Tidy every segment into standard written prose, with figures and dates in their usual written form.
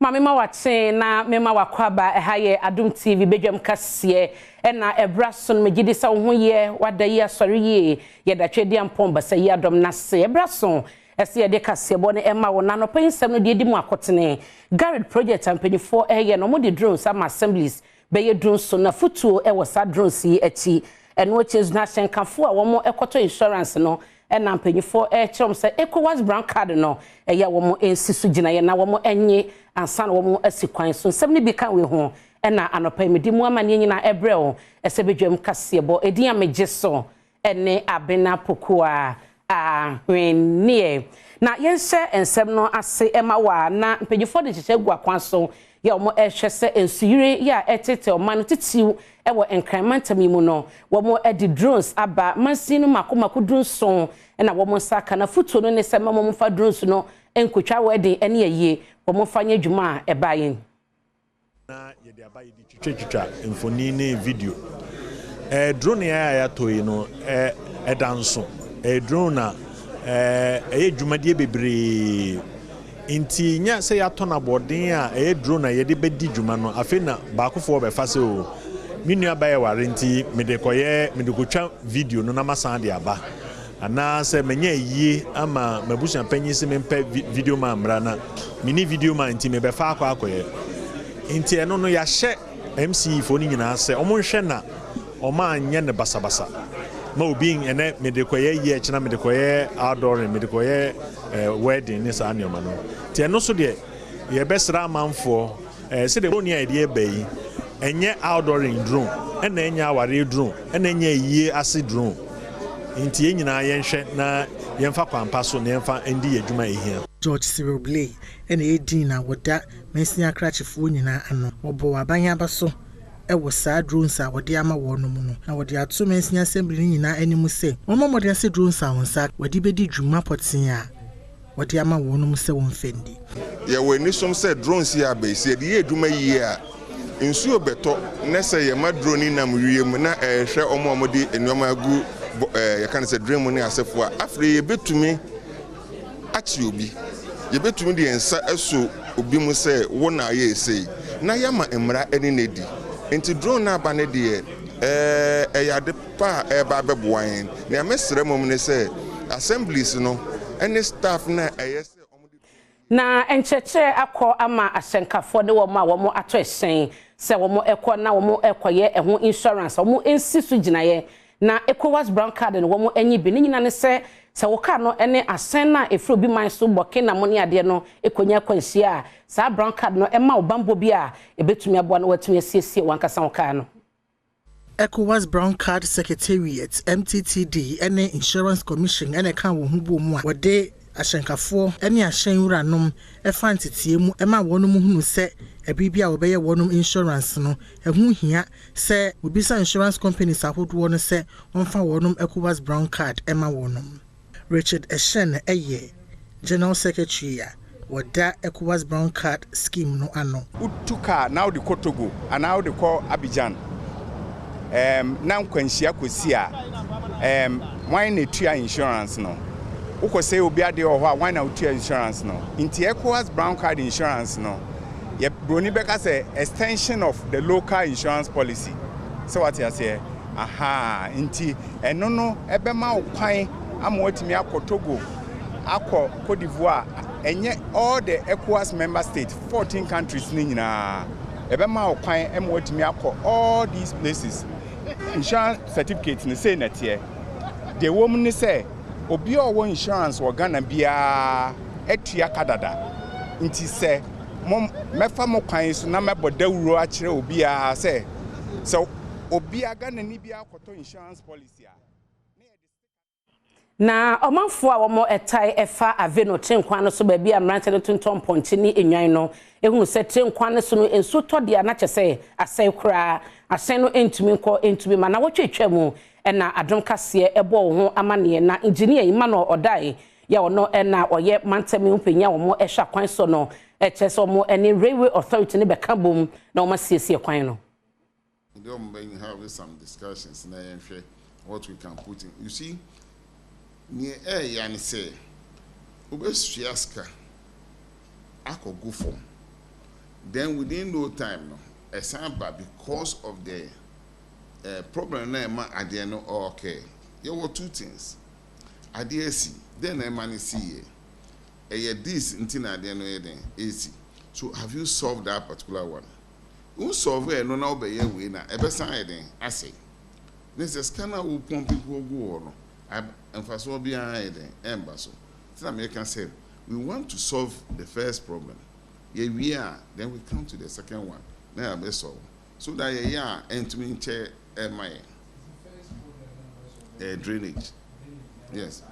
Mama watching na mema wakwaba ehaye Adom TV Badwam kase na ebrason megidi sa ho ye wadayi asori ye ye da twedi ampomba sa ye Adom nase ebrason ese ye de kase bo ne ema wona no pensem no de di mu akotene Garrett project ampanyfo ye no mo de drones am assemblies be ye drones so na futuo e wasa drones yi achi eno chezu na hyenkafo a wo mo ekoto insurance no na ampanyfo chom se ECOWAS brown card no ya wo mo ensisu gina ye na wo mo enye ansa na wo mo asikwan so nsem ni bi kan we ho na anopa medi mu amane nyina ebreo ese Badwam kase bo edin amegye so ene abena pokoa hwenie na yense ensem no ase ema wa na ampanyfo de kyekye gu akwan so ya wo mo ehwe se ensuyire ya etete o man titiw ewo enkranmantam mu no wo mo edi drones aba mansinu makomako drones so na wo mo saka na futuo no ne se ma mo fa drones no enkotwa wedding ene aye wo mo fa nya dwuma ebayen na ye de abaye di twetwetwa mfoni ne video drone ya toyi no danso drone na dwumadie bebre inti nya se ya tona borden a drone na ye de bedi dwuma no afi na baakofo be fa se o minu abaye warranty medekotwa video no na masan de aba ana se menye yie ama mabusia panyin se mempe video ma mra na mini video ma inti me be fa akoye inti eno no ya hye MC fo ni nyina se omo hwe na oma anye ne basabasa ma obi ene medekoye ye china medekoye outdoor medekoye wedding ni sa anyoma no ti eno so de ye besra amanfo se de oni idea bayi enye outdooring drone ena enya aware drone ena enya yie ase drone inti nyina yenhwe na yemfa kwampa so na yemfa endi adwuma ehia George Cyril Blay ena edin na woda mensia krachefo nyina ano obo abanya abaso ewo saa drones a wode ama wono mu no na wode ato mensia assembly nyina animu se omomode ase drones a wonsa wode bedi dwuma poten a wode ama wono mu se wonfendi ye weni som se drones ya be se de edwuma yie a nsuo beto nese ye ma drone nam wiem na hwe omomode enuama agu ye kan se dream ne asefo a afre ye betumi achi obi ye betumi de ensa eso obi mu se wo na ye sei na yama emra eni nedi enti drone na ba ne de ya de pa ba beboan na mesre mom ne se assemblies no any staff na yes na encheche akọ ama asenkafo de wo ma wo mo ato esen se wo mo ekọ na wo mo ekoye ehun insurance wo mo ensisu ginaye na ECOWAS brown card no wo mo enyi bi ni nyina ne se wo ka no ene asen na efro bi man so boke na mo ne ade no ekonya kwansia sa brown card no ema obambo bi a ebetumi abo na watumi asiesie wankasa wo ka no ECOWAS Brown Card Secretariat MTTD ene Insurance Commission ene kan wo hu bo mu a wode ahyenkafo ene ahyenwuranom efa ntetie mu ema wonum hunu se ebibia wo beye wonum insurance no ehu hia se obisa insurance companies ahodo no se wonfa wonum ECOWAS Brown Card ema wonum Richard Eshen eye General Secretary wada ECOWAS Brown Card scheme no ano utuka now the Kotogo and now the call Abidjan now kwansia kosi a why na tua insurance no ukose obi ade ho a why na tua insurance no inti ECOWAS Brown Card insurance no ye broni beka say extension of the local insurance policy so what you say aha inti eno no ebema okwan amotimi akotogo akọ Cote d'Ivoire enye all the ECOWAS member states 14 countries ni nyina ebema okwan amotimi akọ all these places insurance certificate ni say net here the woman ni say obi owo insurance wo Ghana bia etua kadada nti say mom mefa mo kwan so na meboda wuro a kire obi a say so obi aga na ni bia akoto insurance policy a na omanfo a wo mo etai efa aveno trenkwan no so ba bia mrante no tonton ponti ni enwan no ehunu se trenkwan no so no enso tode na kyese asai kura asen no entumi ma na wotwetwa mu na Adom kase ebo wo ho amane na engineer ima no odai ya wono na oye mantemi upenya wo mo ehwa kwan so no kyese mo any railway authority ne be ka bom na wo masiesie kwan no they have some discussions na what we can put in. You see, near yani say obesuaska ako go form Then within no time, no, a sample because of the problem at the end, okay. There were two things. At the AC, then a man see this until at the end AC. So have you solved that particular one? Who solve it? No, now be a winner. Ever side, I say. This is scanner who pump people go on. And for so behind embassy. So American said, we want to solve the first problem. Yeah, we are. Then we come to the second one. Now be solved. So that yeah, and to me chair my drainage. Yes.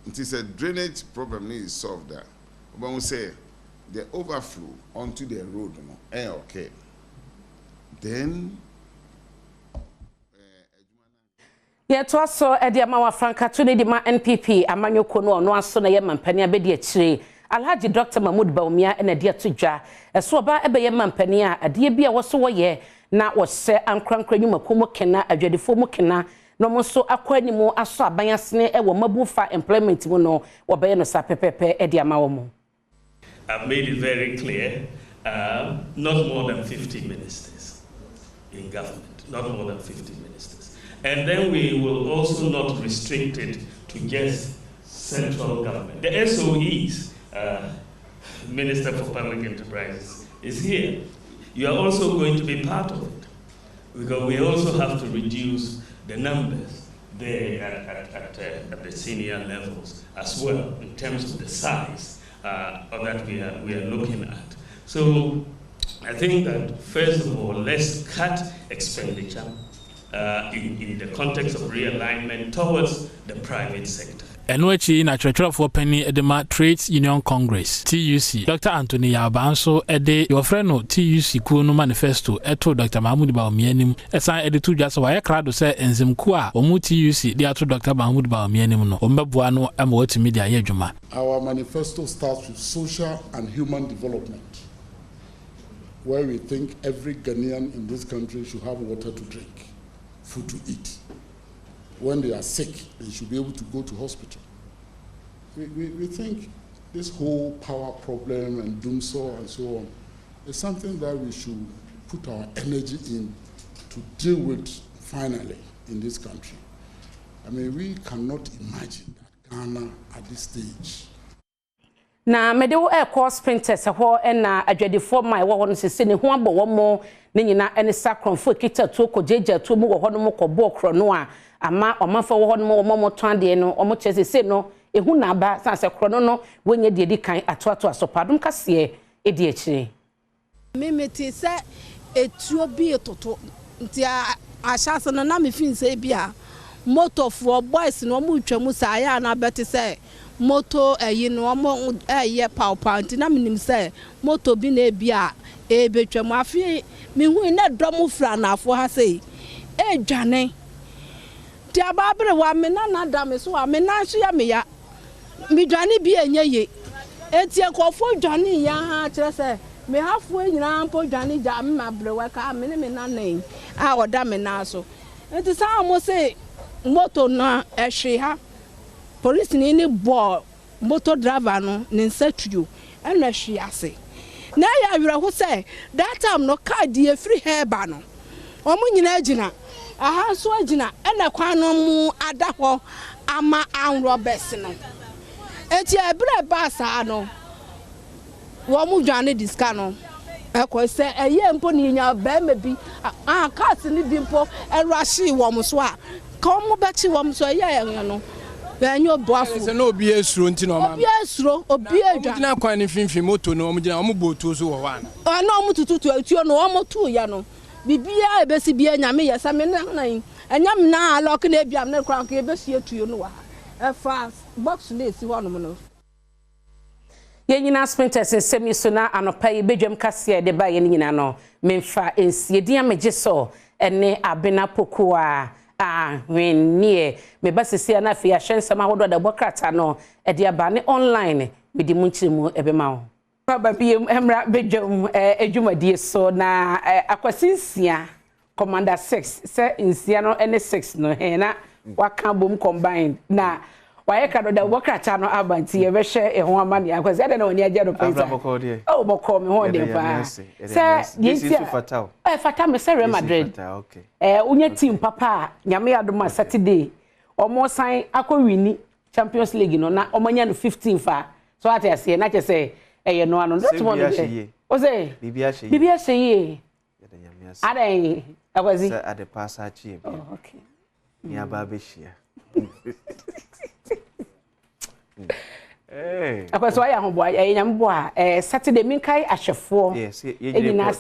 It is a drainage problem is solved that. But we say the overflow onto the road, okay. Then yeah, to us so Ediama Franca to the NPP, Amanyo Kono, no aso na ye mampani abedi achire. Alhaji Dr. Mahmoud Baumia and a dear tuja. A swaba ebe ye mampani a dear bia was so ye na was se ankrankrenu makumo kena a jedifo mukena. No mo so akwani mo aso abayasne e wo mabufa employment mo no wobe no sa pepepe Ediama wo. I've made it very clear, not more than 50 ministers in government, not more than 50 ministers. And then we will also not restrict it to just central government. The SOEs, Minister for Public Enterprises, is here. You are also going to be part of it, because we also have to reduce the numbers there at the senior levels as well, in terms of the size that we are looking at. So I think that first of all, let's cut expenditure in the context of realignment towards the private sector. Enwechi na church for penny edema Trades Union Congress TUC Dr. Anthony Yabanso ede your friend no TUC ku no manifesto eto Dr. Mahmoud Baumia esan ede tu dwa so wa krado se enzim ku a omu TUC de ato Dr. Mahmoud Baumia no ombeboa no ama wati media ye adwuma. Our manifesto starts with social and human development, where we think every Ghanaian in this country should have water to drink, food to eat. When they are sick, they should be able to go to hospital. We think this whole power problem and doomsday and so on is something that we should put our energy in to deal with finally in this country. I mean, we cannot imagine that Ghana at this stage. Na medewo course printers ho na adwadefo mai wo no sese ne ho abo mo ne nyina ene sakronfo kita to kojeja to mu wo ho no mo kobo okro no a ama omafo wo ho no mo mo ton de no omo chesese no ehu na aba sanse kro no wonye de di kan atoato asopadum kase e di akire memeti se etuo bi toto nti a ahase no na me fin se bia motorfo boys no mo twam sa ya na beti se moto no mo pawpaw nti na minim se moto bi na bia e betwam afi mi hu na dom fra na afo ha sei e dwane ti ababre wa me na dam so wa me na so ya me ya mi dwane bi enye ye eti ekofo dwane ya ha kire se me hafo nyina mpo dwane ja me mabre wa ka me na nan a oda me na so eti sa mo se moto na ehwe ha police ni bo motor driver no ne nsatuo ena hwe ase na ya wira ho say that time no car die free herba no omo nyina agina aha so agina ena kwan no mu ada ho ama an robbers no eti ebre basa no wo mu dwane diska no eko se eye mpo ni nya ba mebi cars ni bi mpo erahye wo mo so a komo bechi wo mo so eye no banyo boafo se no obi esuro nti no ma obi esuro obi adwa na kwan ni finfin moto no omugina omuboto so wo wana na omutututu atuo no omoto ya no bibia ebesi bia nyame yesa me nan anyam na alok na ebiam na kwan ka ebesi atuo no wa fast box na esi ho no no yenyina sprinters nsemi so na anopa ye bedwam kase de ba ye nyina no memfa ensiedi amegye so ene abena pokuwa when me basisi na fi ahyensa ma hodo da bokrata no e dia ba ne online me di munchirimu ebema ho baba bi emra bedwam adwumadie so na akwasinsia commander 6 se insia no ene 6 no he na waka bom combined na Why can the worker channel abanti e be share e ho amane akwase ade na oni agye do pesa oh boko me ho de pa say this is fatal fatal me say Real Madrid okay unya team papa nyame adoma Saturday omo sign akowini Champions League no na omanya no 15 fa so ati ase na che say e no ano that one o say bibia sheye ade akwase say ade pass achi okay ni aba be shia eh akwase wa ya ho boa nyam boa Saturday minkai ahwefo yes yegyina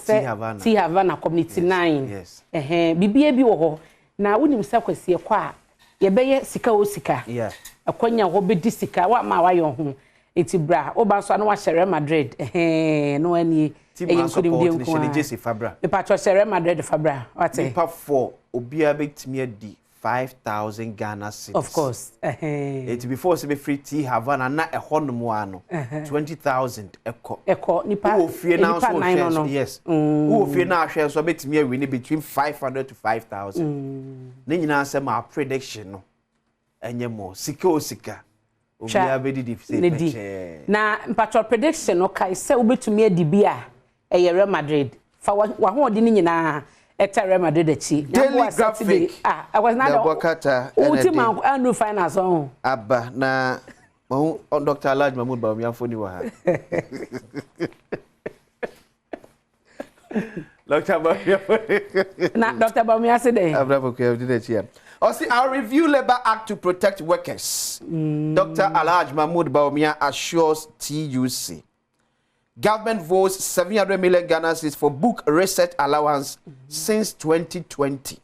T Havana community 9 yes bibia bi wo ho na wonim sa kwase kwa ye beye sika o sika yeah akonya ho be di sika wa ma wa yo ho eti bra oba so na wa Real Madrid no ani nkudim di nko a Jesse Fabra me patro Real Madrid Fabra wate pa for obia betimi adi 5,000 Ghana cedis. Of course. It before se be free T Havana na ehonomu ano 20,000 eko nipa who fear now so yes who fear now share so betimi a win between 500 to 5,000 ne nyina say my prediction no enye mo sika o sika obia be di say na patro prediction no kai say obetumi adi a Real Madrid fa wa ho odi ni nyina Real Madrid achi Daily Graphic I was not Bokata ultima anu finance on abba na Dr. Alhaji Mahmoud Bawumia foni wa ha Dr. Bawumia na Dr. Bawumia say dey abra ko did it here I'll review Labor Act to protect workers. Dr. Alhaji Mahmoud Bawumia assures TUC government votes 700 million Ghana cedis for book research allowance since 2020.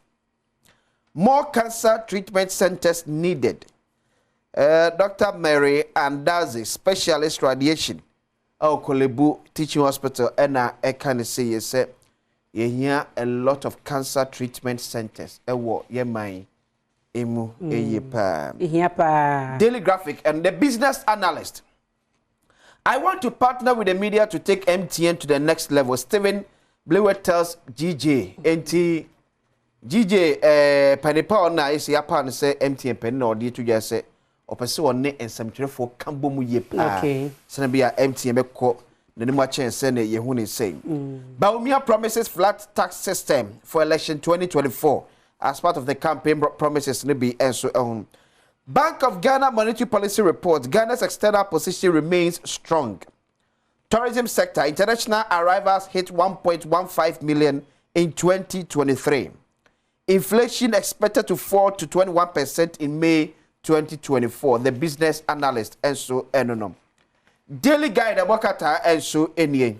More cancer treatment centers needed. Dr. Mary Andazi, specialist radiation, Kolebu Teaching Hospital, and I can say you say you hear a lot of cancer treatment centers. Daily Graphic and the business analyst. I want to partner with the media to take MTN to the next level. Stephen Blewett tells GJ. GJ, Panipa na isi yapan say MTN pen no di to just say opese one and some for kambo mu ye pa. Okay. Sana be MTN be ko na ni ma chen say na ye hu ni say. Bawumia promises flat tax system for election 2024 as part of the campaign promises ni be enso Bank of Ghana Monetary Policy Report, Ghana's external position remains strong. Tourism sector, international arrivals hit 1.15 million in 2023. Inflation expected to fall to 21% in May 2024. The business analyst, Enso Enonom. Daily Guide, Abokata, Enso Enye.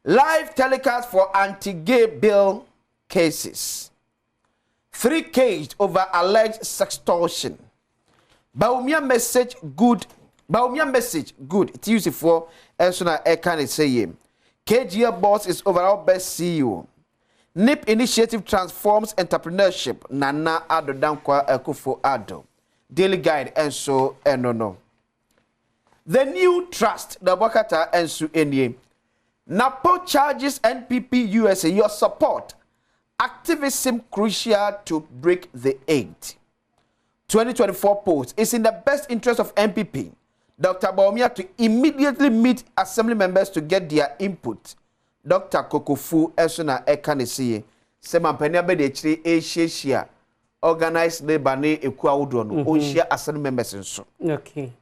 Live telecast for anti-gay bill cases. 3 caged over alleged sextortion. Bawumia message good. It's used for Elsona Ekane say KGL boss is overall best CEO. NIP initiative transforms entrepreneurship. Nana Ado Dankwa Ekufo Ado. Daily Guide Enso Enono. The new trust, the Wakata Ensu Enye. Napo charges NPP USA your support. Activism crucial to break the 8. 2024 post is in the best interest of MPP. Dr. Bawumia to immediately meet assembly members to get their input. Dr. Kokofu Esuna Ekanesi Sema Peniabe de Chiri Asia organized labor ne Ekua Udron Onshia assembly members and so. Okay.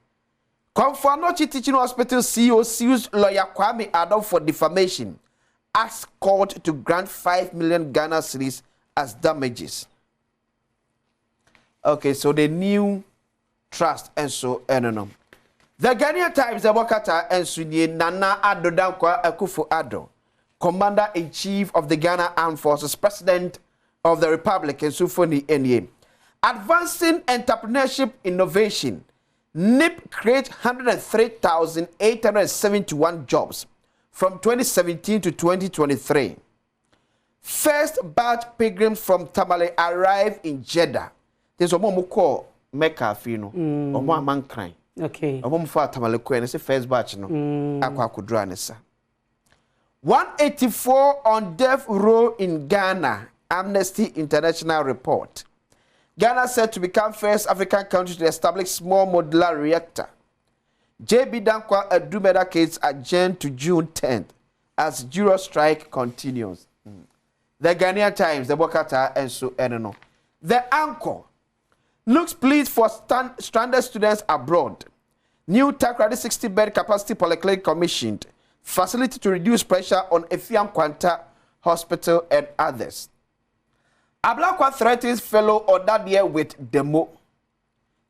Konfanochi Teaching Hospital CEO sues lawyer Kwame Adom for defamation. Asked court to grant 5 million Ghana cedis as damages. Okay, so the new trust and so no. The Ghanaian Times, the Wakata and Sunye Nana Ado Dankwa Akufo Addo, Commander-in-Chief of the Ghana Armed Forces, President of the Republic, and Sufoni Enye. Advancing entrepreneurship innovation, NIP create 103,871 jobs from 2017 to 2023. First batch pilgrims from Tamale arrive in Jeddah. There's a moment called Mecca Fino, or one man crying. Okay. A moment for Tamale Queen, it's the first batch, no. Aqua Kudranesa. 184 on death row in Ghana, Amnesty International report. Ghana said to become first African country to establish small modular reactor. JB Dankwa Adumeda case adjourned to June 10th as Euro strike continues. The Ghanaian Times, the Bokata, and so on. The Anchor looks pleased for stranded students abroad. New Takrady 60-bed capacity polyclinic commissioned. Facility to reduce pressure on Efiam Kwanta Hospital and others. Ablakwa threatens fellow Odadie with demo.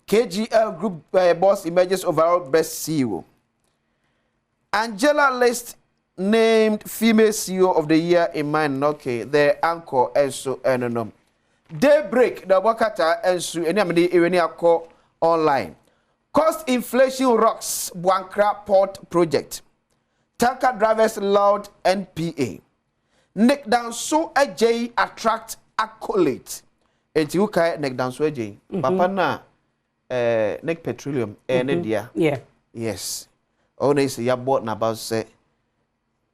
KGL Group boss emerges overall best CEO. Angela List named female CEO of the year in mind. Okay, the Anchor and so on. Daybreak, the Wakata and so any Irenia online. Cost inflation rocks Buankra Port project. Tanker drivers loud NPA. Nick down so AJ attract accolade. Enti ukai nek down so AJ. Papa na Nick Petroleum India. Yeah. Yes. Only say ya bought na about say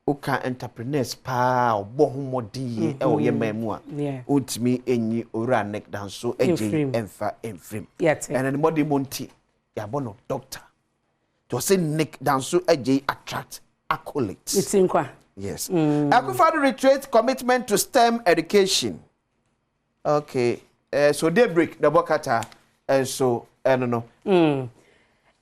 uka entrepreneurs pa obo humodi e o ye mamua. Yeah. Utimi enyi ora nek down so AJ emfa emfrim. Yes. And the body monti ya bono doctor. To say Nick down so AJ attract accolades. It's in kwa. Yes. Akufado reiterates commitment to STEM education. Okay. So Daybreak, the Bokata, and so I don't know. And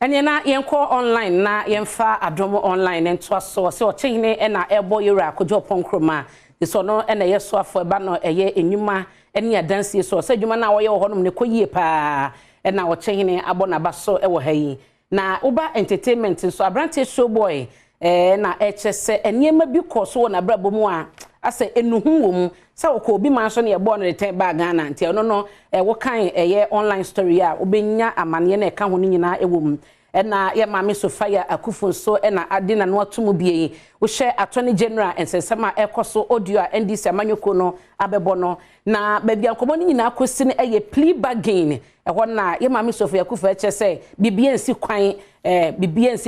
na yenko online na yenfa Adom online and to so chine and na ebo yura kojo ponkroma. So no and a yeso afo ba no eye enwuma ene adanse so adwuma na wo ye ho no ne koyie pa and na wo chine abona ba so e wo hayi. Na uba entertainment so abrante show boy na HSC eniema bi koso na brabo mu a ase enuhu wom sa wo obi man so na ebo no return bag Ghana ntia no no wo kan eye online story a obenya amane na eka ho nyina ewom na ye mame Sofia Akufo so na ade na no atomu bie wo hye attorney general ensensema ekoso audio a NDC amanyoko no abebo no na ba bia nkomo nyina akosi ne eye plea bargain ho na ye mame Sofia Akufo eche se bibie nsi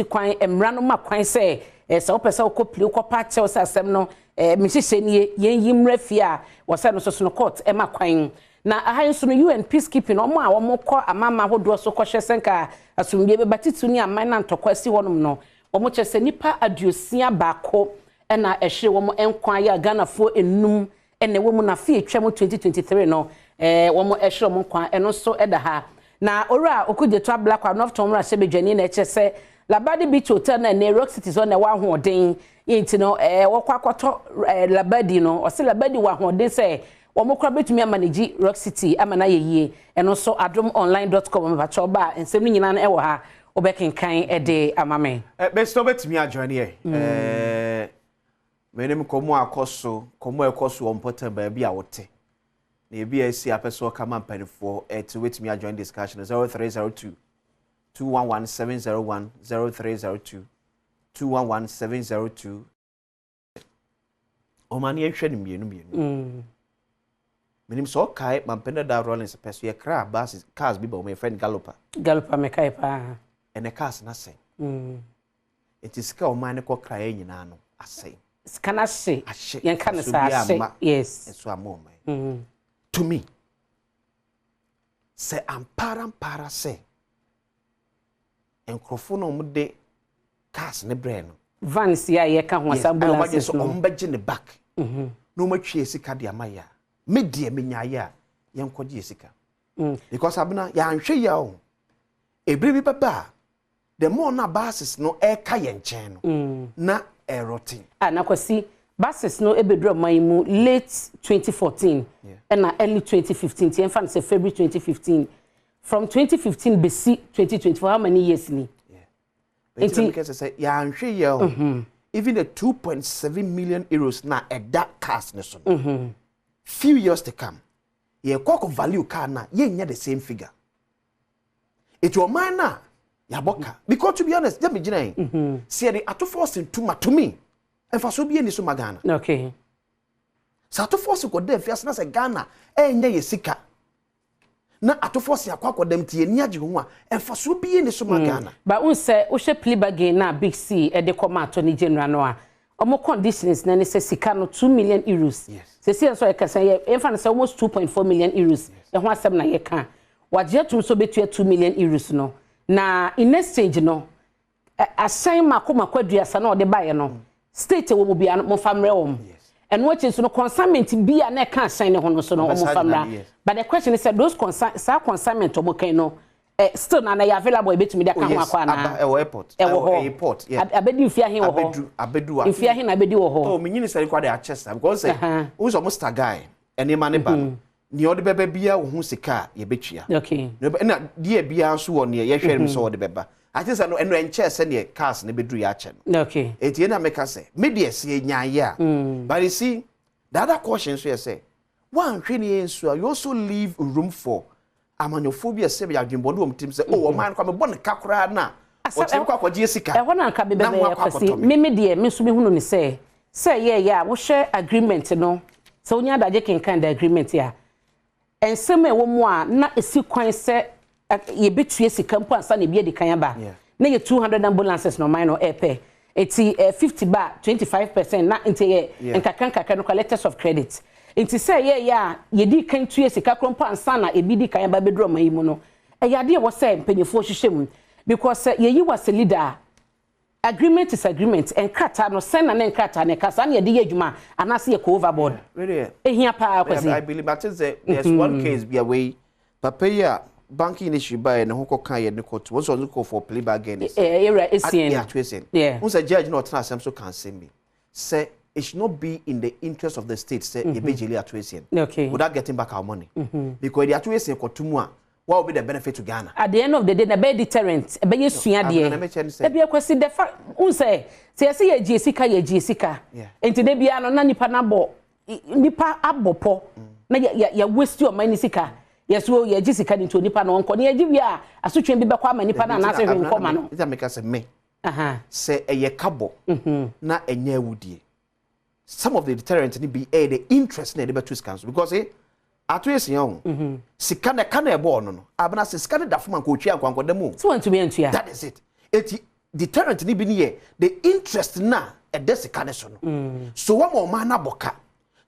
kwan emra no ma kwan se se opesa okopli okopa che se asem no mihihye nie yimra fi a wo se no so no court e ma kwan na ahan so no UN peacekeeping omo a wo kọ amama hodo so kọhye senka asumdie be batitu ni aman na ntokwasi wonom no omo chese nipa aduosia baako na ehye wo mo enkwan ya Ghana fo enum ene wo mu na fi etwam 2023 no wo mo ehye mo kwan eno so eda ha na ora okujeto abla kwa north tomra se bedwani na echese Labadi Beach Hotel na ne Rock City zone na wa hoden yenti no wo kwa kwato Labadi no o se Labadi wa hoden se wo mo kra betumi amanage Rock City amana yeye eno so adomonline.com mbacho ba ensem ni nyina na e wo ha obekenkan e de amame besto betumi ajoin here menem komo akoso ompota ba bia wote na ebi esi apeso kama mpanifo to betumi ajoin discussion 0302 211701 0302 211702 Omani ehwe ni mienu menim so kai mampenda da Rollins peso ye kra bus cars bi ba my friend Galloper me kai pa ene cars na say it is ka omani ko kra ye nyina no asay skana se yen kan sa say yes so amoma to me say ampara say enkrofo no mde cars ne bre no vans ya ye ka ho ambulance no ombaje ne back no matwe sika de amaya medie menyaya yenkoje sika because abuna ya anhwe ya o ebribi baba the more na buses no e ka ye nchen no na erotin na kwasi buses no ebedro maimu late 2014 and early 2015 in fact say February 2015 from 2015 BC 2024 how many years ni because say ya anhwe ya o even the 2.7 million euros na that cars ne so few years to come ye kwako value car na ye nya the same figure it your man na ya boka because to be honest let me gina see the auto force to me and for so be any so magana okay so auto force ko dey fias na say Ghana enya ye sika na auto force akwako dem tie ni age ho a and for so be any so magana but un say o she plea bargain na big C e de come attorney general no a omo conditions na ne say sika no 2 million euros see so ekasa ye emfa say almost 2.4 million euros e ho asem na ye ka waje atum so betua 2 million euros no na in exchange no assign makoma kwaduasa na ode baye no state wo bia mo famre wo and what is no consignment bia na ka assign ne ho no so no mo famra but the question is those consignment omo kan no still na ya available e betumi da ka ho akwa na airport abedi mfia hin wo ho abedu mfia hin na abedi wo ho oh menyini sari kwa da chest because say who's almost a guy ene ma ne ba no ni ode beba bia wo hu sika ye betwia okay na die bia so wo ne ye hwere so ode beba I think I know and chess and cars ne bedru ya chen. Okay. Eti na make say media say nyaya. But you see the other caution so you say one hwene ensu you also leave room for amanyophobia say ya dwembo no mtim say oh man kwa me bon kakura na o tim kwa kwaje sika. E wona nka bebe be kwasi me de me so me hunu ni say yeah wo share agreement no so onya daje kenkan the agreement ya ensem e wo mu a na esi kwan say ye betue sika mpo ansa na bia de kan ba na ye 200 ambulances no mine no epe eti 50 ba 25% na nti ye nkaka no collectors of credit nti say ye di kan tue sika mpo ansa na ebi di kan ba bedro man yi mu no e ya de wo say mpanyefo hyehyem because ye yi was a leader agreement is agreement and krata no send na krata ne kasa na ye de ye adwuma anase ye ko overboard really ehia pa akwasi I believe that is there's one case be away papa ya banking issue by na hoko kan ye ne court was on go for plea bargain era esien yeah who say judge not na asem so can say me say it should not be in the interest of the state say ye be jeli atwesien okay without getting back our money because the atwesien kotumu a what will be the benefit to Ghana at the end of the day na be deterrent e be yesua de e be akwasi the fact who say ye jesika enti de bia no na nipa na bo nipa abopo na ya waste your money sika yes wo ye jisika ni to nipa no onko ne agi bia asotwen bi be kwa ma nipa na na se hwe nkoma no ita make say me se eye kabo na enya awudie some of the deterrent ni be the interest na de betus council because atoyesi yon sika na ka na ebo no abana se sika na dafoma ko twa kwankwa demu so want to be entua that is it eti deterrent ni bi ni ye the interest na e de sika ne so no so wa mo ma na boka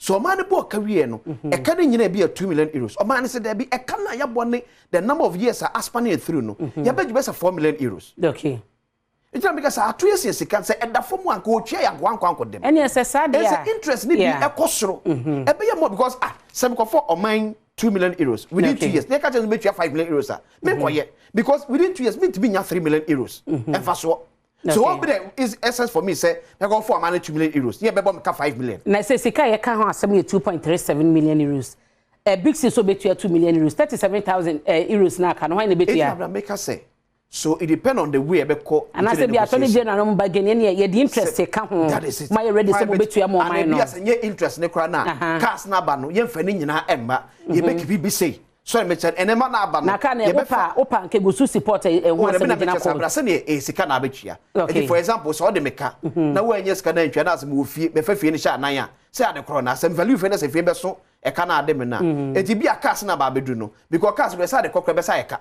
so man bo kawie no e ka ne nyina bi 2 million euros o man se there be e ka na ya bone the number of years are spanning through no ya be just 4 million euros okay it's not because atoyesi sika se e dafom anka o twa ya kwankwa dem any SSR there there's interest ni bi e kosoro e be ya more because some for o man 2 million euros within 2 years they catch us be 5 million euros me koye because within 2 years me to be 3 million euros and for so so what be is essence for me say I go for manage 2 million euros yeah be me ka 5 million na say sika ye ka ho asem 2.37 million euros big C so betua 2 million euros 37,000 euros na ka no why na betua it make us say so it depend on the way be call and I say be attorney general no bargain ne ye the interest ka ho my ready say betua mo man no and be say interest ne kra na cars na ba no ye mfa ni nyina emma ye be kibi be say so me chen enema na aba no na ka na opa nke go support ho asem na ko na se ne sika na abetua for example so de meka na wo anya sika na ntwa na asem wo fie be fa fie ni sha nan ya se ade kro na asem value fie na se fie be so e ka na ade me na enti bia cars na ba bedu no because cars be sa de kokra be sa e ka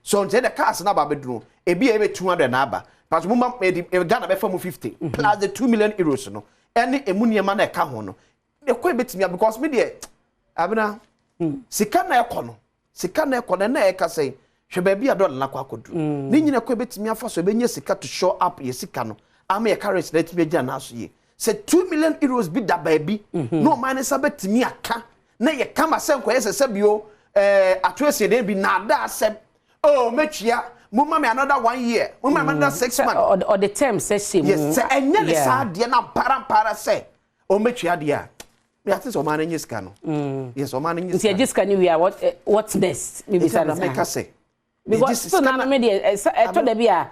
so nte de cars na ba bedu no e bia e be 200 na aba but mo ma e Ghana be fa mu 50 plus the 2 million euros no ene emuniema na e ka ho no e ko betimia because me de abena sika na ekono na eka say hwe ba bia dollar na kwa kodu ni nyina ko betimi afa so benye sika to show up ye sika no ama ye currency na timi gya na so ye say 2 million euros bi da ba bi no man sa betimi aka na ye kama se nko ye se bio atwese de bi na da asem oh metwia mumma me another 1 year mumma another 6 months or the term say same yes say enye le sa de na para say o metwia de a yeah, this Oman in Yiskano. Yes, Oman in Yiskano. Yiskano, we are what's next? Maybe make us say. Because so now, media, I told them, yeah.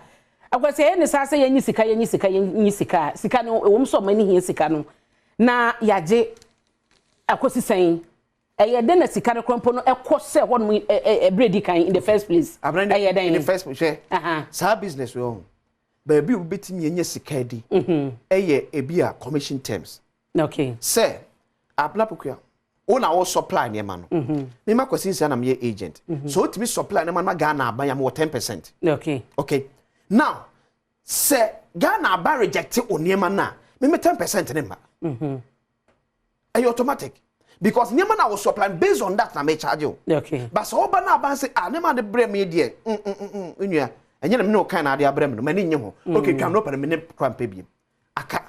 I was saying, the Sasa Yisika, Sikano, so many here, Sikano. Na Yaje, I was saying, I then a Sikano Crompono, a course, one a bready kind in the first place. I'm in the first place. Sa business we own. Baby, we beat me in Yisikadi. A beer commission terms. Okay. Sir. Ablapukua ona wo supply ne ma no me ma kwasi na me agent so to me supply ne ma na Ghana aban ya mo 10%. Okay now say Ghana aban reject onema na me 10% ne ma automatic. Because nyama na was supply based on that na me charge you. Okay. But so ba na ba say nema de bre me die. Nua. Enye na me no kan na de abre me no mani nye ho. Okay, twa no pere me ne kwampa bi. Aka.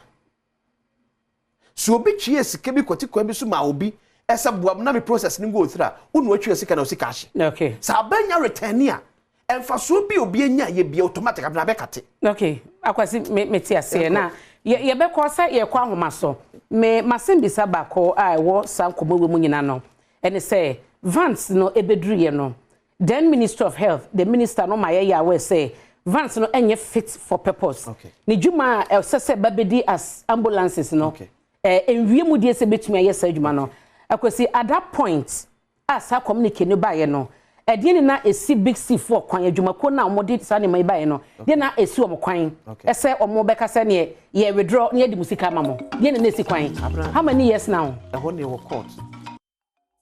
So obi twie sika bi kwati kwa bi so ma obi esa boam na me process ni go through a unu atwie sika na o sika ahye. Okay. Sa abanya return a emfa so bi obi anya ye bi automatic na be kate. Okay. Akwasi me ti ase na ye be ko sa ye kwa homa so. Me masembisa bako a wo sankomo we mu nyina no. Ene say Vance no ebedru ye no. Then Minister of Health, the minister no maye ya we say Vance no enye fit for purpose. Okay. Ni juma sese babedi as ambulances no. Okay. Enwie mu die se betumi aye sa adwuma no. Akwasi at that point as a communicate no baye no. Edie na esi big C for kwan adwuma ko na omode sa ne mai baye no. Die na esi om kwan. Ese omo beka se ne ye withdraw ne di musika mamo. Die na esi kwan. How many years now? E ho ne wo court.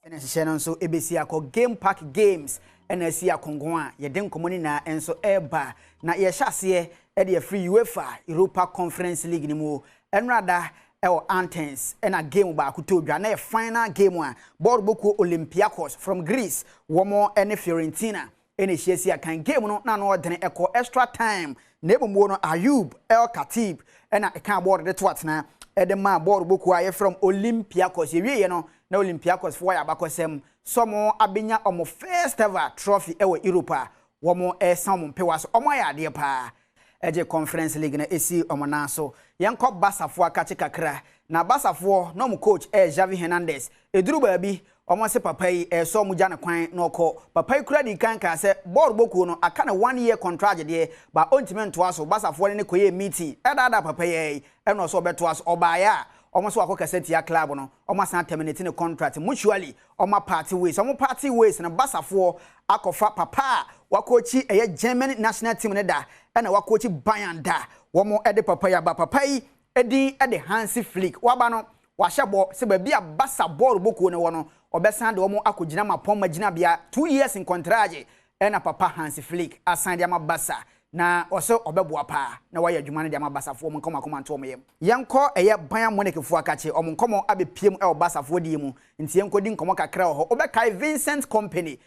Ene se no so ebesi akọ game park games ena esi akongon a ye den komoni na enso eba na ye hyase e de free UEFA Europa Conference League ni mu enrada Athens and a game ba kutodwa na final game a ball boku Olympiacos from Greece womo ene Fiorentina ene hiesi akan game no na no dene eko extra time na ebomo no Ayub El Khatib ena e kan ball de to atena e de ma ball boku aye from Olympiacos ye wie no na Olympiacos for ya bakosem somo abenya omo first ever trophy ewe Europa womo sam mpewa so omo ya de pa eje Conference League na esi omona so yanko basafo akache kakra na basafo no mu coach Javi Hernandez eduru baabi omo se papa yi so mu gya ne kwan no ko papa yi kura di kan ka se ball boku no aka na 1 year contract de ba ontiment to aso basafo ne koye meeting edada papa yi no so beto aso obaya omo so akọ kaseti ya club no omo san terminate ne contract mutually omo party ways na basafo akofa papa wakochi eye German national team ne da na wakochi Bayern da womo ede papa ya ba papa yi edi ede Hansi Flick waba no wahyebo se ba bia basa ball boku ne wono obesan de womo akogina mapom magina bia 2 years in contract na papa Hansi Flick asan de amabasa na oso obeboa pa na waya adwuma de amabasafo mo nkoma nto mo yem yenko eye Bayern Munich fu akache omo nkomo abepiem e obasafo de mu nti yenkodi nkomo kakra ho obekai Vincent company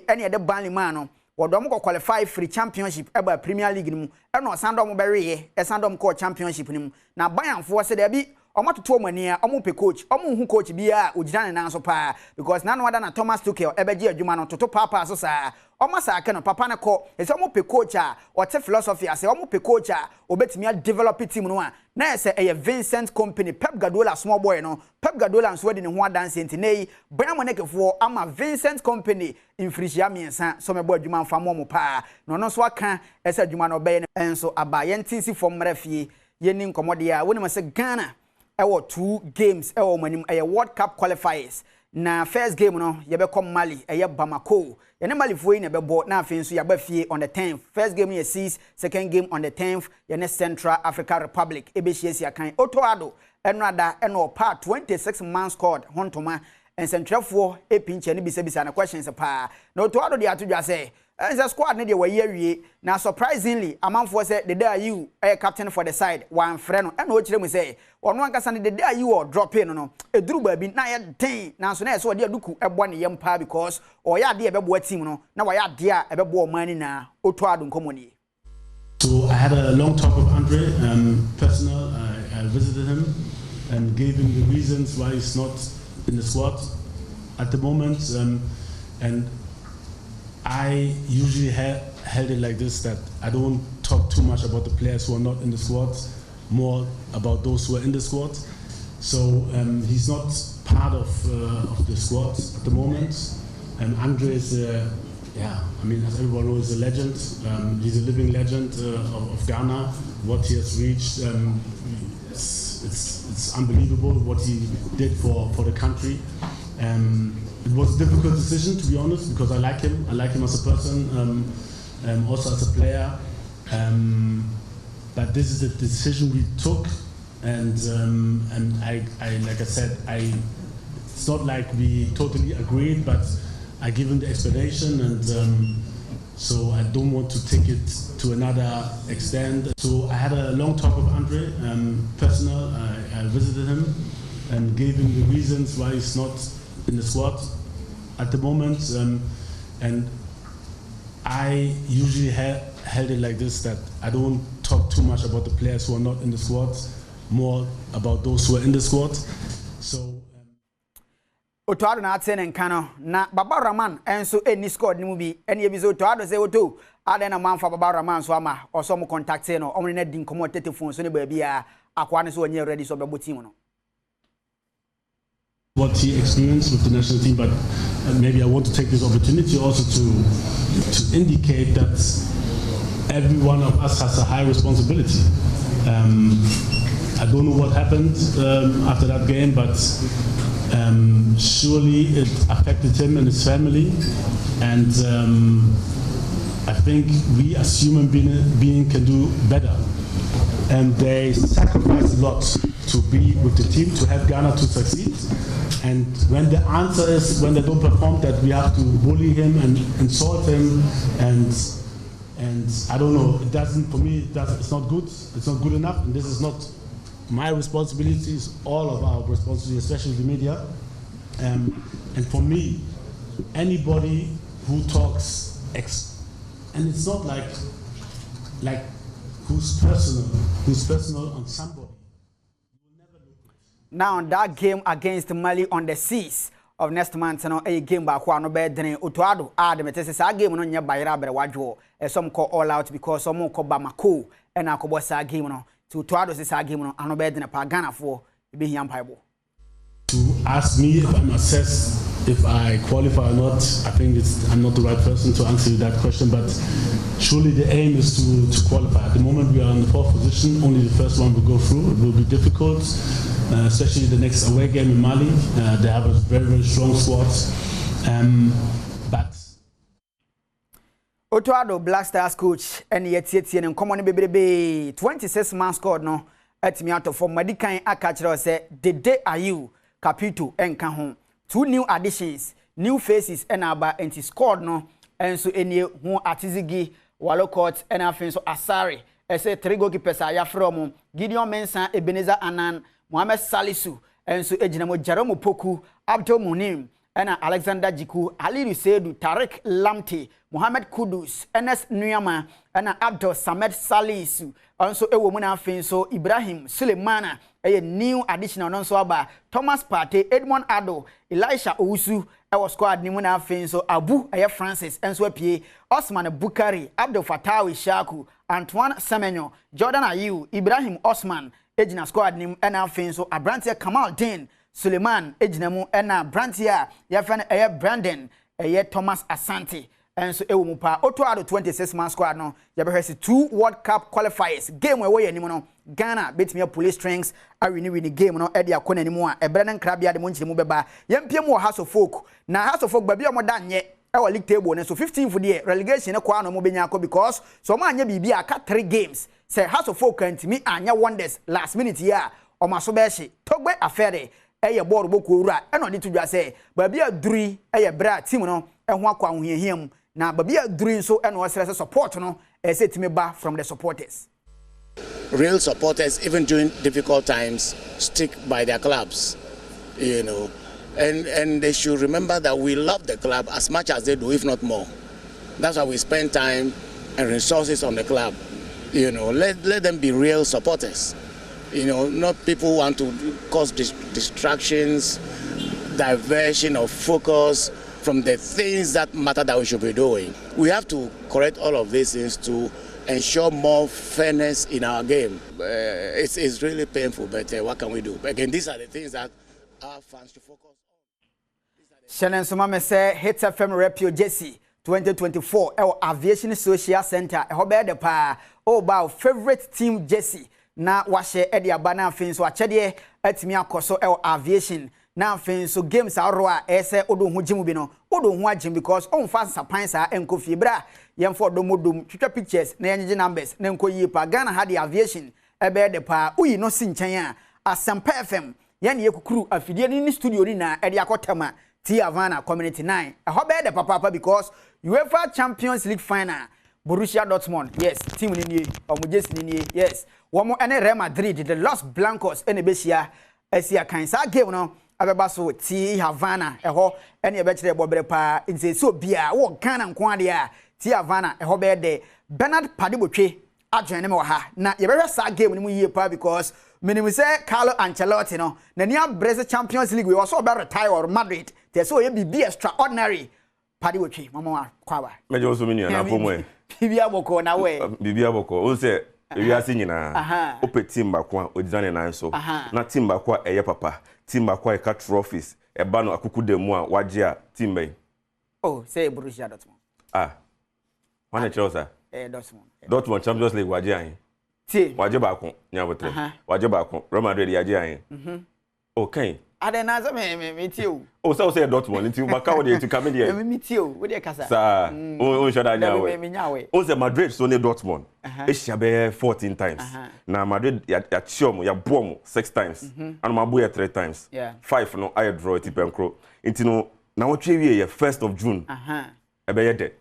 ene de Burnley man no wodom ko qualify free championship eba Premier League mu e no sandom bereye e sandom ko championship ni na Bayern fo se de bi omo toto omani a omo pe coach omo hu coach bia ogina ne nan so pa because na no wada na Thomas Tuchel ebeji adwuma no toto papa so sa omo sa aka no papa na ko e se omo pe coach a o te philosophy ase omo pe coach a obetimi a develop team no a na ese eye Vincent company Pep Guardiola small boy no Pep Guardiola nso de ne ho adanse ntinei Bayern Munich fo ama Vincent company infrisia miensa so mebo adwuma mfa mo pa no so aka ese adwuma no be enso aba yentisi fo mrafie yeni nkomode a woni ma se Ghana ewo 2 games ewo manim eye World Cup qualifiers na first game no yebe kom Mali eye Bamako yene Mali foi na bebo na afin so yaba fie on the 10th first game ye 6 second game on the 10th yene Central African Republic ebe hiesi akan Otoado enrada eno pa 26 man scored hontoma ensentrefo epinche ne bisa na questions pa na Otoado de atodwa say the squad ne de waye na surprisingly amanfo say the day you captain for the side one friend no and o kire mu say ono ankasa ne the day you or drop in no eduru ba bi na ye den na so na so de aduku ebo ne yem pa because o ya de ebebo team no na wa ya de a ebebo mani na Otoado nkomoni. So I had a long talk with Andre, personal. I visited him and gave him the reasons why he's not in the squad at the moment, and I usually held it like this, that I don't talk too much about the players who are not in the squad, more about those who are in the squad. So he's not part of the squad at the moment. Andre is, I mean, as everyone knows, is a legend. He's a living legend of Ghana. What he has reached, it's unbelievable what he did for the country. It was a difficult decision, to be honest, because I like him. I like him as a person, also as a player. But this is the decision we took, and I like I said, it's not like we totally agreed, but I give him the explanation, and so I don't want to take it to another extent. So I had a long talk with Andre, personal. I visited him and gave him the reasons why he's not in the squad at the moment. And I usually held it like this, that I don't talk too much about the players who are not in the squad, more about those who are in the squad. So Otoado na atse nkano na Baba Raman enso eni squad ni mu bi eni ebizo Otoado se woto ade na manfa Baba Raman so ama oso mo contact no omne na di nkomo telephone so ne ba bia akwa ne so onye ready so be team no. What he experienced with the national team, but maybe I want to take this opportunity also to indicate that every one of us has a high responsibility. I don't know what happened after that game, but surely it affected him and his family, and I think we as human beings can do better. And they sacrifice a lot to be with the team, to help Ghana to succeed. And when the answer is, when they don't perform, that we have to bully him and insult him, and I don't know, it doesn't, for me, it's not good, it's not good enough, and this is not my responsibility, it's all of our responsibility, especially the media. And for me, anybody who talks, and it's not like who's personal on somebody. Now that game against Mali on the seas of next month, no a game back one no better than Otoado. Adam, it says a game no near by Rabber Wadjo, and some call all out because some more call Bamako and I call a game no to Otoado says a game no and no better than a Pagana for being young Pibo. To ask me if I'm assessed if I qualify or not, I think I'm not the right person to answer that question, but surely the aim is to qualify. At the moment we are in the 4th position, only the first one will go through. It will be difficult, especially the next away game in Mali. They have a very, very strong squad. But Otoado Black Stars coach and yet and common baby 26 man scored no at me out of for Madikan Akachiro say the day are you Capito and Kahon. 2 new additions, new faces, and aba and he scored no, and so any who Atizigi, Walokot, and Afin so Asari, as a 3 goalkeepers are from Gideon Mensah, Ebenezer Anan, Mohamed Salisu, and so Ejinamo Jerome Poku, Abdul Munim, and Alexander Jiku, Ali Rusedu, Tarek Lamte, Mohamed Kudus, Enes Nuyama, and Abdul Samed Salisu, also a woman Afin so Ibrahim Suleimana. A new additional non swaba Thomas Partey, Edmond Ado, Elisha Owusu, our squad Nimuna Finso, Abu Aya Francis, and Swepie, Osman Bukari, Abdel Fatawi Shaku, Antoine Semenyo, Jordan Ayew, Ibrahim Osman, Ejina squad Nim Ena Finso, Abrantia Kamal Din, Suleiman, Ejinamu Ena Brantia, Yafan Aya Brandon, Aya Thomas Asante. And so Ewumupa, Otoado 26 man squad no, Yabahesi 2 World Cup qualifiers. Game where anymore. Ghana beat me up police strings. I win the game no Eddie Akon anymore. A Brennan Krabia the Munchi Mubeba. Yempiem House of Folk. Now House of Folk baby more than yet. Our league table and so 15 for the relegation a kwano Mobenyako because so man ye I cut 3 games. Say House of Folk and me anya wonders last minute here. O masobeshi. Togbe affair. Eye board boku ura. I don't need to just say baby a 3 eye bra team no and one kwa him. Now, but be a dream so and was a support no as it me back from the supporters. Real supporters, even during difficult times, stick by their clubs, you know, and they should remember that we love the club as much as they do, if not more. That's why we spend time and resources on the club. You know, let them be real supporters. You know, not people who want to cause distractions, diversion of focus from the things that matter that we should be doing. We have to correct all of these things to ensure more fairness in our game. It's really painful, but what can we do? Again, these are the things that our fans should focus on. Shannon Sumame say Hits FM Repio Jesse 2024 our Aviation Social Center. Hobe de pa about favorite team Jesse. Na washe Eddie Abana fin so achede atimi akoso our aviation. Now, so games are raw, ese odo hu jimu bi no odo hu agim because on fast sapan sa enko fibra yem for do modum twitwa pictures na yenje numbers na enko yi pa Ghana had the aviation ebe de pa uyi no si nchen a Asempa FM yen ye kukuru afidie ni studio ni na ede akotama T Havana Community 9 hobe de papa because UEFA Champions League final Borussia Dortmund yes team ni ni omujesi ni yes womo ene Real Madrid the Los Blancos ene besia Asia kan sa game no abeba so T Havana eho ene e be kire bobere pa nse so bia wo Ghana nko ade a T Havana eho be de Bernard Padibotwe adwene me wa ha na ye behwe sa game ni mu yie pa because minimum say Carlo Ancelotti no na nia Brazil Champions League we also be retire or Madrid they so ye be extraordinary Padibotwe mama kwa ba mejo so mini na pomwe bibia boko na we bibia boko o se ewi ase nyina opetim bakwa odizane nan so na team bakwa eye papa team bakwa e ka trophies e ba no akuku demu a waje a team bay oh say Borussia Dortmund wane Chelsea Dortmund Champions League waje an ti waje ba ko nya botre waje ba ko Real Madrid yaje an okay adena za me ti o so say Dortmund nti maka wo de to come there me ti o we de kasa sa o shoda nya we o say Madrid so ne Dortmund e shia be 14 times na Madrid ya chiom ya bom 6 times and ma boy 3 times 5 no I draw it penkro nti no na wo twe wie ye 1st of June e be ye de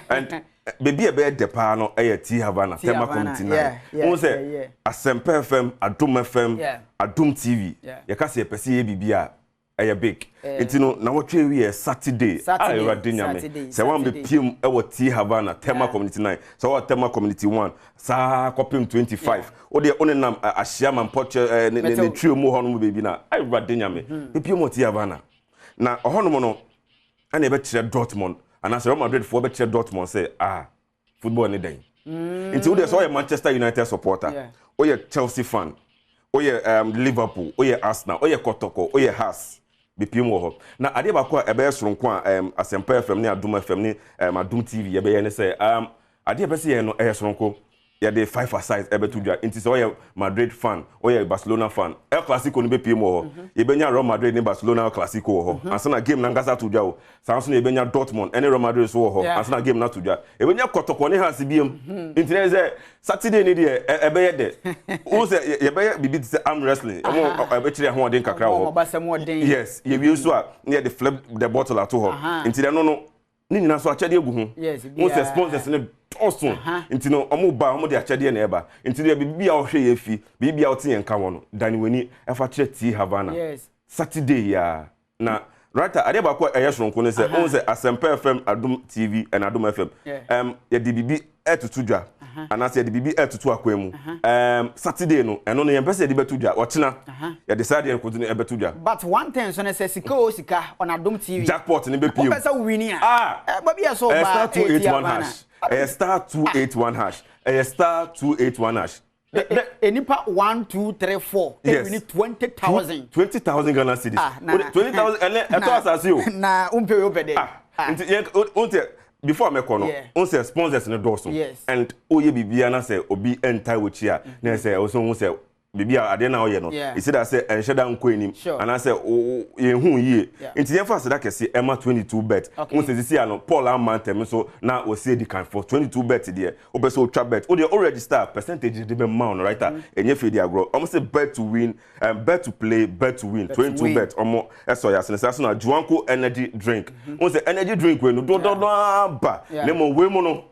and baby e be de pa no e T Havana tema community na o say Asempa FM Adom FM Adom TV ye ka se pese ye bibia e big nti no na wo twe wie Saturday I rade nyame se wan be piem e wo T Havana tema community 9 so wo tema community 1 sa kopim 25 o de onenam ahia man poche ne trio mu ho no baby na I rade nyame be piem T Havana na ohono no ana e be kire Dortmund and as Real Madrid for better Dortmund say football ni den until there's all Manchester United supporter or you Chelsea fan or you Liverpool or you Arsenal or you Kotoko or you Haas BPM wo na ade ba kwa ebe soronko Asempa FM ni Adom FM ni Adom TV ye be ye ne say ade be say ye no soronko ya de 5 aside ebe to dwa nti so ye Madrid fan or ye Barcelona fan El Clasico ni BPM wo ye benya Real Madrid ni Barcelona Clasico wo ansana game na ngasa to dwa wo sanso ye benya Dortmund ene Real Madrid so wo ansana game na to dwa ye benya Kotoko ni Hans biem nti na say Saturday ni de ebe ye de o say ye be bibi say arm wrestling ebe kire ho den kakra wo yes ye wi so a ne de flip the bottle at ho nti de no ni nyina so achede egu ho o say sponsors ne awesome nti no omo ba omo de achede na eba nti de bibia o hwe ye fi bibia o tie nka wo dani weni efa kire T Havana Saturday ya na right ade ba ko soronko ne say o say Asempa FM Adom TV and Adom FM ye de bibi etutudwa anase de bibi etutu akwemu Saturday no eno no ye pese de betudwa o kina ye decide en kodu ne betudwa but one thing so ne say sika on Adom TV jackpot ne be piem o pese wini ba bia so ba star 281 hash star 281 hash star 281 hash enipa 1 2 3 4 we need 20,000 Ghana cedis 20,000 ele eto asase o na umpe we opede nti before me kono on say sponsors in the doorso and oye bibia na say obi enter with here na say also say bibia ade na oye no e say that say ensheda nko enim and I say ye hu yie nti ye fast that kese ema 22 bet on say this no Paul Amantem so na o say the can for 22 bet there o be so twa bet o dey already start percentage dey be ma on right enye fe dey agro almost say bet to win bet to play bet to win 22 bet omo eso ya sense so na Juanco energy drink on say energy drink we no do ba lemon we mo no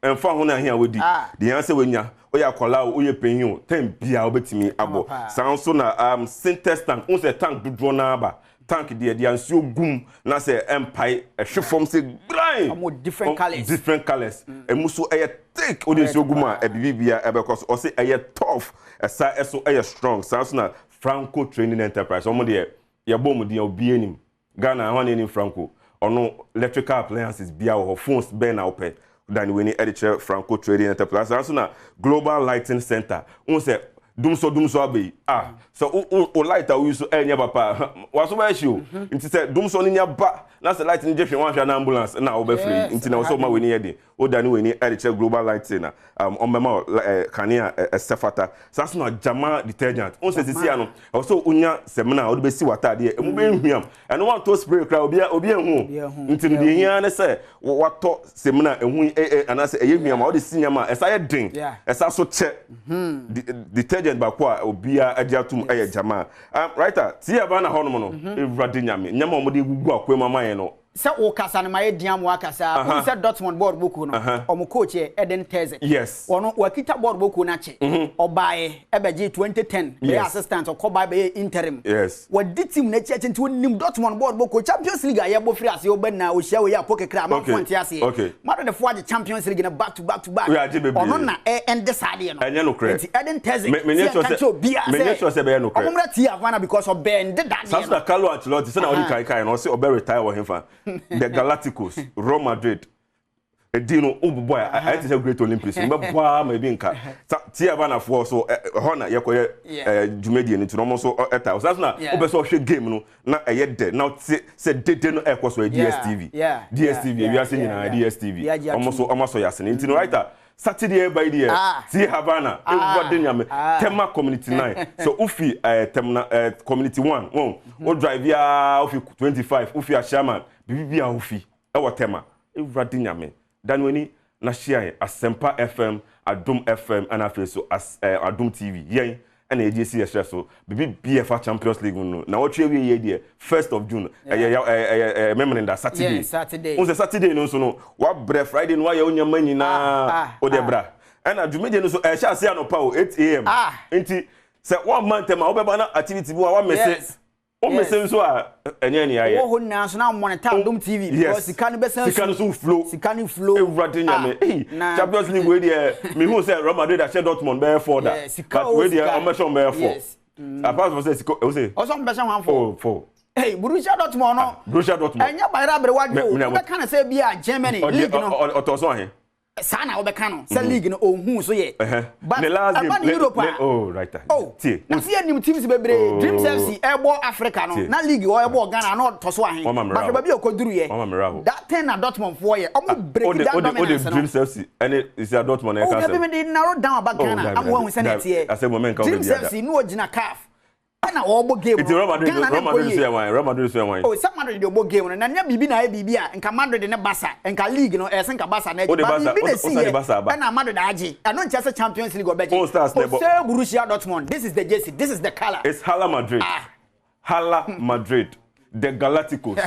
emfa ho na hia wodi the answer we nya oya kola oye penyin tem bia obetimi abo sanso na synthesis tank on say tank dodo na ba tank de ansuo gum na say empire hwefom say grind different colors emuso eye thick odi ansuo gum a bibia because o say eye tough esa eso eye strong sanso na Franco Training Enterprise omo de ye bom de obi enim Ghana ho na Franco ono electrical appliances bia wo phones ben na ope than we need editor Franco Trading Enterprise also na Global Lighting Center on say dumso abe so o light we use enya papa waso ba issue nti say dumso ni nya ba na say light ni je hwe wan hwa na ambulance na o be free nti na so ma we ni yede o dani we ni editor Global Lighting na on mema kania sefata so na jama detergent on say sisi ano so unya semina o de be si wata de emu be hwiam and one to spray kra obi ehu nti no de hia ne say wato semina ehu ana say eye hwiam o de si nyama esa ye den esa so che detergent ba kwa obia agiatum eye jama right T Havana hono no everade nyame nyama omode gugu akwema man no se o kasa na maye diam wa kasa o se Dortmund board boku no o mo coach Eden Teze yes ono wakita board boku na che obae ebeji 2010 be assistant o koba be interim yes wadi team na che nti wonim Dortmund board boku Champions League aye bo free ase oba na o hia we ya pokekra ma fonti ase mother the four Champions League na back to back ono na end sade no enye no credit Eden Teze menye sure se be no credit omra ti Havana because of bend that Sasa Carlo Ancelotti say na odi kai no say obe retire wo himfa the Galacticos Real Madrid edino boy I say great Olympics me boa ma bi nka ti Havana for so hona ye koye jumedie ni no so eta sasa na obe so hwe game no na eye de na say dede no e so DSTV we are saying na DSTV almost yasene ntino right Saturday by the see Havana everybody nyame tema community 9 so ufi temna community 1 o drive ya ufi 25 ufi a shaman bibia ufi e wo tema everybody nyame danweni na share Asempa FM Adom FM and afi so Adom TV yen and AJC so BFA Champions League no na what we ye there 1st of June memory that Saturday on Saturday no so no what bre Friday no ya onyama nyina o de bra and adwumeje no so sha se anopa 8 am enti say one month ma obeba na activity bi wa message o message so enye ni aye wo ho na so na monitor Adom TV because sikanu be sense sikanu so flow everything nyame Champions League we there me who say Real Madrid share Dortmund be for that but we there o me show be for apart from say o say o so be show 4 hey Borussia Dortmund no Borussia Dortmund enya bayra bre wadwo be kan say bia Germany league no otoso ahe sana obeka no say league no ohun so ye but the last game Europe oh right see na see nim teams bebre Dreams FC ebo Africa no na league o ebo Ghana no toso ahe but ba bi okoduru ye that ten na Dortmund for ye omo break that dominance no Dreams FC and is a Dortmund e ka say oh be narrow down about Ghana am won say net ye I say moment ka Dreams FC no ogina CAF na obo game it's Real Madrid say why oh some Madrid dey obo game na nya bibi na e bibi a nka Madrid ne Barca nka league no esen ka Barca na bibi na see na Madrid age I don't just Champions League obeje say Borussia Dortmund this is the jersey this is the color it's Hala Madrid Hala Madrid the Galacticos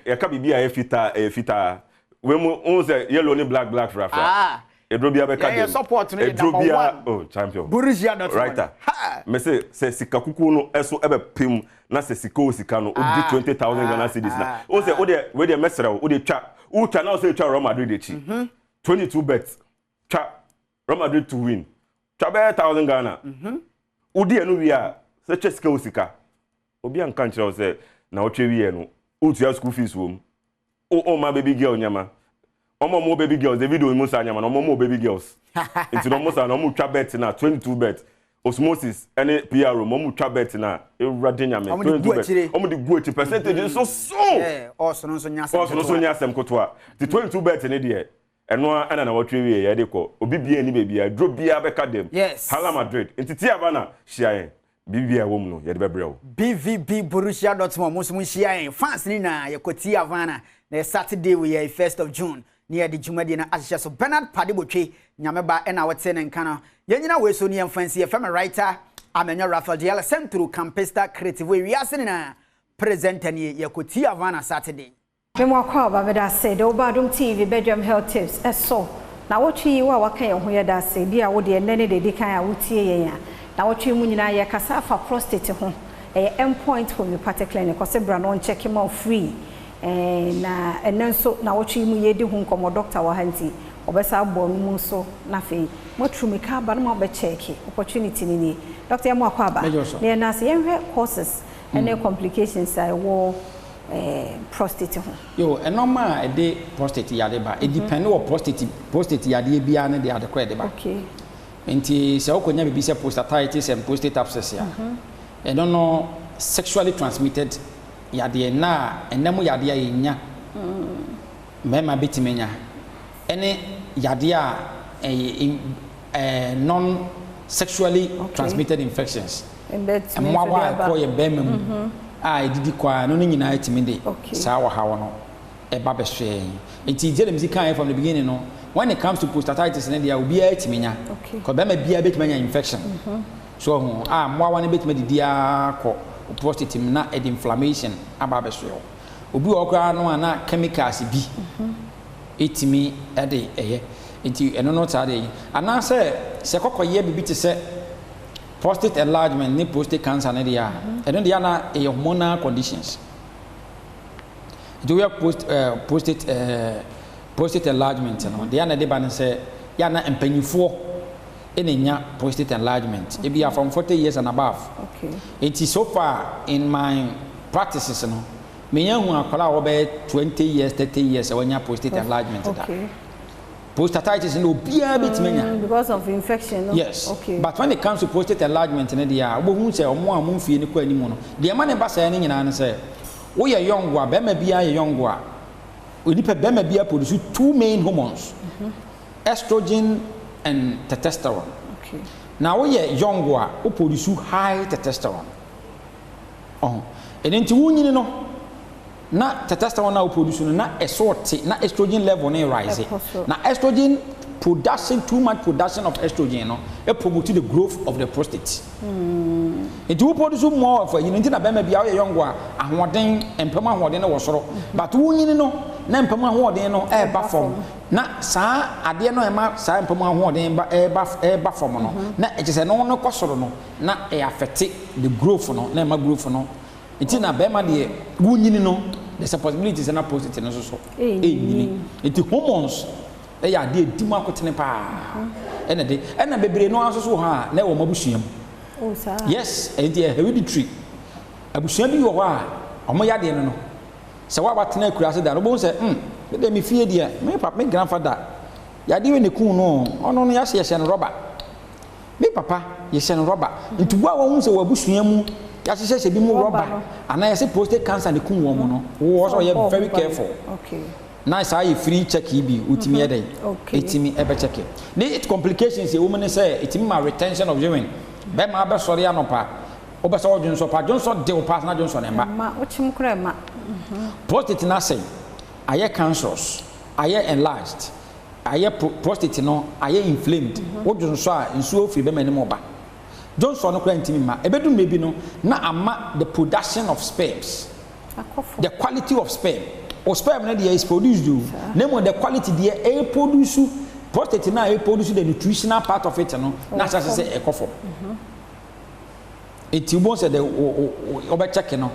ya ka bibi a fita we mu on say yellow ni black rafa Edrobia be kadem. Support no Edrobia champion. Borussia Dortmund. Right. Me say sika kuku no eso ebe pem na se sika no obi 20,000 Ghana cedis na. O say we dey mesra o dey twa na o say twa Real Madrid dey chi. 22 bets. Twa Real Madrid to win. Twa be 1,000 Ghana. O dey no wi a say che sika. Obi an kan kire o say na o twa wi no. O tua school fees wo. O my baby girl nyama. Omo baby girls the video musa nyama no omo baby girls into no musa no mu twa bet na 22 bet osmosis any PR omo twa bet na ewrade nyame 22 bet omo di guachi percentage so also no so nyasem kotoa the 22 bet ne de eno ana na watwe wie ye de ko obi bia ni bebia dro bia be ka dem Hala Madrid entiti abana hia bibia wom no ye de bebrɛ wo BVB Borussia Dortmund musum hia fans ni na ye koti Havana na Saturday we 1st of June near the Jumadi na Asha so Bernard Padibotwe nyameba e na wote ne nka no yenyina we so ne fancy FM writer Amenya Rafael Diala Centro Campesta Creative we ase na presenter ne yakoti Havana Saturday Memo kwa ba da say do Badom TV Badwam health tips eso na wotwi wa waka ye ho ye da say bia wo de nene de kan a wotie ye na wotwi mu nyina ye kasa fa prostate ho endpoint homeopathic clinic ko se bra no check him out free na enenso na wotwi mu ye di hu nkomo doctor wa hanti obesa abọ mu so na fe motrumi ka ba no be check opportunity ni doctor yamu akwaba na na se yenhwe causes and complications I wo prostate ho yo enoma e de prostate yade ba e depend on prostate yade bia ne de ade kwa de ba okay enti se okonya bibi se prostatitis and prostate abscess ya e don't know sexually transmitted yade na enemu yade ya nya mema bitimenya ene yade a non sexually transmitted infections mwa ko ye bemem didi kwa no nyina etimide sa wa hawo no e ba behwe enti jerem zikan from the beginning no when it comes to prostatitis ne dia obi etimenya ko be ma bia betimenya infection so mwa wa ne betimedi dia ko prostate na inflammation aba behwe obi okra no ana chemicals bi etimi ade eye enti eno no tade ana se kokoye bibi te se prostate enlargement ni prostate cancer na dia eno dia na hormonal conditions do we prostate enlargement no dia na de ba ne se ya na empanyifo enya prostate enlargement e be from 40 years and above. Okay. It is so far in my practices no me hu akola wo be 20 years 30 years when ya prostate enlargement. Okay. Prostatitis no bia bitmenya because of infection no? Yes. Okay. But when it comes to prostate enlargement ne dia wo hu se omo amfie ne kwa animu no de ma ne ba sa ne nyina ne se wo ye young wa be ma bia ye young wa onipa be ma bia produce two main hormones. Estrogen and testosterone. Okay. Now we are young wa who produce high testosterone. Oh, and then to win no, na testosterone na produce na esort na estrogen level na rise. Na estrogen production, too much production of estrogen no, it promote the growth of the prostate. It will produce more of you know na be ma bia young wa ahoden empema ahoden na wo soro. But win no na empema ahoden no e ba form. Na saa ade no ema saa mpama ahoden ba eba form no na e jese no no kosoro no na e affect the growth no na ema growth no enti na be ma de wunyini no there's a possibility na prostate no so nyini enti hormones e ya de dimu akotene pa ene bebre no aso so ha na e wo mabusuam yes enti hereditary abusuam bi wo ha omo ya de no se wa batena kurase da no bo se de me fie dia me papa me grandfather ya de we ne kun no ono no ya se yese no rubber me papa yese no rubber ntu wa won se wa busuam ya se bi mu rubber ana yese prostate cancer ne kun wo mo no wo so ye very careful. Okay. Na say you free check bi utimi e dey etimi e be check ne it complications e woman say etimi ma retention of urine be ma be sori anopa obe so odun pa jonso de o pass na jonso ne ma o chim kra ma prostate na say aye cancerous aye enlarged aye prostate no aye inflamed wodun so a nsuo fi be manim oba Johnson no kra ntimi ma ebedum mebi no na ama the production of sperms the quality of sperm or sperm na dey is produced name the quality dey e produce prostate na e produce the nutritional part of it no na say e kofo it you want say the obe check no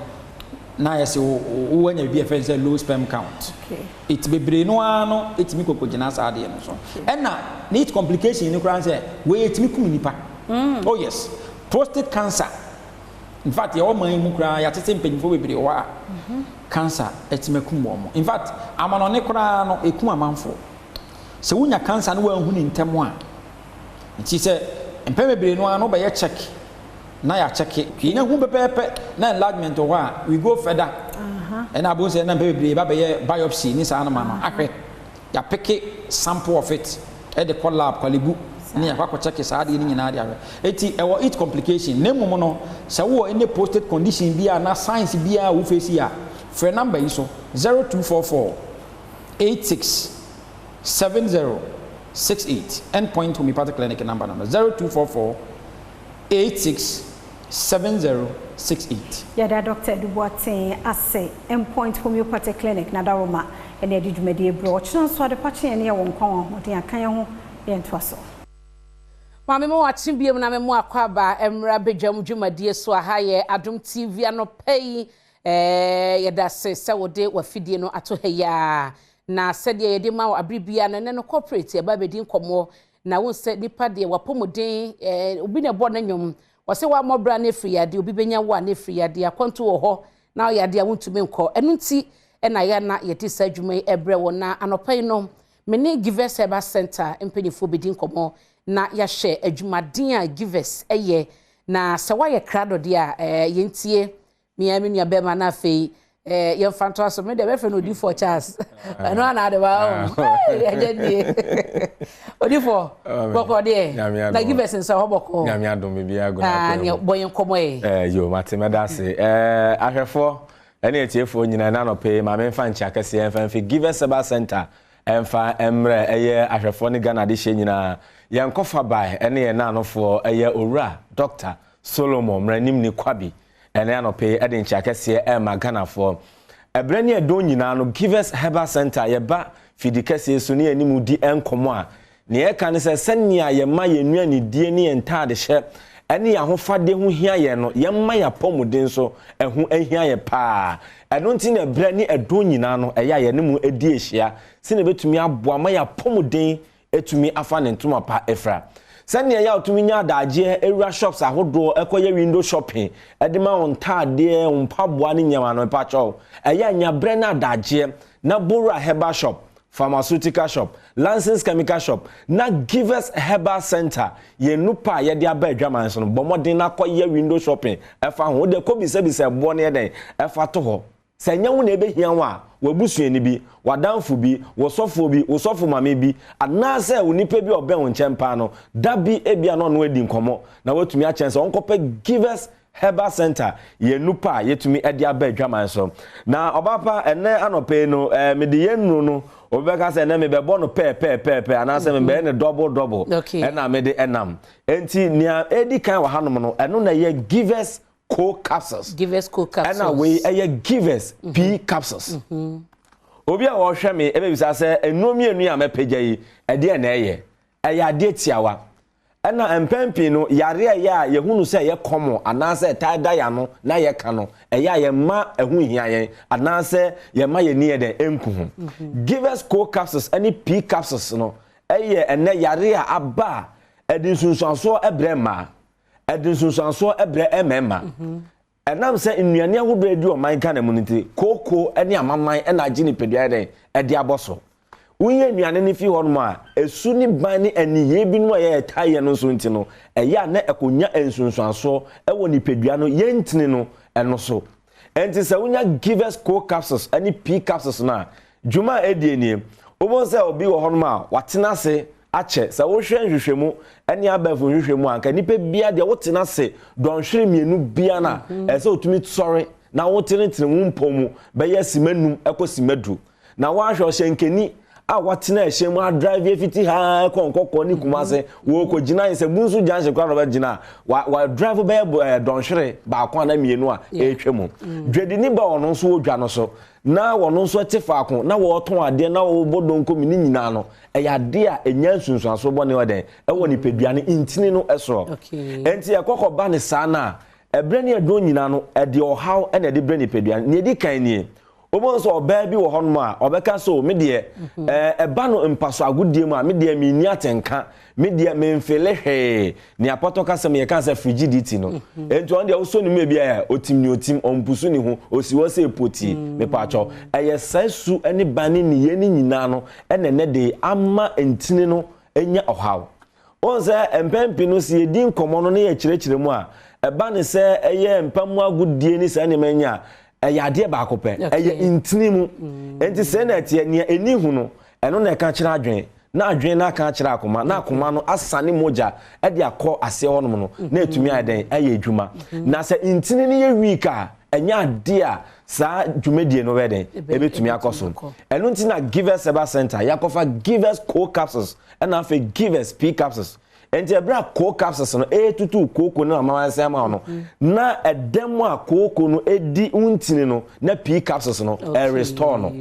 na yes o anya bi e say low sperm count. Okay. It bebre no ano it mi kokogina sa ade no so and na need complication ni kran say we it mi kum nipa. Oh yes, prostate cancer. In fact, your man mu kra ya tete mpanyifo bebre wa cancer it mi kum wo mo. In fact, amano ne kra no ekum amanfo. Se wunya cancer no wa hu ni ntemo a. Nti se mpem bebre no ano ba ye check. Na ya check nya hu pepepe na enlargement o wa we go further. And I say na bebre ba be biopsy ni sa na ma no ahwe ya pick sample of it at the lab kwalibu ni akwa check sa ade ni nyina ade ahwe eti e wo it complication na mum no se wo any prostate condition bia na science bia wo face ya for number yi so 0244 867068 endpoint homeopathic clinic number 0244 867068. Yada Dr. Duboatin ase endpoint homeopathic clinic na daroma ene edi dwumadi bro chino so ade pache ene ye won kon odi akan ho ye ntoaso Mame mo watin biem na me mo akwaba emra bedwam dwumadi so aha ye Adom TV anopei yada se wode wafidie no ato heya na sede yede ma abribia na ne no corporate ye ba bedin komo na won se nipa de wapomodin obi ne bo na nwom wose wa mobra na friyade obi benya wa na friyade akonto wo ho na yade a wontumi nko enu nti na ya na yeti sa dwuma ebre wo na anopai no mene givers eba center empenifo bedin komo na ya share adwumaden a givers eye na se wa ye krado de a yentie miami nua be ma na fei ye fanto aso me de be fe no di for Charles no ana de ba ye je odifo boko de na givers nsa ho boko nyame adom bibia go na ko boyen komo yo matemeda se ahwefo ene etiefo nyina na no pe ma me fa ncha kase en fa givers eba center en fa emre eye ahwefo ne Ghana de hye nyina ye nkofa bai ene ye na anofo eye owura Dr. Solomon mranim ni kwabi ene anope ede ncha kase ma Ghana for ebre ne do nyina no Givers Herbal Center ye ba fidikese so ne animu di enkomo a ne ye kan se senia ye ma ye nua ne die ne entade hye ene ya ho fade ho hia ye no ye ma ya pomuden so eho ahia ye pa eno nti na ebre ne edo nyina no eya ye ne mu edi ehia se ne betumi aboa ma ya pomuden etumi afa ne ntoma pa efra sanya ya otumi nya adagye ewura shops ahodo ekoye window shopping edema on tade mpaboa ne nyama no pacho eya nya bre na adagye na Bora Herbal Shop, Pharmaceutical Shop, Lansing's Chemical Shop, na Givers Herbal Center ye nupa ye dia ba adwaman so no bomodin na koye window shopping efa ho de ko bi se bo ne den efa to ho sanya wo na ebe hia wa wabusuani bi wadamfo bi wosofo mame bi anase unipa bi oben wo nchempa no da bi ebia no no adi nkomo na watumi a chance onkope Givers Herbal Center ye nupa yetumi edi aba adwaman so na obapa ene anope no me de yenu no obeka se na me be bo no pe anase me be ne double ena me de enam enti nia edi kan wa hanom no eno na ye Givers co-capsules. Givers co-capsules. And away a Givers P capsules. Obi a wo hwe me ebe bisa se enomi enu ya mepeja yi e de na eye. E ya de tiawa. Ena empempi no yare ya ye hunu se ye komo anase tada ya no na ye ka no e ya ye ma ehu hia ye anase ye ma ye ni ye de enku hu. Givers co-capsules any P capsules no eye ene yare ya aba edin sunsanso ebrema edinsunsanso ebre emema enam se nnuane ahodo edi o man ka na muniti koko ene amaman ena agini pedua den edi aboso unye nnuane ni fi hono a esu ni ban ni eniye bi no ye taye no so nti no eya na ekonya ensunsanso ewo ni pedua no ye ntini no eno so enti se unya Givers co-capsules any P capsules na juma edi eni obon se obi wo hono a watena se ache sa wo hwe nhwehwemu ene abafu nhwehwemu anka nipa bia de wotena se don hwere mienu bia na ese otumi sorry na wotene tene wumpomu be yasimanu ekosimadu na wa hwe hyenkeni a watena hyemu a drive efiti ha konkoko ni kumase wo ko gina se bunsu janse kwa roba gina wa drive be don hwere ba kwa na mienu a ehwemu dwedi ni ba ono so wodwa no so na wono so tefaako na wo ton ade na wo bodonko mini nyina no eya de a enya nsunsuaso bone wode ewo ni pedua ne intini no eso enti ekokoba ne saa na ebre ne edo nyina no ede ohaw ene ede bre ne pedua ne edi kan ni obon so oba bi wo hono a obeka so me de eba no mpaso agodie mu a me de me ni atenka me de me mfele hwe ne apoto kasem ye kan se frigidity no enti on de wo so ni me bia otim ompusu ni ho osiwo se poti me pacho eye sasu eni bani ni ye ni nyina no ene ne de ama entini no enya ohaw on se empempi no si edi nkomo no ne ye kirekire mu a eba ne se eye mpamu agodie ni sa ne manya eyade ba akopɛ eye intinimu enti se na tie ne eni hu no eno na ka kira adwen na adwen na ka kira akoma na akoma no asane moja e de akɔ ase honom no na etumi aden eye adwuma na se intini ne ye week a enya ade a sa dwumadie no weden ebetumi akoso eno nti na Givers Herbal Center yakofa Givers co-capsules and afa Givers P capsules enti ebra co-capsules no tutu koko no amawanse ama no na edem a koko no edi untini no na P capsules no restore no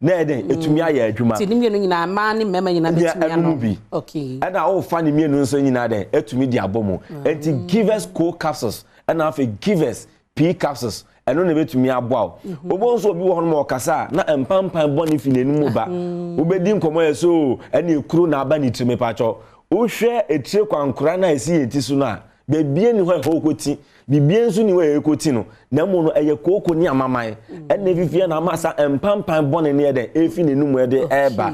na eden etumi aya adwuma ti nimie no nyina ma ne mema nyina betumi ano okay and o fa ne mie no nso nyina den etumi di abomo enti Givers co-capsules and afa Givers P capsules eno ne betumi aboa obo nso obi wo hono mo kasa na empampan boni finenu mu ba obedi nkomo yeso ene ekuru na aba ni trime pacho uhwe etire kwankura na esi yetisu na bebie ni ho ekoti bibie nso ni ho ekoti no na mu no eye koko ni amaman ene fifie na amasa empampan bone ne ede efi nenu mu ede eba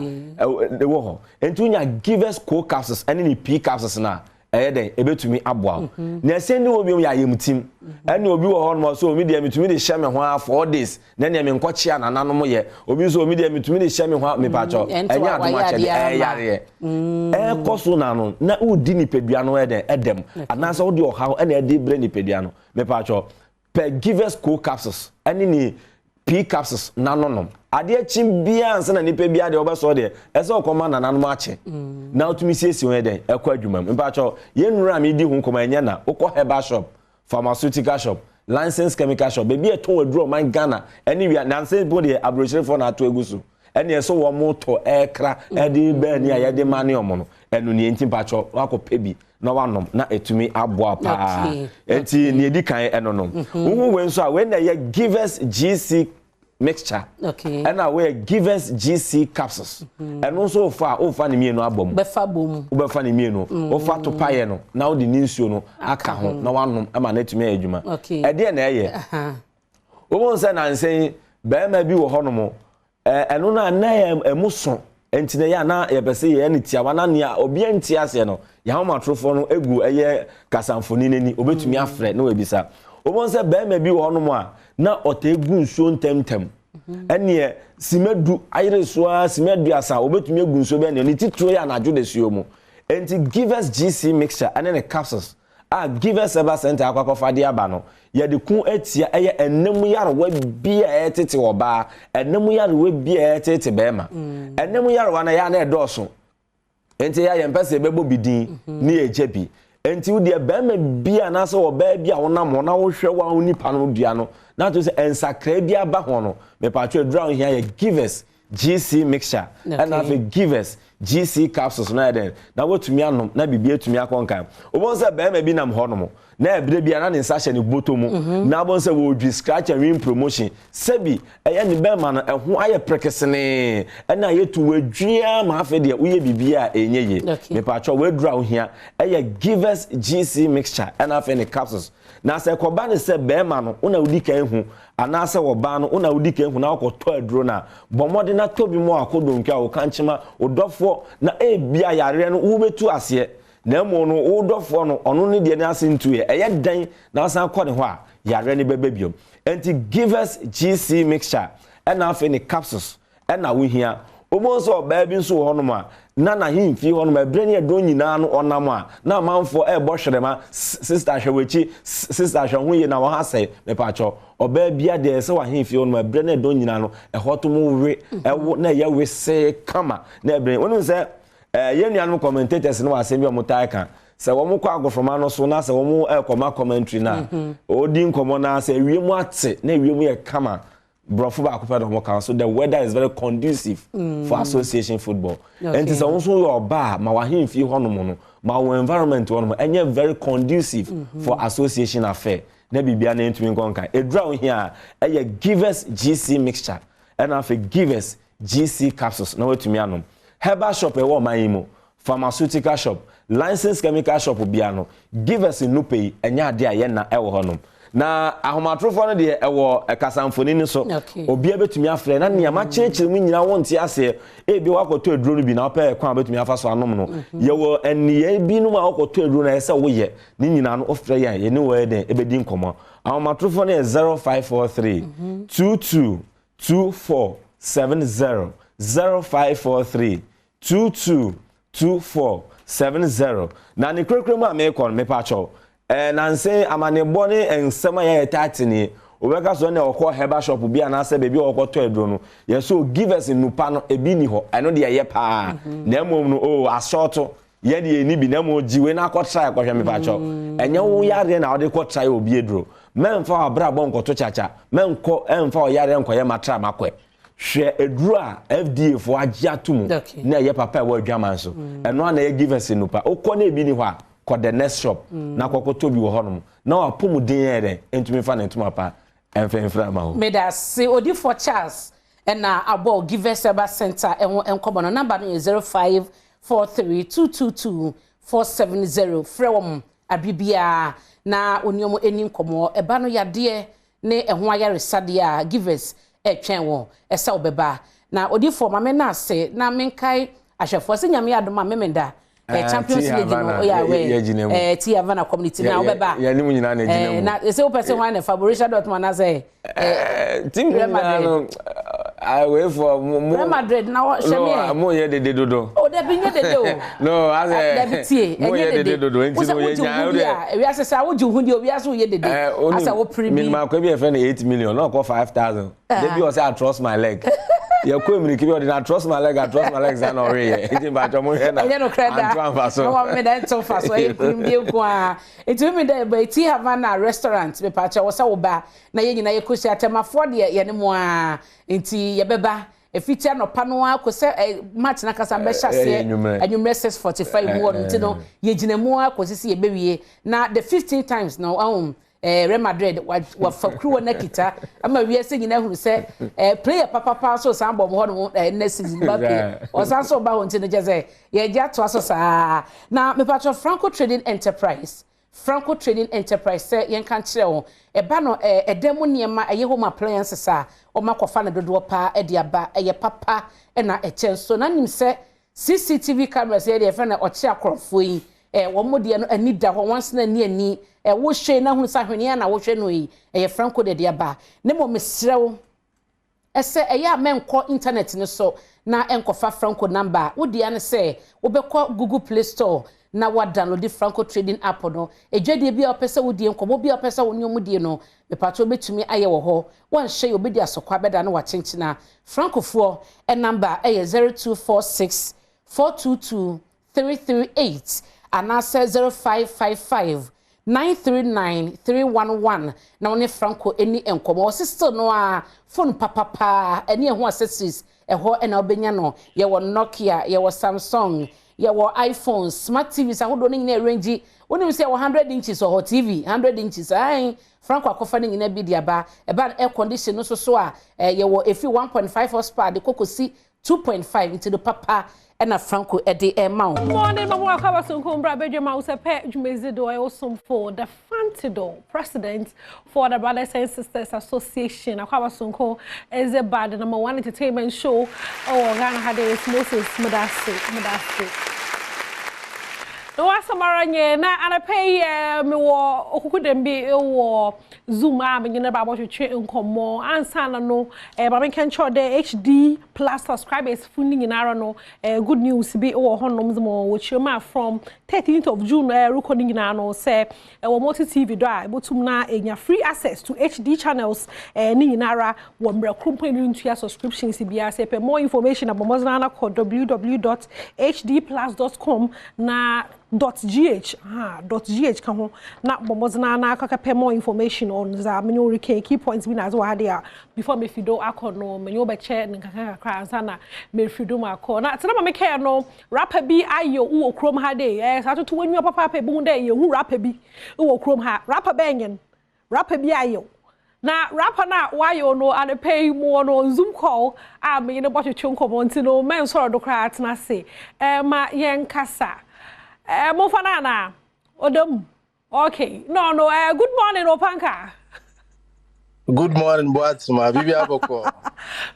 de wo ho entunya Givers co-capsules ene ni P capsules na eden ebetumi aboa na esendi obi ya yemutim ene obi wo hono so omi de metumi de hye me ho 4 days na ne me nkwochia na nanom ye obi so omi de metumi de hye me ho me pacho enya adomache de yare koso na no na udi ni pedua no edem anasa odi ohaw ene ede bre ni pedua no me pacho per Givers co-capsules ene ni P capsules na nonom ade chim bia ansa na nipa bia de obaso de ese okoma na nanom ache na otumi siesi ho eden ekwa adwuma mpacho yenura me di hu koma enya na ukọ herbal shop pharmaceutical shop licensed chemical shop baby e ton aduro man Ghana anywhere nanse body abrochere for na to egusu ene so wo moto ekra e de be ni aye de mane omo no enu ni enti pacho wakope bi na wanom na etumi aboa pa enti ni edi kan enonom wo we nso a we na ye givers GC mixture and we givers GC capsules and also ofa ni mienu abom be fa ni mienu ofa to paye no na odi ni nsuo no aka ho na wanom ama na etumi adwuma e de na eye wo won se na nsen be ma bi wo honom eno na emuso enti na ya na ye pese ye ni tia wana ne obi anti ase no ya ho matrofo no egu eye kasamfoni nani obetumi afre na webisa wo won se be ma bi wo honom a na otegu nsuo ntemtem ene simedu ayire soa simedu asa obetumi egu nsuo be ne titro ya na adwo de suo mu enti givers GC mixture and the capsules givers ever center akwakofa de aba no ye de kun atia eye enemu yarewa bia etete oba enemu yarewa bia etete bema enemu yarewa na ya na edoso enti ya ye mpese bebo bidin ni ejebi enti wo de bema bia na so oba bia wonam na wo hwe wa onipa no dua no na to say ensakra bia ba ho no me patcho drown here ye givers GC mixture and have givers GC capsules na den na wotumi anom na bibia etumi akonkan obonse be ma bi nam honom na ebre bia na nsa hye ne botomu na bonse wo dwi scratch and win promotion sebi eye ne be ma no eho aye prekesene na yetu wadwia ma afa de uye bibia enyeye me patcho we dura hia eye givers GC mixture and have any capsules na se koba ne se be ma no una udi kan hu ana se wo ba no una udi kan hu na akoto aduro na bomode na tobi mu akodonka wo kanchema odofo na bia yare no wo betu ase na mo no wo dofo no ono ne de ne ase ntuye eye dan na asan akọ ne ho a yare ne bebe biom enti givers GC mixture and afa ne capsules and na wo hia omonso ba bi nso ho no ma na himfi ho no ma bre ne do nyina no onam a na manfo bo hwerema sister hwechi sister hwe na wo ha sai me pacho oba bia de se wa himfi ho no ma bre ne do nyina no hoto mu we na ye we se kama na bre wonu se yenuanum commentators no asem bi omutai kan se wo mu kwa agofroma no so na se wo mu ekoma commentary na odi nkomo na se wiemu ate na wiemu ye kama brofo ba akopɛ do mo kan so the weather is very conducive for association football and so also your bar ma wa himfi honom no ma wo environment honom enye very conducive for association affair na bibia na ntumi nkonkan edra here eye givers GC mixture and afa givers GC capsules na watumi anom herbal shop e wo manimo pharmaceutical shop licensed chemical shop bia no givers nupe enya ade aye na e wo honom na ahomatrofo no de ewo kasamfoni ni so obi abetumi afre na niam akyekire mu nyina wonte ase ebi wakoto aduro no bi na opa ekwan abetumi afa so anom no yewo eniye bi no ma wakoto aduro na ese wo ye ni nyina no ofre yan ye ni wo den ebedi nkomo ahomatrofo no 0543 22 2470 0543 22 2470 na ni krekremu amekon me pacho nanse amanebo ne ensema ya etatini obeka so ne okọ herbal shop bia na se bebi okọ to edro no ye so give us nupa no ebi ni ho eno de ye pa na emom no asorto ye de ni bi na mo jiwe na akọ try akọ hwe me pa cho enye wo yare na ode kọ try obi edro memfa abra bon kọ to chacha menko emfa o yare enko ye matra makwe hwe edro a FDA fo agya tumu na ye papa wa adwaman so eno na ye give us nupa okọ na ebi ni ho a the next shop na kokoto bi wo honom na wapomu den ere entumi fa na entuma pa enfenfra ma ho me da se odi for Charles na abo give Seba Center enkobo no number no 0543222470 frewom abibia na oniomo eninkomo eba no yade ne eho ayaresade a givers etwen wo esa obeba na odi for mame na se na menkai ahwefo se nyame adoma memenda Champions League no ya we ti Havana community na obeba ya ni munyina na ejinemu na ese o person one for Borussia Dortmund na say team Real Madrid I wait for Real Madrid na shame mo ye de dodo o de bi nye de o no as mo ye de dodo enti mo ye nya o de we asese a wo ju hu de obi aso ye de asa wo premium minimum ko bi e fe na 8 million no ko 5000 they be o say I trust my leg You come in the I trust my legs and already. It's about your money. I no credit. No one made that so fast. So you couldn't be a it told me that by Tea Havana restaurant, me patch was so bad. Na you could say at my 40 anymore in tea, yabeba. A feature no panoa ko se match na kasa be hyase anwumre 6:45 mu no ntino ye ginemu a ko sisi ye bewie na the 15 times now Real Madrid wa fakru na kita ama wie se nyina huru se player papa so sambo mo ho no season Mbappe o san so ba ho ntino jeze ye ja to aso sa na me patro Franco Trading Enterprise say yen kan kire wo eba no edemu niema eye home appliances a o makofa na dodo pa e dia ba eye papa e na echenso na nim se CCTV cameras e dia fa na oche akrofo yi wo modie no ani da ho once na ani wo hwe na hu sa hwene na wo hwe no yi eye Franco de dia ba ne mo mesrewo ese eye amenko internet ne so na enkofa Franco number wo dia ne se wo bekọ Google Play Store na wa download the Franco Trading app no ejwade bia opese wo die nkomo bia opese wo nyomu die no me pato betumi aye wo ho wan hye obedi asokwa beda na wa chenchina Franco fo number 0246 422 338 and answer 0555 939 311 na one Franco eni enkomo sister no a phone papa eni ho accessories eho na obenya no ye wo Nokia ye wo Samsung ye wo iPhones smart TVs ahodo ni nyina range woni say 100 inches or TV 100 inches Franco akofa ni nyina bi dia ba eba air condition no so a ye wo efi 1.5 horsepower de kokosi 2.5 into the papa na Franco ede mount morning mama akaba sonko mbra bedwe ma usepe dwumezido I also for the Fantido president for the Brothers and Sisters Association akaba sonko is a bad number 1 entertainment show Ghana had is Moses Medase no asamara nye na anapay me wo okukudembi wo Zoom a me nyina ba bo twetwe nkomo ansa na no ba me kan cho de HD plus subscribers funi nyina no good news bi wo honom zmo wo chirema from 13th of June recording nyina no say wo multi TV do a botum na enya free access to HD channels ni nyina wo mbra company ntua subscriptions bia say pe more information about mozana code www.hdplus.com na .gh .gh kan ho na bomozna na aka pay more information on za menyo reke key points bi na zo ha dia before me fido akono menyo be che nkaka kra ansa na me fido ma akọ na tena ma me ke no rapper bi ayo wo krom ha de sa to wanyu papa pa bu de ye hu rapper bi wo krom ha rapper benyen rapper bi ayo na rapper na wayo no and pay more no Zoom call me no botwe chonko nti no men so do kra atena se ma yen kasa Mofanana, Odom. Okay, no, good morning, Opanka. Good morning, Boatsma, Bibia Boko.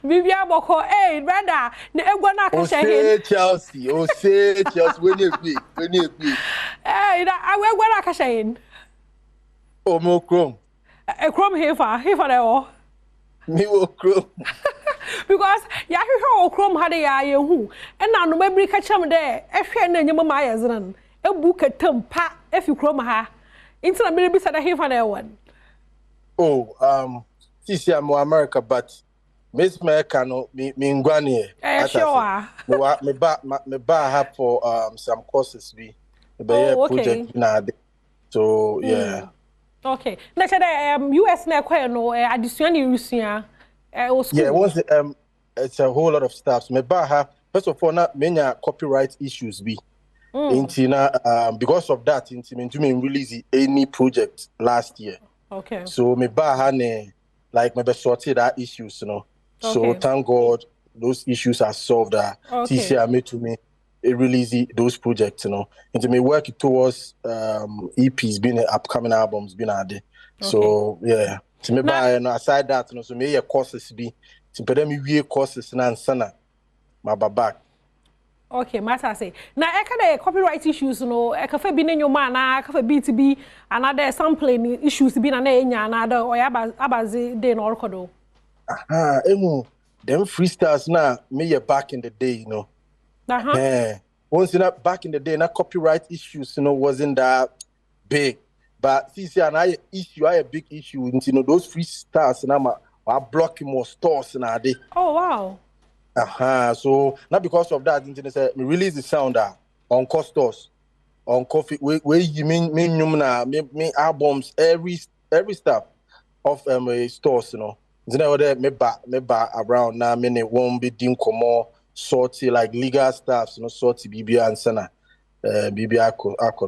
Bibia Boko, hey, brother, ne egwana kashahin. Chelsea, when you be. Hey, I egwana kashahin. Oh, mo chrome. A chrome here for the all. Me wo chrome. Because ya hwe chrome had ya yehu and na no mabri ka cham de ehwe na nyema ma yazran ebu katam pa efi chrome ha intina me bi sada he fa na one. Oh, this is America, but Miss America no me ngwane e. Sure. Me ba have for some courses be project na de. So yeah. Okay. Na chede US na kwaya no addition Russia. Yeah, it's a whole lot of stuff. First of all, not many copyright issues be. Because of that, me release any project last year. Okay. So me sorted that issues, you know. Okay. So thank God those issues are solved. TC made to me release those projects, you know. And me work towards EPs, being upcoming albums, being out there. So yeah. To me buy aside that, you know, so me courses be to pay me we courses na sana my back. Okay, matter say. Now I can copyright issues, you know, I can be in your man, I can be to be another sampling issues be na enya another or abazi de no record. Them freestyles na me back in the day, you know. Once back in the day, na copyright issues, you know, wasn't that big. But see, I a big issue. You know, those freestyles and I'm blocking more stores nowadays. Oh wow! So not because of that, internet me release the sound on Costos, on coffee. We you mean me albums every stuff of stores, you know. Me ba around now. Me won't be doing more sorty like legal stuff, you know, sorty BBA and sana, BBA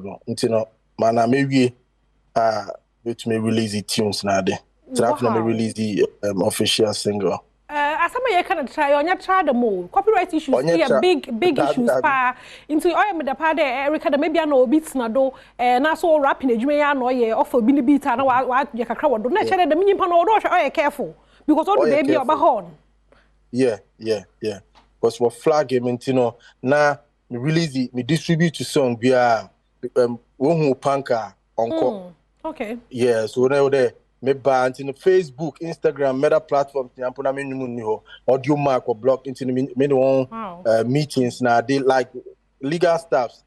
no. You know, man, maybe which me release the tunes now there. So me release the official single. As some kind of try on your try the more copyright issues here big issues pa into oil me the part Erica maybe I know beats na do na so rapping adwuma ya no ye offer bi beat na wa je kakra wodo na chere the minimpa no do hwe careful because all the baby oba horn. Yeah. Because for flag game you na me release it, me distribute to song via who panka onko. Okay. Yeah, so there me band in Facebook, Instagram, meta platforms audio mark or block into me meetings now they like legal stuffs.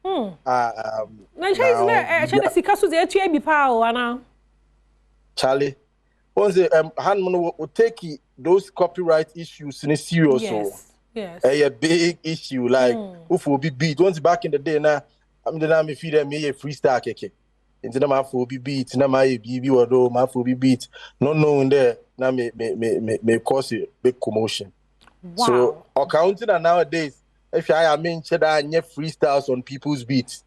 Charlie, once hand will take those copyright issues in a serious a big issue like who will be beat once back in the day now I'm the name feed me a freestyle keke. Into the man for be beat, na my BB or do man for be beat. Not knowing there, now may cause a big commotion. Wow. So accounting and nowadays, if I mean cheddar and freestyles on people's beats,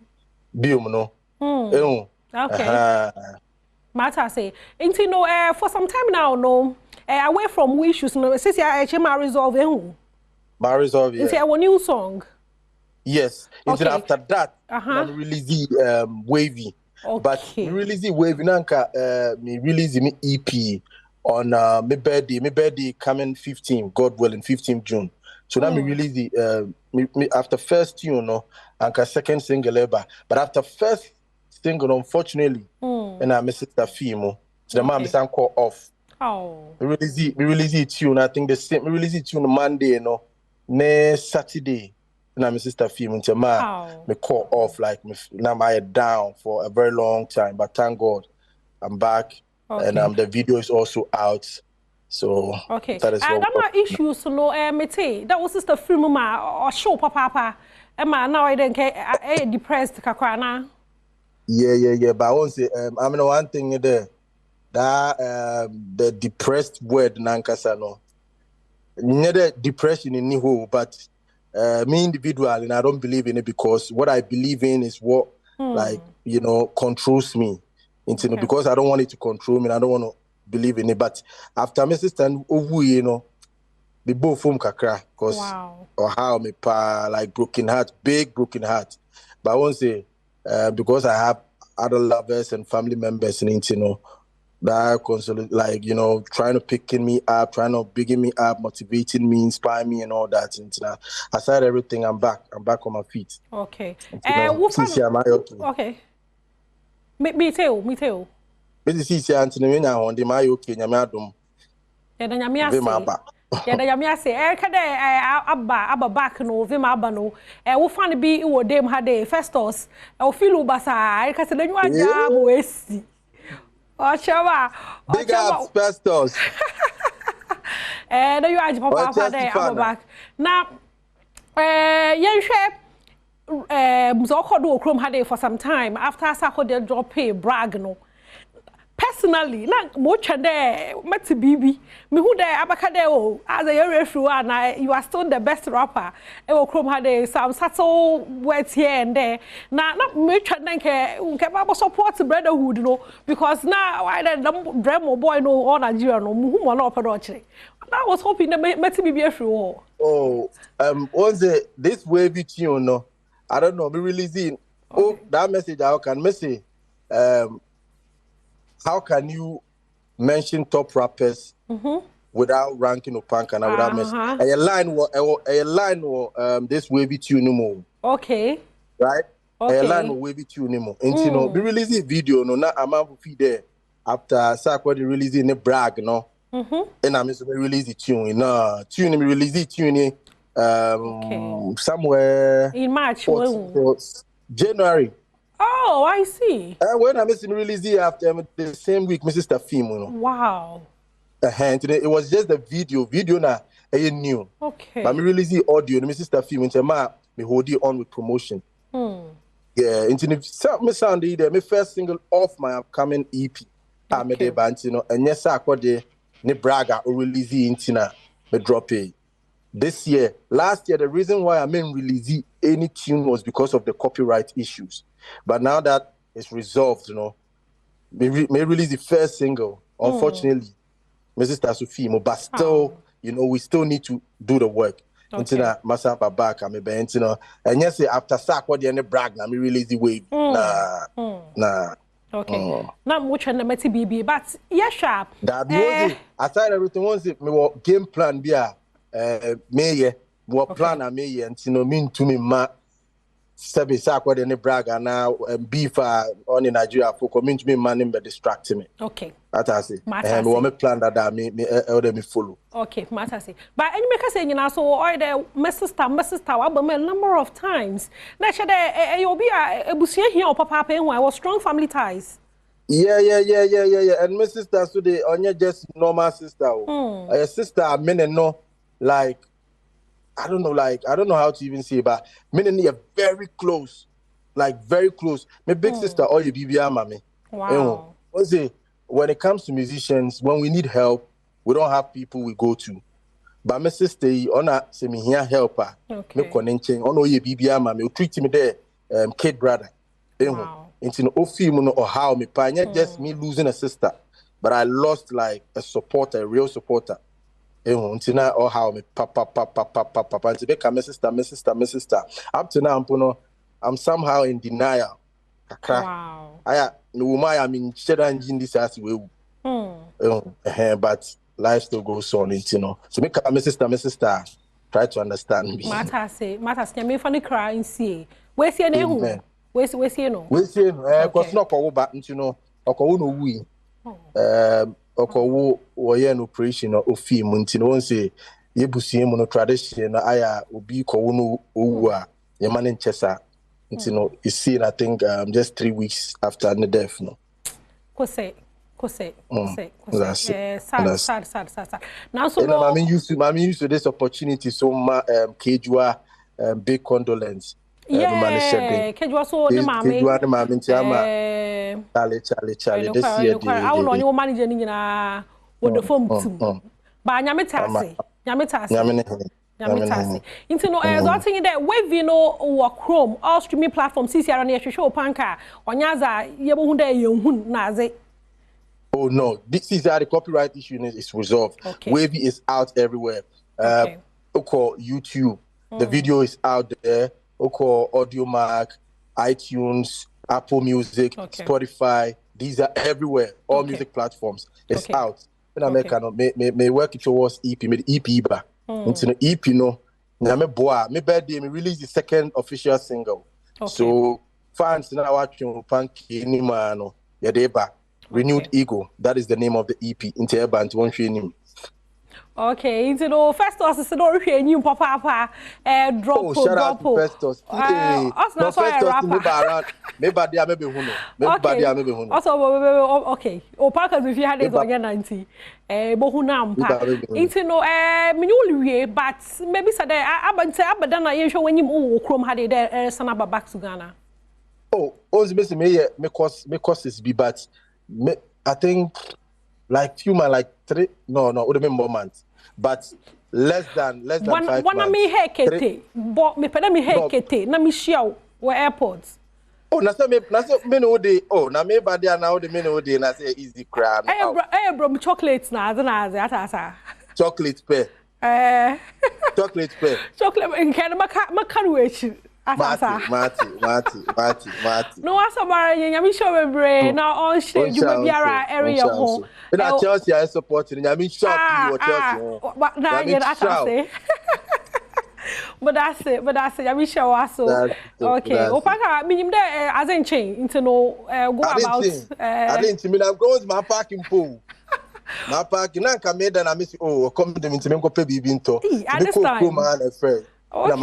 no. Okay. Matter say, into no for some time now, no. Away from issues, no. Since I resolve resolve. It's a new song. Yes. Into after that, I release the wavy. Okay. But me release the wave me release me EP on my birthday coming 15 God willing 15 June. So now me release the me after first tune anka second single ever. But after first single unfortunately and I miss the female. So the man is call off. Me release the tune I think the same me release the tune Monday next Saturday. And my sister film until me call off like me now my head down for a very long time. But thank God I'm back and the video is also out. So that is what my issues no me that was sister film or show papa Emma now I don't care depressed kakra na. Yeah. But I won't say I mean one thing there that the depressed word nankasa no. Neither depression in Niho, but me individual and I don't believe in it because what I believe in is what controls me because I don't want it to control me and I don't want to believe in it. But after my sister the both from kakra because or how me pa like broken heart, big broken heart. But I won't say because I have other lovers and family members and that consolate, like trying to picking me up, trying to bigging me up, motivating me, inspiring me, and all that. And aside everything, I'm back on my feet. Okay. Okay. Me too. Me see Anthony me na on the my okay, nyame adom. Yeah, the nyame ase. Yeah, the nyame ase. Abba back no, ve ma abba no. Wo fan bi wo dem ha dey Festus. O feel basa. Ka se lenyu aja bo esi. Big ups, Festus. No, you are Papa there. I'm back now. Mzoko do Chrome had for some time after Sako de drop a brag no. Personally, not much there, Matty BB. Me who there Abacadeo as a referee, and you are still the best rapper. Ewo Chrome had some subtle words here and there. Now, not much and then support brotherhood, no, because now I don't dream boy no on Nigeria no, whom one up I was hoping that Matty BB everywhere. Once this wavy tune, no, I don't know, be releasing. Oh, that message I can message. How can you mention top rappers without ranking Opanka and without mentioning a line this wavy tune no more? Okay. Right? A line of wavy tune no more. And be releasing video no na amount feed there after Sakwa releasing a brag no. And I'm just release the tune. No, tune me release the tune somewhere in March. January. Oh, I see. When I missed release after the same week, my sister film. Wow. It was just the video na new. Okay. But me release the audio, my sister film into me hold it on with promotion. Yeah, into me sound there, my first single off my upcoming EP. Me de bantino, and yes, I got the ne braga or release into na me drop it. This year, last year, the reason why I mean release any tune was because of the copyright issues. But now that it's resolved, may release the first single. Unfortunately, my sister Sophie, but still, we still need to do the work. Okay. Masamba back, and yes, after sack what the end brag, na me release the wave. Nah. Okay. Now which one the BB, but yeah, sharp. That was it. Aside everything, once it me game plan be me plan a me and mean to me ma. Sabi sakwa de ne braga na beef on in Nigeria for community me man be distract me. Okay. That I say. And we me plan that me follow. Okay, matter say. But any make say you so all the my sister a number of times. Na she dey you be ebusia here or papa when I was strong family ties. Yeah. And my sister so they only just normal sister. A sister I mean no like I don't know how to even say, but me and are very close, like very close. My big sister, all your BBA mommy. Wow. When it comes to musicians, when we need help, we don't have people we go to. But my sister, ona say me here helper. Me connection, ono your BBA mommy. Treat me there, kid brother. Wow. Into no film or how me pa. Just me losing a sister, but I lost like a supporter, a real supporter. Until or how me papa and become my sister. Up to now, I'm somehow in denial. Wow. I'm in cheddar engine this as well. But life still goes on, So make my sister try to understand me. Matter say, me funny cry and see. Where's your name? Where's no? Where's cause not go back, no we. Okowo woye no operation o fi mu nti no won say yebusie mu no tradition na aya obi kowo no owu a ye man nchesa nti no you see I think just 3 weeks after the death no kose sad now so I mean used to this opportunity so kejua big condolence. Yeah, Kejua so the mommy. Kejua the mommy Charlie. This year, I will only manage na with the phone too. But Nyamitase. Into no exalting that wave or Chrome, all streaming platforms, CCR on the show Panka, or Nyaza, Yabunde, Yun Nazi. Oh no, this is how the copyright issue is resolved. Okay. Wavy is out everywhere. YouTube, the video is out there. Audio Mac, iTunes, Apple Music, Spotify. These are everywhere. All music platforms. It's out. In America, me work towards EP. Me EP back. Into the EP no. Me boa. Me birthday. Me release the second official single. So fans now watching Punky ni mano. Yadeba. Renewed Ego. That is the name of the EP. Into a band one training. Okay, into the first us is not really new papa drop. Oh, shout out to Festus. Us not maybe they are maybe who know. Also, okay. Opaka if you had it on your 90. Bohuna mpa. Into no minuli but maybe said abadana you show when you chrome had it there sanaba back to Ghana. Oh, also me cause is be but I think like few months, like 3, no, would have been more months, but less than 5 months. One me hekete, but me peda me hekete, na me share where airports. Oh, na me no day. Oh, na me body now the me no day na say easy crab. Hey bro, chocolates na asa. Chocolate pear. Chocolate pear. Chocolate in can macaruech. Marty. No, as a marriage, I'm sure we brain now on shade. You may be our area home. And I Chelsea, I support you. I mean, shop you Chelsea. But now you're not say. But that's it. I'm sure also. Okay. Opaka, me there as in chain into no go about. I didn't mean I'm going to my parking pool. My parking, I come here and I miss. Oh, come to me to go pay BB into. Understand. Okay.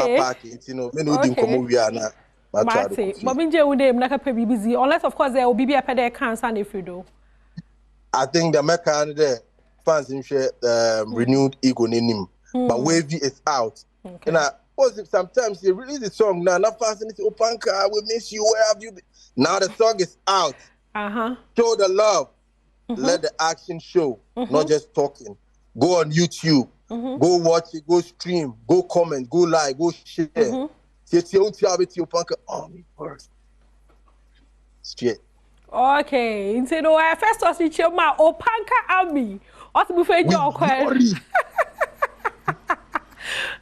Marty, but me je would name like a busy unless of course there will be a pede cancer if you do. I think the American there fans in share renewed ego in him. But Wavy is out. Okay. And sometimes you release the song now, not fast and it's Opanka, we miss you, where have you been? Now the song is out. Show the love. Let the action show, not just talking. Go on YouTube, go watch it, go stream, go comment, go like, go share. Straight. Okay, so I first was with you, my Opanka Army. What's before your question?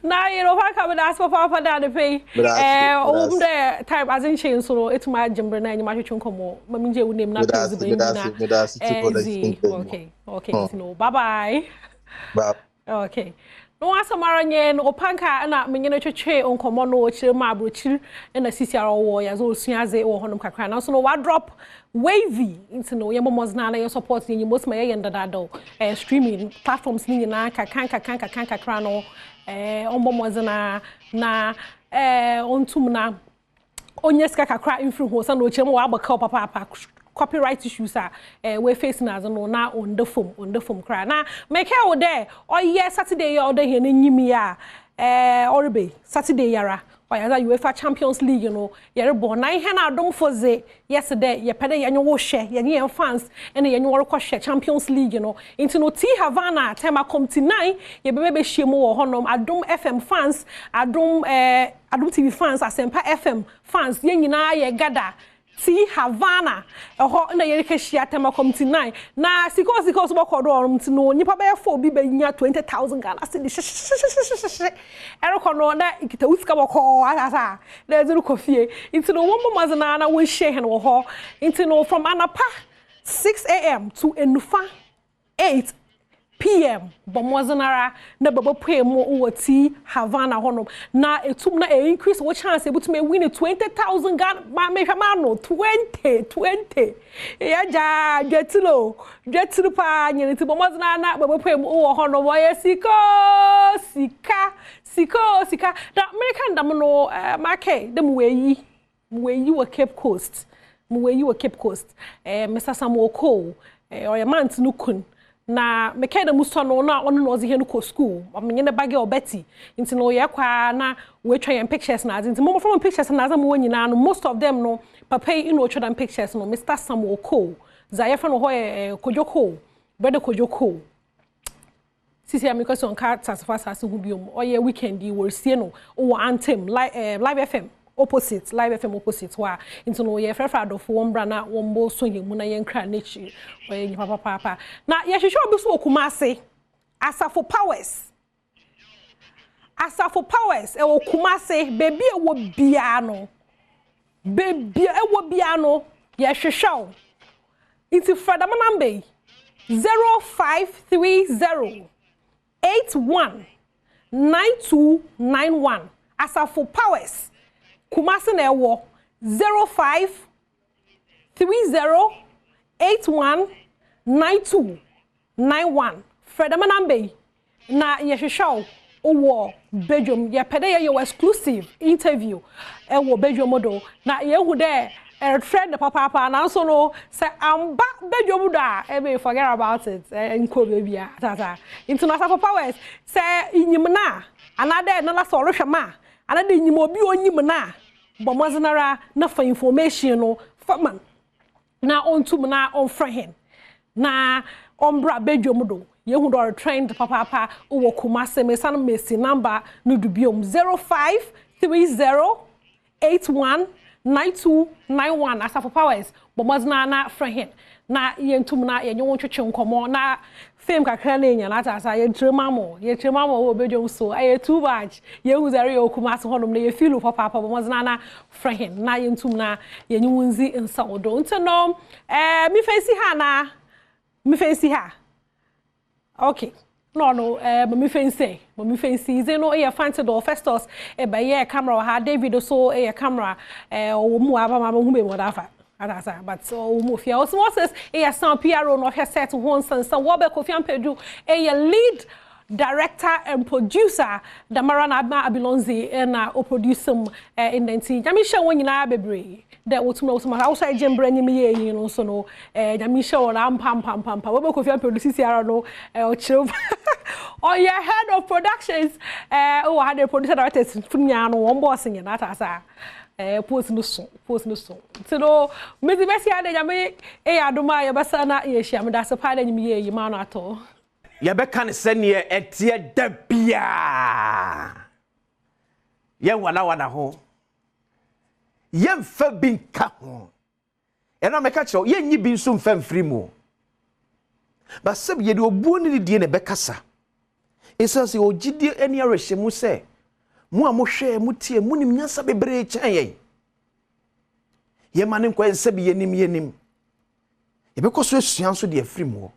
Now you know what coming ask for Papa that pay. Over there time as in change so it's my jumbo na nyama twetwe nkomo. Mami je name na president na. Okay, no. Bye. Okay. No asamara nye no Opanka na menye no twetwe nkomo no chire ma abrochiri na sisi awo ya zo suaze wo honom kakra na so no wa drop Wavy into no ye momos na na support ni most my yenda dado streaming platforms ni na kakra no momos na ontum na onyeska kakra influ ho sa no chemo wa abaka papa copyright issues we facing as no na on the phone cry na make how there or yes Saturday you order here nyimi ya orbe Saturday yara or ya UEFA Champions League you know yere born na ihe na Adom foze yesterday ye pede ye nwo hwe ye fans and ye nwo rekọ hwe Champions League you know into no T Havana tema come tonight ye bebe hwe mu wo honom Adom FM fans Adom TV fans Asempa FM fans ye nyina ye gada T Havana na yere kehia tema come tonight na siko so bokodo orum ti no nipa be 4 bi be nya 20,000 Ghana cedi ereko no na ikita usika boko asa na ezuru kofie into no one mazana na won share hen wo ho into no from anapa 6 a.m. to enufa 8 p.m. Bomozanara na baba pay mo T Havana honom na etum na increase what chance able to me win 20,000 Ghana ma no 20 ya ja getilo pa nyene ti bomozana na baba pay mo honom wa sika da American dam no market dem weyi wa Cape Coast Mr. Samuel Cole or man no kun na mekeda musono na ono no ze he no ko school amenye ne bage obeti nti no ye kwa na we twa yen pictures na nti mo from pictures na za mo nyina no most of them no papa yi no twa dan pictures no Mr. Samuel Cole za ye fa no ho Kojoko brother Kojoko sisi amikation ka tasfasa se hu biom oye weekend yi wor sie no o anthem live FM opposite live FM opposite wa into no ye frefra do fo mbra na wombo so yemu na ye nkra nechi oye nyipa papa na ye hwehwe obi so okumase asafo powers e okumase bebi e wo bia no ye hwehwe into further number 0530 81 9291 asafo powers Kumasi na ewo 0530819291 Fredama nambe na yehwehwe owo Badwam ye pede ye exclusive interview ewo Badwam do na yehu de friend the papa na so no say amba Badwam da e forget about it nko bebia tata international powers say inyimna anade na la so rehwema anade nyim obi onyim na bomazanara na fa information no faman na ontum na onfra hen na ombra Badwam do yehu do trained papa wo Kumase me san mesi number no dubiom 0530819291 asafo powers bomazana na fra hen na yentum na yenwo twetwe nkomo na fame kakra na enya na tasa ye tremamo wo Badwam so aye too much ye hu zare yo Kumase honom na ye feel papa bomazana na fra hen na yentum na yenwunzi nsawodo nteno mi fancy ha okay no me fancy ze no e fancy do festos e ba ye camera ha David so e camera o mu aba ma hu be mo dafa atasa but o mu fia osmosis e ya san PRO no he set ho nsansa wo be Kofi Ampedu e ye lead director and producer Damara Naba Abilonzi na o produce in the Jami show when you na bebre that what no so outside jembre ni me you know so no Jami show ram pam we be Kofi produce here no o chiro oh yeah head of productions oh had a producer director funya no one boss in na ta sa post no so so no me the best ya de Jami adoma ya basa na ye hia me da se pa da ni me yi ma no ato ya be kan se ne etie da bia ye wana ho ye mfa bi nka ho e no me ka kire ye nyi bi nso mfa mfiri mu ba sab ye de obuo ni die ne be kasa esa se ogide ani arehye mu se mu amohwe mu tie mu nim nyasa bebre kyan ye mane nkwa sab ye nim ye be koso esuan so de afiri mu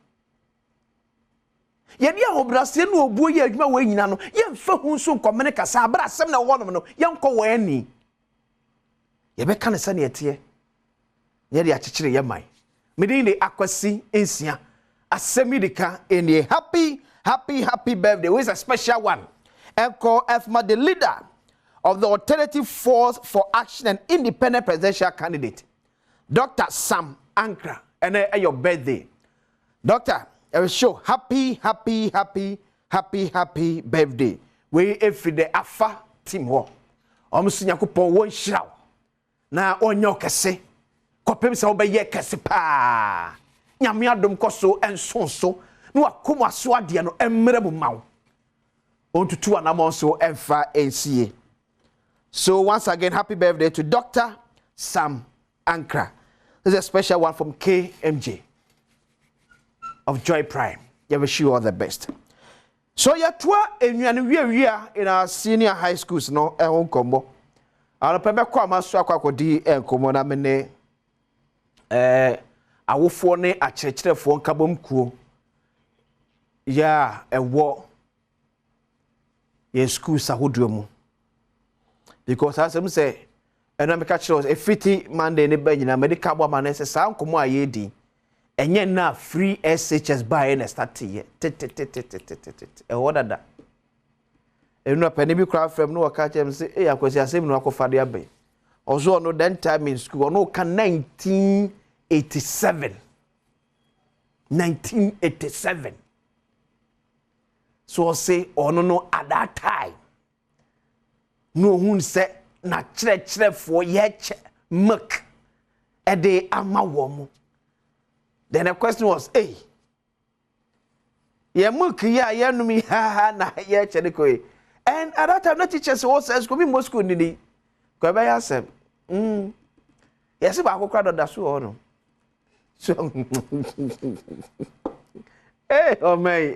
ye dia obrase no obuo ye adwuma we nyina no ye mfa hu nso nkomene kasa abra asem na wo no ye nkọ wo ani ye be kan se na yete ye de akekere ye man medin de akwasi ensia asemidika in a happy birthday with a special one Enko Efma, the leader of the Alternative Force for Action and Independent Presidential Candidate Dr. Sam Ankra and your birthday Doctor I will show happy birthday we every day afa team ho omusu yakopon won hiraw na onyo kese kopem se obeye kese pa nyame adom koso ensonso no akomo aso ade no emmere bu mawo ontutu anamon so emfa ensie. So once again happy birthday to Dr. Sam Ankra. This is a special one from KMJ of Joy Prime. You wish you all the best. So ya twa enuanu wiawia in our senior high schools no ehon kombo. Ala pebe kwa maso akwakodi enkomo na mene awofo ne akyerɛkyerɛfo nkabom kuo ya ewo ye schools ahodo mu because as am say ena me ka kyerɛ e fiti Monday ne ba nyina medical bo ma na se sa nkomo ayedi enye na free SHS buy na start ye e wodada enu apani bi kra from no waka chem say e akwasi asem no akofade abai ozo no then time in school no ka 1987 so say ono no at that time no hun say na kyerɛ for ye mak e de ama wo mu. Then the question was, hey, ye mak ya no mi ha na ye kyerɛ ko and at that time the teachers was school me mo school ni ko ba ya sem yes ba ko kra da so ono so eh o mai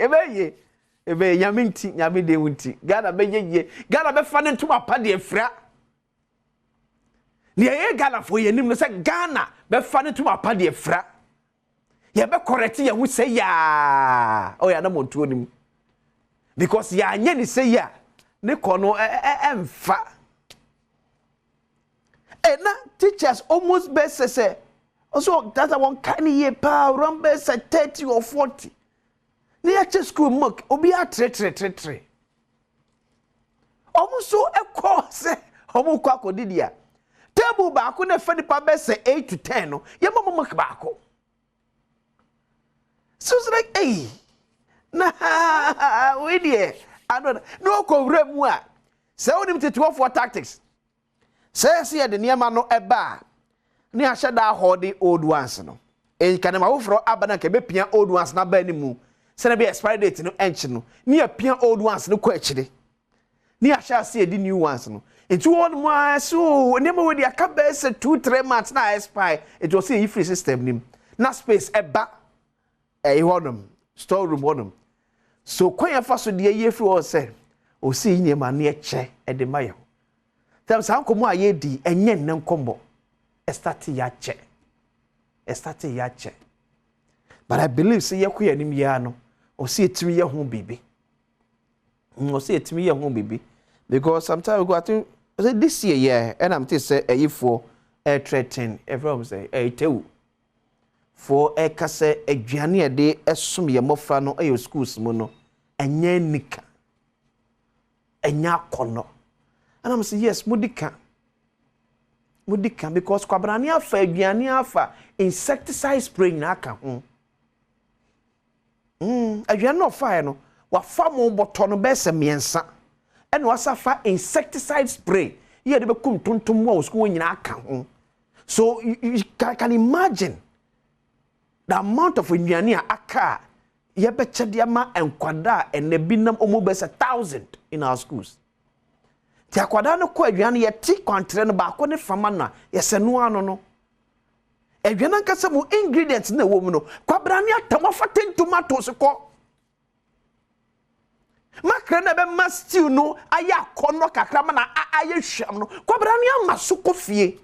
ebe nyaminti nyamide wunti Ghana be ye Ghana be fa ne ntuma pa de afra ne ye Ghana fo ye nim no se Ghana be fa ne ntuma pa de afra ye be correct ye hu say ya o ya na montuo nim because ya anye ni say ya ne kono emfa na teachers almost best say also that one kind year pa around best 30 or 40 near school mock obi a tre almost so a course homo kwako didia table ba ko na fa nipa be say 8 to 10 no ye mama mock ba ko so it's like hey na we there I don't no ko remu a say onim to 12 for tactics say the niema no eba ni ahye da horde old ones no en kana ma wo fro abana ka be pia old ones na ba ni mu se na be expire date no enchi no ni apia old ones no ko akire ni ahye ase di new ones no enti won mu aso niema we dia ka be se 2-3 months na expire it was a free system nim na space eba honum store room honum so kwanya fa so de ye free o se o si niema na eche e de mayo tam san komo aye di enye nne nkombo estati ya che but I believe say yakoya nim ya no o si etimi ye ho bibi because sometimes we go to this year and I'm say for air threaten everyone say tewu for e kase aduane e de esom ye mofra no e schools mu no enye nika enya kono and I'm say yes mudika because kwabrani afa aduane afa insecticide spray na aka ho aduane no fa no wa fa mo boto no be se miensa and wasafa insecticide spray ye de be kum tontom wa school nyina aka ho so you can imagine the amount of aduane aka ye be chede ma enkwada enebinam omo be 1,000 in our schools. Ti akwada no ko aduane ye ti kwantre no ba ko ne fama na ye senu ano no aduane nkasa mu ingredients na wo mu no kwabrane atama faten tomatoes ko makra na be ma stew no aya kono kakra ma na aye hwam no kwabrane amaso ko fie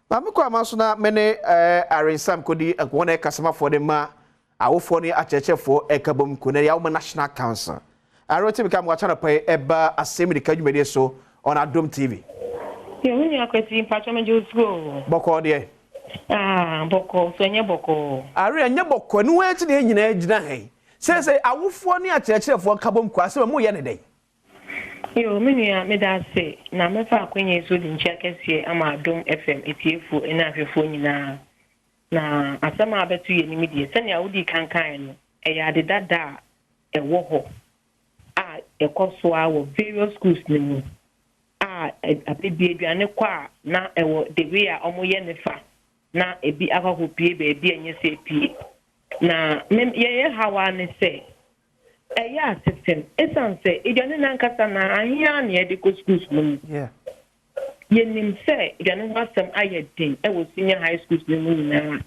ba me ko amaso na mene arinsam kodi akwona kasama for the ma awofo ni achechefo ekabom kunere yawo national council aroti bikam wa channel pay eba assembly kadwumede so on Adom TV ye huni akwati mpacho meje school boko de boko so nye boko are enye boko ni wati ne nyina agina hen say awofo ni achechefo kabom kwa se mo ye ne den yo mini me da se na me fa akwenye so di nchi akese ama Adom FM etiefu ena afefo nyina na asama abetu ye ni media sene awudi kankan no eya de dada ewo ho ekoso awo various schools ni mu abebi aduane kwa na ewo the way a omoye ne fa na ebi akakopie be ebi enye se pie na ye hawa ne se eya system esanse aduane na nkasa na ahia na ye de ko schools mu yenim se aduane wasem ayedin ewo senior high schools ni mu na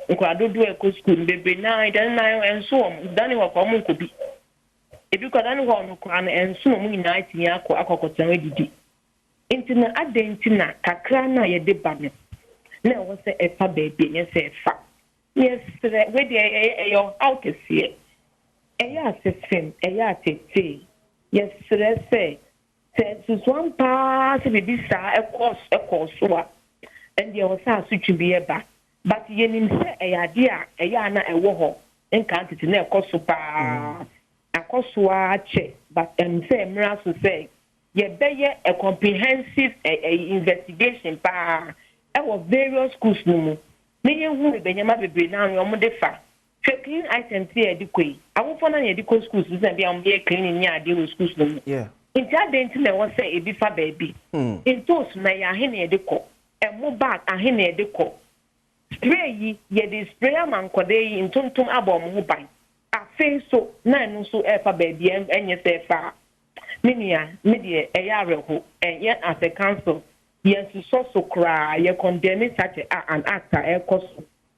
nkwado eko school bebe na aduane na enso dani wa kwa mu kobi ebi kwada ni ho no kwa na enso mu nyina atinya akokotan didi intina adentina kakra na ye de ba me na wo se efa bebe nye se efa yes we dey your out here eya system eya tete yes se susuan pa se bibi sa ekoso and there was a switch be eba but yenim se eya dia eya na ewo ho nka tete na ekoso pa akoso ache but say mra so say ye beye a comprehensive investigation pa ewo various schools no me ye hu be nyama bebre na yo de fa clean items here di koi awofo na ye di ko schools se bia am ye clean ni ade wo schools no inti adenti na wo say ebi fa baby intos na ya he na ye de ko emo bag ahe na ye de ko spray yi ye de spray am nkode yi intontom abom ho ban afi so na no so e fa baby enye se fa minia media eya reho ye as a council yes so cry ye condemn such an actor e cost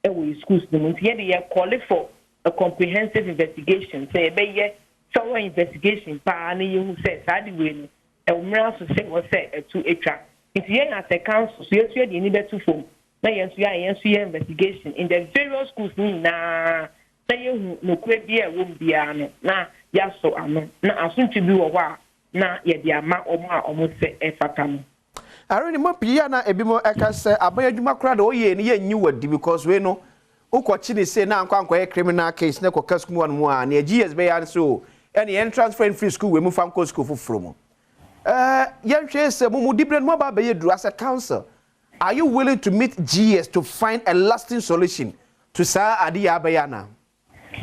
e we schools no ye dey call for a comprehensive investigation say be ye thorough investigation pa na ye hu say sadi we no e umra so say what say to etwa it ye as a council so ye dey ni betu fom na ye so ye investigation in the various schools na say hu no kwe bia wo bia no na ya so ano na asuntu bi wo wa na ye dia ma omo se efata no aroni mo pia na ebi mo eka se aban adwuma kra da oye ni ye nyi wadi because we no ukochi ni say na ankwa ye criminal case na koka school one mo a na GS be yan so and ye transfer free school we mo fam ko school foforo mo ye hwe se mo dibre mo ba be ye duru as a council are you willing to meet GS to find a lasting solution to sa adi ya be yana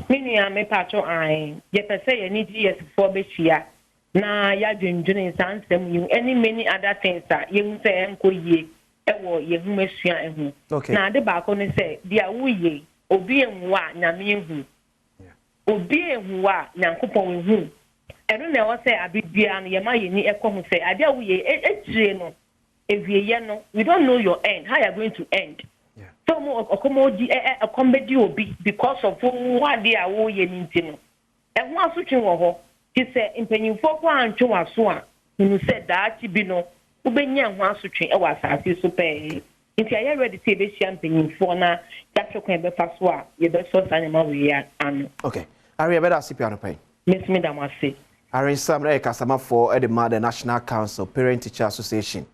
mini ya me pacho ai ye pese ye ni GS for be hia na ya dwendwene sansem you any many other things that you say enko ye ewo ye hu masua ehu na de ba ko ne say dia wuye obi enwa nyame ehu obi ehu a nyankopon ehu eno na wo say abibia no ye ma ye ni ekohu say ade wuye ejire no evieye no we don't know your end how you are going to end so mo okomodi akombedi obi because of what they are wuye ni ntino ehu asotwe wo ho he said impanyimfo kwa antwe waso a hunu said that bi no ubenya ho asotwe e wasase so pe nti aye ready to be share impanyimfo na yatwekwan be fa so a ye be so sanyama we ya ano okay are you better CP ano pay miss me da mase are some na kasama for the National Council Parent Teacher Association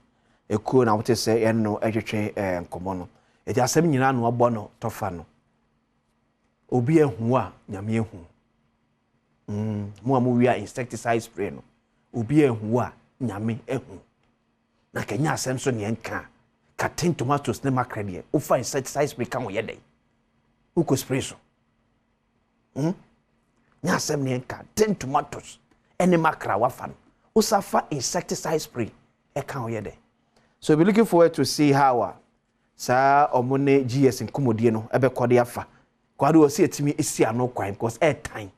ekuo na wote say enno ehwehwe nkomo no e ja asem nyina no abo no tofa no obi ehu a nyame ehu mo amu wia insecticide spray no obi ehu a nyame ehu na kenya asem so ne nka cutting tomatoes ne makrede o fa insecticide spray kan wo yedai uko spray so nya asem ne nka 10 tomatoes ene makra wafa no o safa insecticide spray e kan wo yedai. So we'll be looking forward to see how sa omone GS nkomodie no ebe kode afa kwado o se etimi esi ano kwan because airtime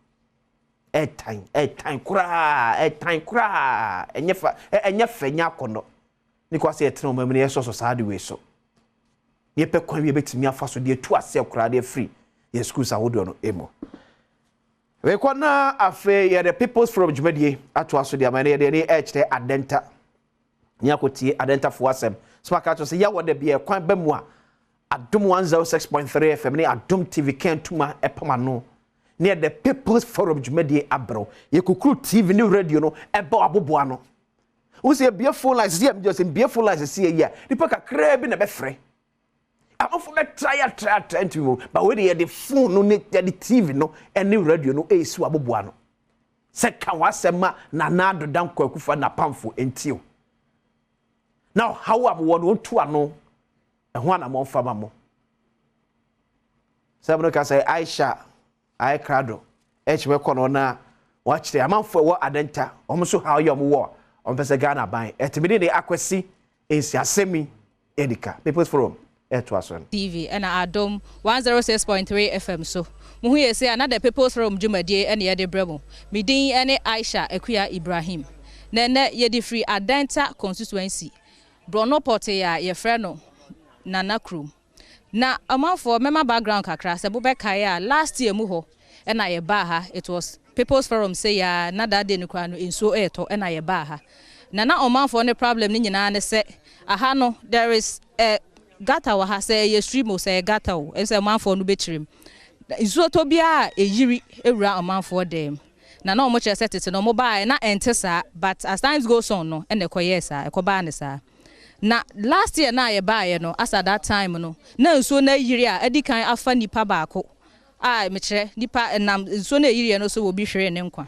kura enye fenya kono ni kwase etena omamne yeso so saade we so ye pe kwan we betimi afa so de tu ase kura de free ye schools awodo no emo we kwana afe ye the people's from Jumedie ato aso de amane ye de ehte adenta ni akoti adenta fo asem smaka to se ya wode bia kwan ba mu a Adom 106.3 FM ni Adom TV kentuma epama no near the People's Forum Jumedie abro ye kukuru TV ni radio no eba aboboa no wo se bia phone lines see am just bia phone lines see ya nipa kakra bi na be frɛ amofo be try ntimo but we dey the phone no ne the TV no any radio no e si aboboa no se ka wasema na na adodan kwakufa na pamfo entio now how am won to ano ehwa na mo fama mo sabno ka say Aisha ai krado ehwe kono na wa kire amanfo wo adenta omso how yom wo ompese Ghana ban etimidi ne akwasi ensi asemi edika People's Forum etwason TV and Adom 106.3 FM so mu hu say another People's Forum Jumedie and ye de bremo mi din ene Aisha Ekuya Ibrahim na ye de free adenta constituency Brono Porte ya ye frɛ no Nana Krum na amanfo mema background kakra se bo beka ya last year mu ho na ye ba ha it was People's Forum say ya na that day no kwa no enso eto na ye ba ha na amanfo ne problem ni nyina ne se aha no there is a gata wa ha say ye stream o say gata o e say amanfo no bechirim enso to bia eyiri ewura amanfo dem na omo che setete no mo ba na entesa but as times goes on no ene koyesa e ko ba ne sa na last year na ye ba ye no as at that time no na nso na yiri a edikan afa nipa baako a me kire nipa nam nso na yiri no so obi hwere ne nkwa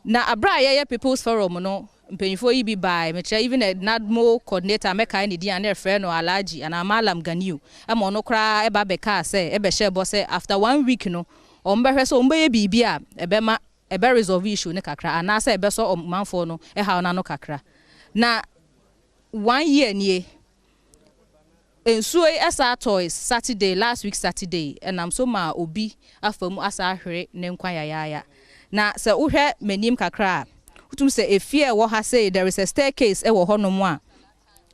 na abra ye People's Forum no mpanyifo yi bi ba me kire even a nadmo coordinator meka ne dia na frɛ no Alaji and Amalam Ganiu ama no kra e ba beka say e be share bo say after 1 week no ombehwe so ombe ye bibia ebema ebe resolve issue ne kakra ana say ebe so manfo no e ha na no kakra na 1 year nie ensuo esa toys Saturday last week Saturday and I'm so ma obi afam asa hwere ne nkwa yaya na se uhwe manim kakra utum se efie wo ha say there is a staircase e wo honom a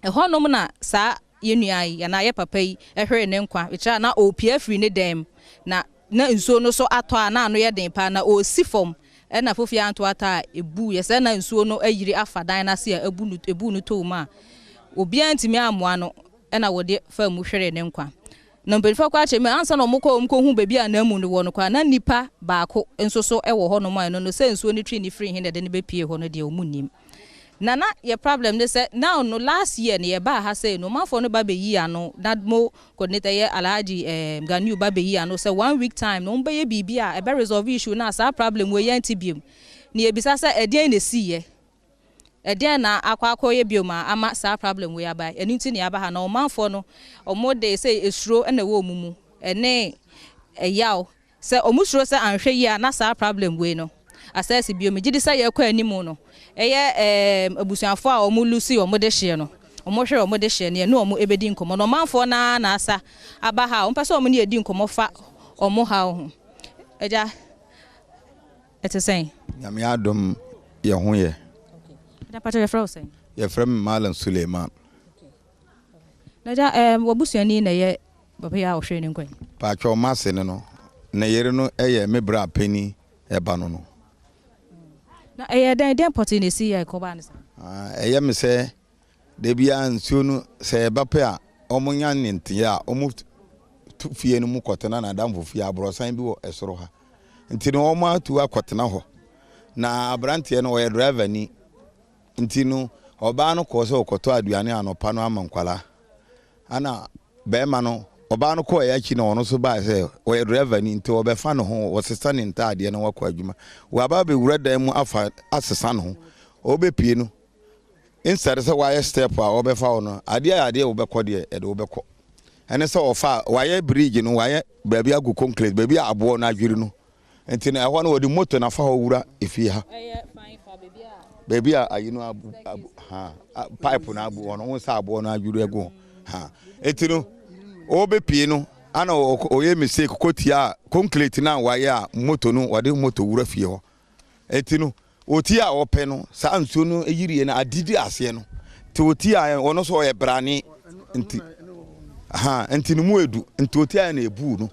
e honom na sa yenuai ya na ye papa yi hwere ne nkwa echa na opia free ne dem na nsuo no so ato na ano ye den pa na o si fom na fofia anto ata ebu ye se na nsuo no ayiri afadan na se ebu no to ma obi antimi amoa no na wode fa mu hwere ne nkwa na mpelfa kwa che me ansa no mko hu bebi anamu no wo no kwa na nipa baako enso so e wo ho no ma no se nsuo ni twi ni free hin de ne bepie ho no de omunim nana ye problem ne se now no last year ne ye ba ha say no mafo no ba be yi ano nadmo coordinator ye Alhaji Ganiu ba be yi ano say 1 week time no mba ye bibia e be resolve issue na sa problem we ye ntibiem ne ye bisa sa edien ne si ye edien na akwa ye bioma ama sa problem we aba eni nti ne aba ha na o mafo no o mode say esuro na we omumu ene eyaw say omusuro say anhwe yi na sa problem we no assess bioma gidi say ye kwa animu no eye abusuafo a omu lusi omu de hye no omu hwe omu de hye ne no omu ebedi nkomo no manfo na asa aba ha omu pese omu ne edi nkomo fa omu ha ho eja etesen nyame adom ye ho ye da pata ye fra osen ye fra Malam Suleiman naja wabusuani na ye baba ya ohwe ne nkwan pa twa mase ne no na yere no eye mebra pani eba no no na den poti ne si ya ko ba ne sa eye me se de bia nsuo no se bape a omunya nente ya omu fie no mu kotena na damfo fie abrosan bi wo esoro ha nti no omu atu akotena ho na abrante no ye driver ni nti no oba no ko se okoto aduane anopa no amankwala ana be ma no oba no ko ya chi na ono so ba say we driver ni nti obefa no ho wo sesa ne ntaade na wakọ adwuma wa ba be wura dan mu afa asesa no ho obepie no instead say why step a obefa ono ade obekọ de e de obekọ ene say ofa why bridge no why baabi agu concrete baabi abo na adwiri no nti na ho na wodi motor na fa ho wura efi ha baabi a ayi no abu ha pipe na abu ono sa abo na adwiri ego ha enti no obepie no ana oye mistake kotia concrete na waye a moto no wade moto wura fie ho enti no oti a ope no sa nsuo no eyirie na adidi ase no te oti a ono so oye brane enti enti no mu edu enti oti a na ebu no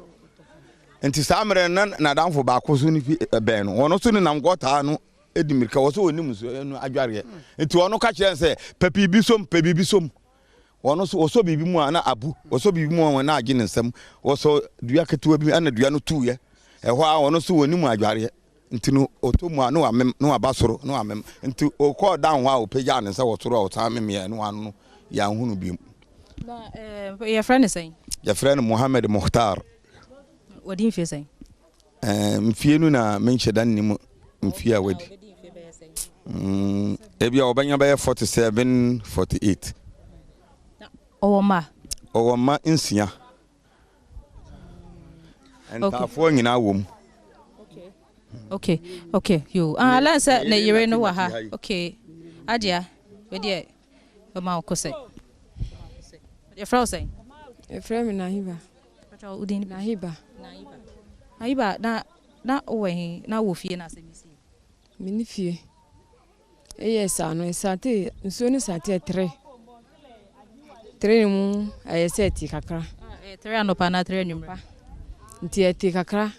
enti sa amre na danfo ba koso ni ben no ono so ni nam gota no edimirka wo so onim so no adware enti ono ka kire se papi bi som wono so oso bibi mu ana abu oso bibi mu na age nsam oso dua ketewa bi ana dua no tuye ehwo a wono so woni mu adware ntino otomu anu amem no abasoro no amem nti okọ down ho a opeja ne nsa wotoro o ta memye no anu ya hunu bi na your friend is saying your friend Mohammed Mukhtar what you saying mfie nu na menche dan ni mu mfie a wadi ebia obanya ba 47 48 Owoma insia. And tafo nyina wom. Okay. You. Let's say na yere no wa ha. Okay. Adia, we dey o ma ko say. Your friend say. Your friend na hiba. Pacha udin na hiba. Hiba na owe na wo fie na semisi. Mini fie. Yes, ano sate nso ni sate 3. Training ayeseti kakra. 3 anopa na 3 numra. Nti eti kakra.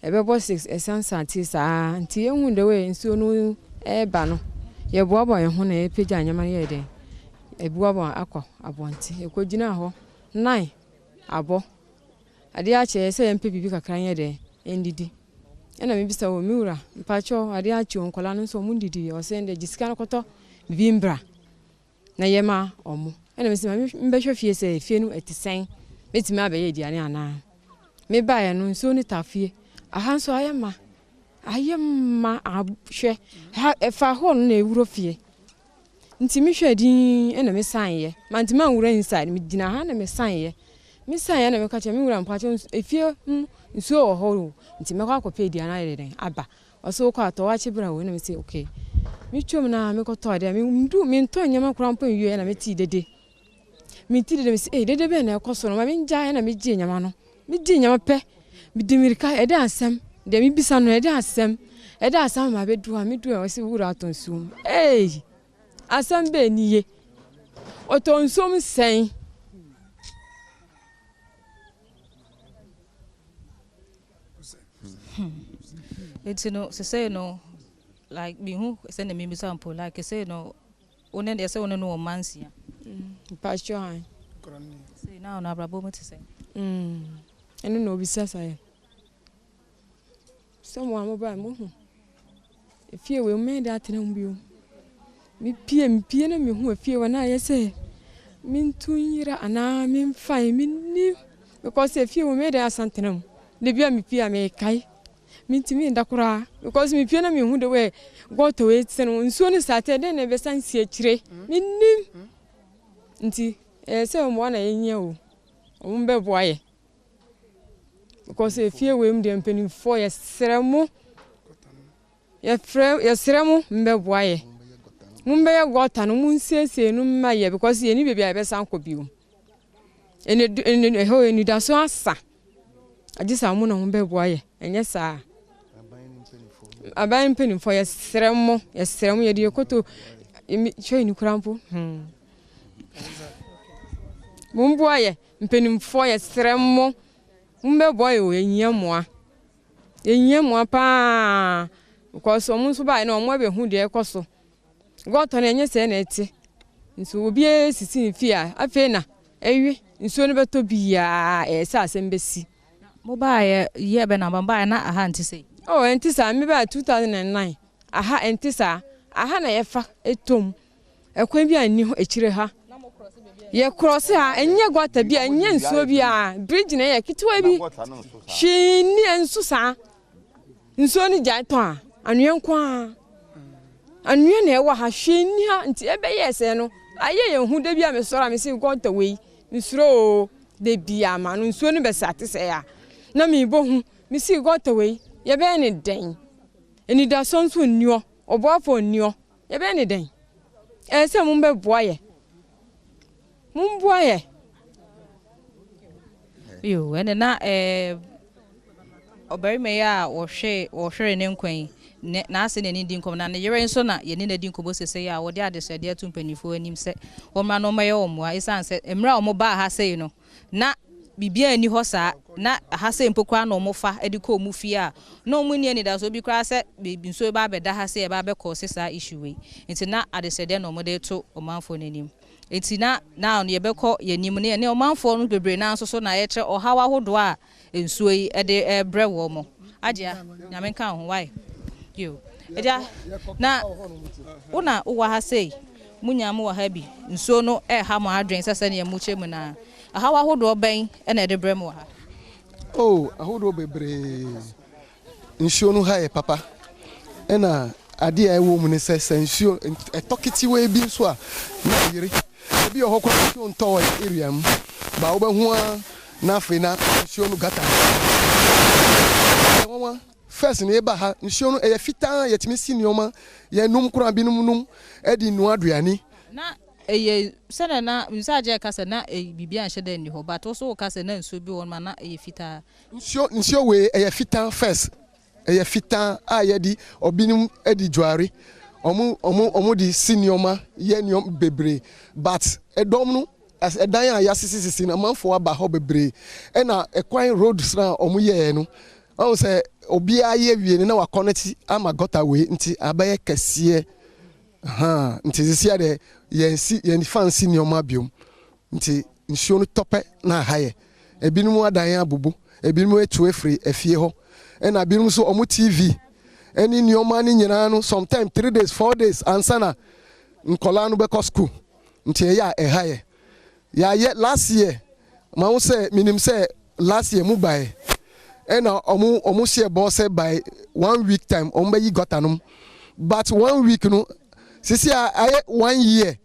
Ebebo 6 esansanti sa. Nti ehun de we nsuo no eba no. Ye boabo ye ho na epeja anyama ye den. Ebuabo akọ abonti. Ekogina ho 9 abo. Ade a che se yempe bibi kakra ye den endidi. Ena me bisa wo miura. Mpacho ade a che onkola no so mu ndidi. O se nde gisika no koto bimbra. Na yema omo. Ena me sima mbehwe fie se fie no etisen metimi abaye diane ana me bae no nso ni tafie aha nso ayema ahwe ha efa ho no na ewuro fie ntimi hwe din ena me sanye mantima nwura inside me dina ha na me sanye me sanye na me ka che me nwura mpacho efie nso wo ho ntimi kwa akopɛ diane ayeden aba oso kwa to wa chibra wo na me say okay me twom na me ko to de me ndu me nto nyama krampo nwie na me ti dede mitiri dem say dede be na ekoso no ma me nja na me gye nyama no me gye nyama pe me dimirika ede asem de me bisa no ede asem ma be dua me dua o se wura atonsum asem be niye otonsum sen it's say no like me who send me sample like say no one dey say one no mansia pastor han say now na brabo mo to say eno no bisa say someone mo ba mo hu efie we me da tenam bio mi pie na mi hu efie we na ye say min tunyira ana min fai min ni because efie we me da asantenam de bia mi pie me kai mintimi ndakura because mi pie na mi hu de we go to we tsen nsuo ni Saturday na be sansi akire minnim nti se mo na yenya o mbe boaye because efie we mde mpeni fo ye seremu ye seremu mbe boaye mbe ye gota no munsese no maye because ye ni bebia be san kobiu ene ho eni da so asa agisa mo na mbe boaye enye saa aban mpeni fo ye seremu ye de koto choi ni kurampo mumboaye mpenimfo ye seremu mbeboye o enyiamoa pa because omunso ba na omo be hu de ekoso goto na enye se na eti nso obi esisi fia afi na ewi nso ne beto bia ese asembesi mo ba ye be na ba na aha ntise ntisa me ba 2009 aha ntisa aha na yefa etom ekwan bi anni ho ekire ha ye cross ha enye gwata bi enye nsuo bi a bridge na ye kitwa bi shi ni ensu sa nsuo ni gya to a anwe nkwa anwe na e wa ha shi ni ha nti ebe yese no aye ye hu de bi a me sora me si gwata we nsuro de bi ama no nsuo ni be sate se ya na me bo hu me si gwata we ye be ni den eni da sonso nnuo oboafo nnuo ye be ni den se mu be boaye Mumboye. Yo, and na obey me ya or share in Queen. Nasa and Indian come and you're in sona, you need a dinko say, ya, what the other said, dear 2 penny for him said, or man on my own, why his answer, Emra Moba has say, no, not be bien ni hosa, not has say Poquano mofa, edico mufia. No money any does will be crass be so bad that has say about causes our issue. It's not at the said no model to or man for name. It's not now ye beko ye nimune ne o manfo no bebre na so na ye tre o hawa hodo a ensuo yi e de bre wo mo agya nyame kan ho why you eja na una uwa ha sei munya mo ha bi nsuo no ha mo adwen sese ne mu che mu na hawa hodo ben e na de bre mo ha oh ahodo bebre nsuo no ha e papa e na ade a ewo mu ne sese nsuo e tokiti we bi so a na yiri ebi ohokwa nsuo nto area m ba wo be hu na fe na nsuo no gata mama first ne ba ha nsuo no e fitan ye timi sinioma ye num kura bi num e di nu aduani na eye sene na msaje kase na bibia nhede ni ho but so kase na nsuo bi won ma na eye fitan nsuo we e fitan first e fitan a ye di obinum e di dware omu di senior ye niom bebre but edom no as edan ya yasisisi na manfo aba ho bebre e na ekwan roads na omu ye no o se obi aye wie na wa connect ama gota we nti abaye kese nti sisia de ye fancy niom abiom nti nsuo no tope na haye ebinum adan ya bubu ebinum etu efri efie ho e na binum so omu TV any new money nyina sometimes 3 days 4 days ansana nkola no be school ntie ya haye ya ye last year ma wo say minim say last year mu buy and omu share boss by 1 week time omba yi gotanum but 1 week no sisi aye 1 year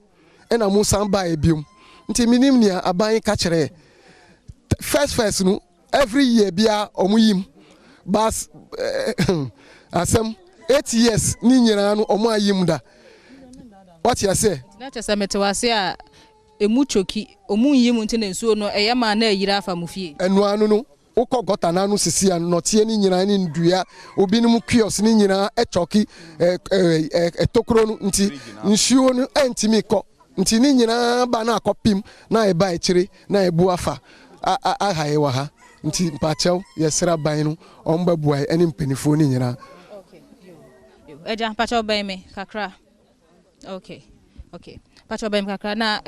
and amu san buy bium ntie minim nia aban ka kire first no every year bia omu yim but asem 8 years ni nyina no omo ayimda what you say na chese metewase a emu choki omu yim ntine nsuo no eyema na ayira afa mufie enu anu no ukọ gota na anu sisi an notie ni nyina ni ndua obinum kiosk ni nyina echoki etokro no nti nsuo no entimi kọ nti ni nyina ba na akọpim na eba ekire na ebu afa ahaye wa ha nti mpachew yesra ban no omba buai eni mpenifo ni nyina eja pacho me kakra okay pacho me kakra na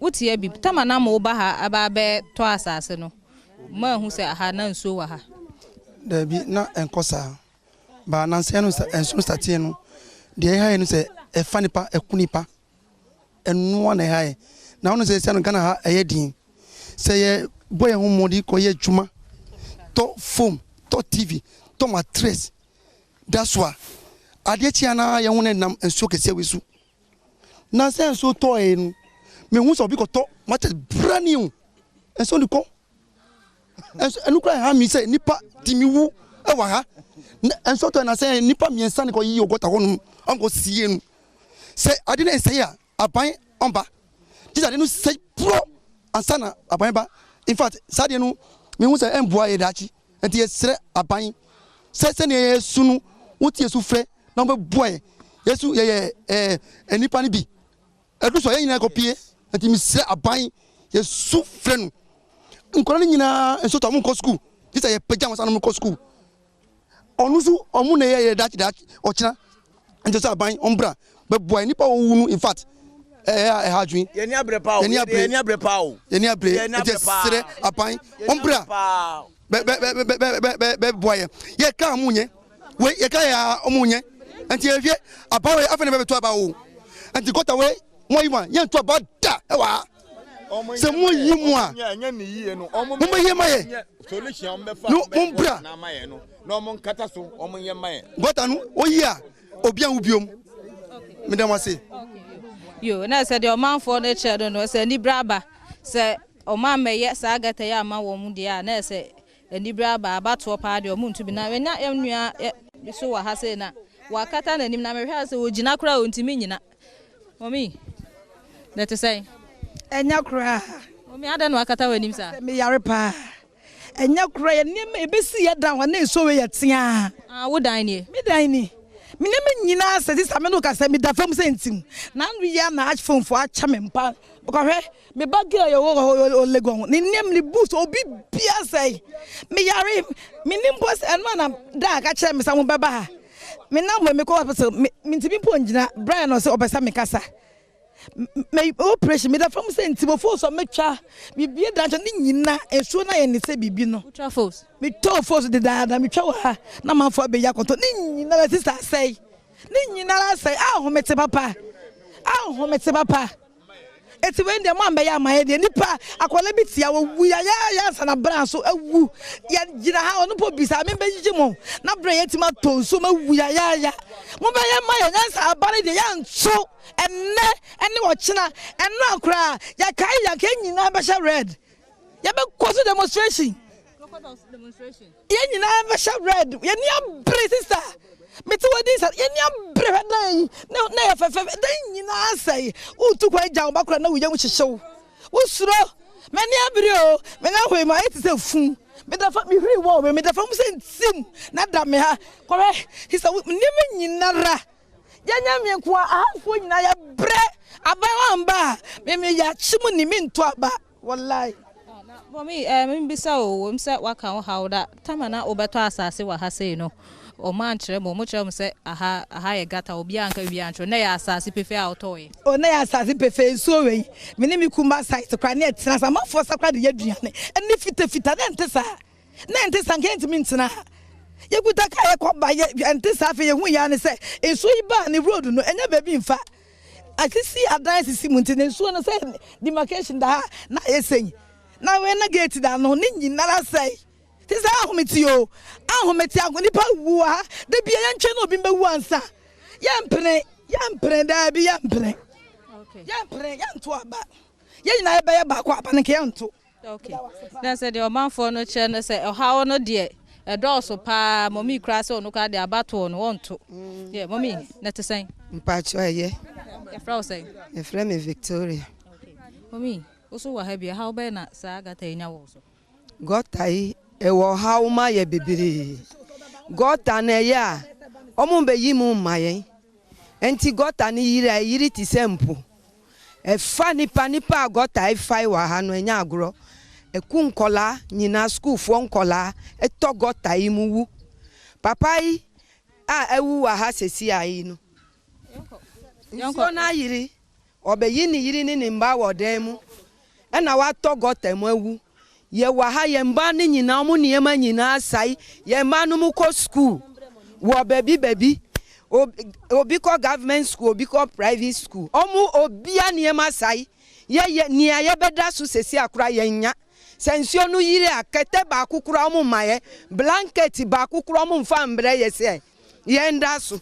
wutie bi tama na mo ba ha aba be to asase no ma hu se ha na nso wa ha da bi na enkosa ba na nse no enso statie no de ha no se e fanipa ekunipa enu na ha na wono se no kana ha eyedin se ye boy hu modi ko ye juma to phone to TV to mattress that's why adiechi na ye hune nam enso kese wesu na se enso to en me hu so bi ko to mattress brand new enso ni ko enso enu kra ha mi se nipa timiwu e wa ha enso to na se nipa miensa ni ko yi ogota honum anko sie nu se ade na se ya aban omba ti ade nu se pro ansana aban ba in fact sadie nu me hu se emboa ye dachi enti yesre aban se ne yesunu wuti yesu frɛ na be boy yesu ye enipa ni bi edu so ye nyina kopie enti mi sre aban yesu frɛ nu nkola ni nyina enso to mo school this ye pagya mo sanu mo school onusu omu ne ye dachi ochina enti so aban ombra be boy enipa wo nu in fact hajui ye ni abre pa o ye ni abre sre aban ombra be boy ye ka munye we ye ka ya omunye enti ye vie abawe afene be to abawo enti gota we Moima, yan to about that. Se mo yi mu a. Mo ye maye. Solution be fa. No, bra. Na maye no. No mo nkata so, o ye maye. Gota no, o yi a. Obian ubiom. Me dem say. Yo, na say the man for nature don't know say ni braba. Say o man me ye sa agata ya ma wo mu dia na say ni braba abato pa de o mu ntu bi na nya enua so wa ha say na wakata na nim na me hwa say ogina kura o ntimi nyina. Mommy. That to say. Enya kura. Mommy ada no wakata wa nim sa. Me yare pa. Enya kura ye nim e besi ye dan wa na so we ye tia. Ah wo dan ni. Me dan ni. Me nem nyina se dis ame no ka se me da fam se ntim. Na no ye na ach phone for acha me mpa. Because me bag ye o legon. Ni nem ni boost obi bia say. Me yare me nim boss enwa na da ka che me sa mo beba ha. Me na me ko so me ntimi po ngina Brian no se obesa me kasa. Me operation me da fam se ntimo fo so me twa bibie da nche ni nyina esuo na ye ne se bibi no twa force me to force de da me twa ha na manfo be ya konto ni nyina la sister say ni nyina la say ho mete papa ho mete papa eti when the man be ya maye de nipa akwala bitia wu ya sana bra so awu ya gina ha onu po bisa me be jimo na bra ya tima to so ma wu ya mo be ya maye nyansa abare de ya nso enne wo china enno akra ya kai ya kenyina be sha red ya be koso demonstration ya nyina be sha red ya ni abre sister meti wodi sa ye nia brebe dan na ya fefe dan nyina asai utu kwa ja obakura na wuya mu hyehyew usuro me nia bre o me na hwe ma eti se fun me da fa me hwi wo me da fa mu se ntim na da me ha kore hisa ni me nyina ra ya nya me ko ahafo nyina ya bre abawamba me ya chimu ni me nto aba wallahi mommy me bisa o me se waka ho hawda tamana obeto asase wa ha sei no o man chere mo chere mo se aha ye gata obi anka wi ancho na ya asase pefe a otoye o na ya asase pefe so we me ne mi kuma site kwa na etina sa mafo sakwa de yaduane eni fita na ntesa nke ntimi ntina ye guta ka ye kwa ba ye ntesa fe ye hu ya ne se eso iba ne road no enya ba bi mfa akisi adan sisi muntine so no se demarcation da na yesenyi na we na gate da no ni nyinara sei tisa ahometio agonipa wuwa de bia ya nche no bi mbewu ansa yampre da bi yampre okay yampre yanto aba ye nyina ebe ya ba kwa apa ne ke yanto okay na say the man for no che no say how no de edoso pa mommy kra say no ka de abato no wonto yeah mommy na te say mpacho eye e fra say e fra me Victoria okay mommy oso wa ha bia how be na sa agata enya wo so gotai ewo how ma ye bibiri gota na ya omo be yimu maye enti gota ni yiri ti sempo e fa nipa gota e fai wa ha no enya agro e ku nkola nyina school fo nkola e to gota imuwu papa yi a ewu wa ha sesi ayi no yonko na yiri obe yiri ni mba wodemu e na wa to gota mu ewu ye wa ha ye mba ni nyina mu niema nyina asai ye ma no mu ko school wo baby obi ko government school obi ko private school omu obia niema asai ye nia ye beda so sesi akura ye nya sensio no yire akete ba akukura omu maye blanket ba akukura omu mfa mbre ye se ye nda so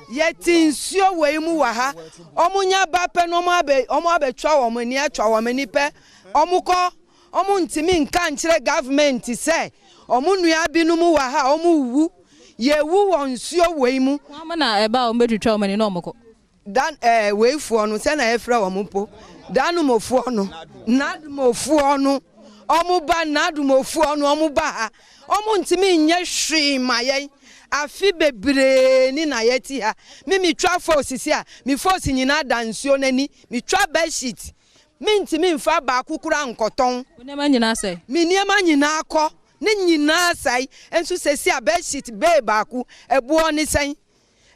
ye tinsio we mu wa ha omu nya ba pe no omu abe twa wo mani atwa wo mani pe omu ko omu ntimi nka nkyere government se omu nua binu mu wa ha omu wu ye wu wonsuo we mu wa na eba o medwitwa o mani no omko dan we fu no se na efra wo mpo danu mofu no nadumofu no omu ba nadumofu no omu ba ha omu ntimi nye hwe maye afi bebre ni na yeti ha mi twa force si a mi force nyina dansuo nani mi twa bed sheet minti mi mfa ba akukura nkoton niema nyina sai mi niema nyina akọ ne nyina sai ensu sesi a bed sheet be ba aku ebuo ni sai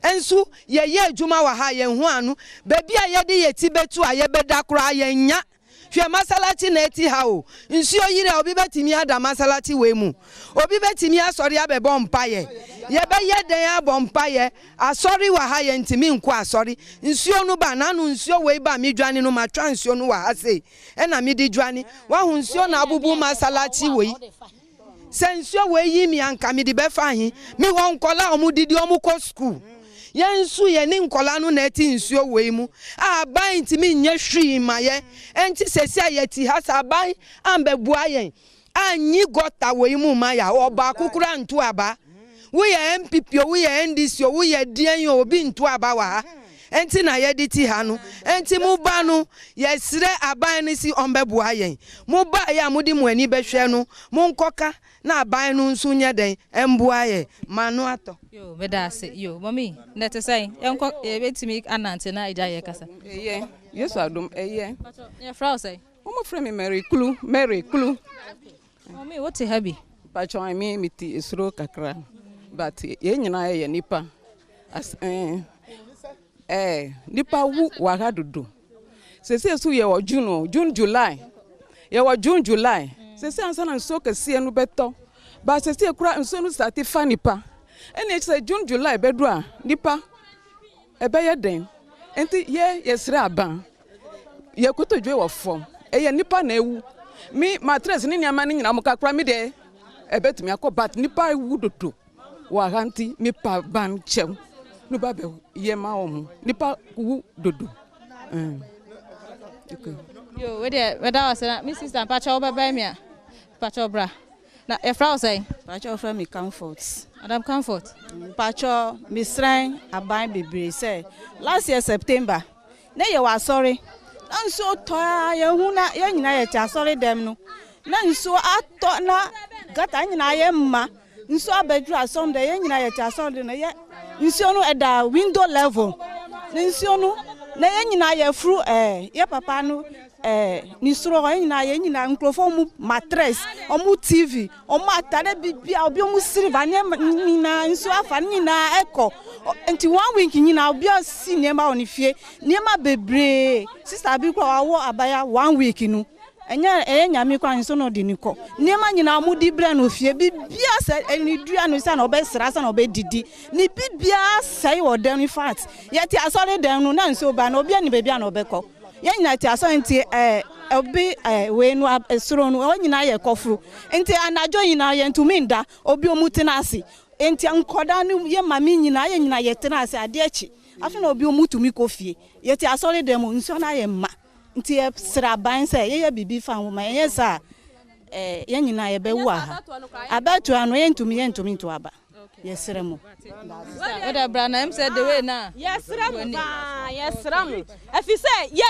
ensu ye adwuma wa ha ye hu anu bebi a ye de yeti betu a ye beda kura ye nya hwe masalati na eti ha o nsuo yire obi betimi ada masalati we mu obi betimi asori abebo mpaye ye be ye den abompa ye asori wa ha ye ntimi nko asori nsuo no ba na no nsuo we ba mi dwane no matwa nsuo no wa ha sei e na mi di dwane wa hu nsuo na abubu masalachi we se nsuo we yi mi anka mi di be fa hi mi won kola omudidi omuko school yensu ye ni nkola no na eti nsuo we mu aban ntimi nya hwi ma ye enti sesi ayeti ha saban ambebua ye anyi gota we mu ma ya oba kukura ntu aba we ye MPP we ye NDC we ye dien yo obi ntu aba wa enti na ye diti ha no enti mu ba no ye sire aban ni si ombebua ye mu ba ya mudi mu ani behwe no mu nkoka na aban no nso nya den embua ye manu ato yo medase yo mami nete say enko betimi anante na ija ye kasa yes Adom ye frau say omo frame me Mary Kulu mami what happy pacho I mean miti isro kakra but ye nyina ye nipa as nipa wu waga dodo sese so ye wo June July ye wo July sese ansa na nso kese no beto ba sese kura nso no start fa nipa ene say June July bedu a nipa ebe ye den enti ye sra aban ye kotodwe wo fom ye nipa na ewu mi matres ni niama ni nyina muka kura mi de ebetumi akobat nipa ewu dodo wa ganti mi pa ban chem no ba be ye ma omu nipa wu dodo yo we was na mi sister pacha obaba mi a pacha obra na e frau say pacha ofra mi comfort Madam Comfort pacha mi sran aban bebre say last year September na ye wa sorry na nso to ye hu na ye nyina ye cha sorry dem no na nso ato na gata nyina ye mma nso abedru asom de ye nyina ye cha sorry na ye nso no eda window level nso no na ye nyina ye fru ye papa no ni suro ye nyina nkrofo mu mattress omu TV omu atare bibia obi omu silver nyina nso afa nyina eko enti 1 week nyina obi si niema onifie niema bebre sister bi kwa awo abaya 1 week nu enya nyame kwa nso no di niko niema nyina mu di bre no fie bibia se eni dua no sa na obesra sa na obedidi ni bibia sai wo den fat yeti asore den no na nso ba na obi ani bebia na obekọ ye nyina ti aso enti obi we no esoro no nyina ye kofuru enti anajo nyina ye ntumi nda obi omutina ase enti ankoda no ye mami nyina ye tena ase ade achi afi na obi omutumi kofie ye ti asore dem nso na ye ma nti ye sra ban se ye bibi fa wo ma ye sa ye nyina ye be wu aha abatu ano ye ntumi to aba yes remo oda brana em said the way na yes remo afi say ye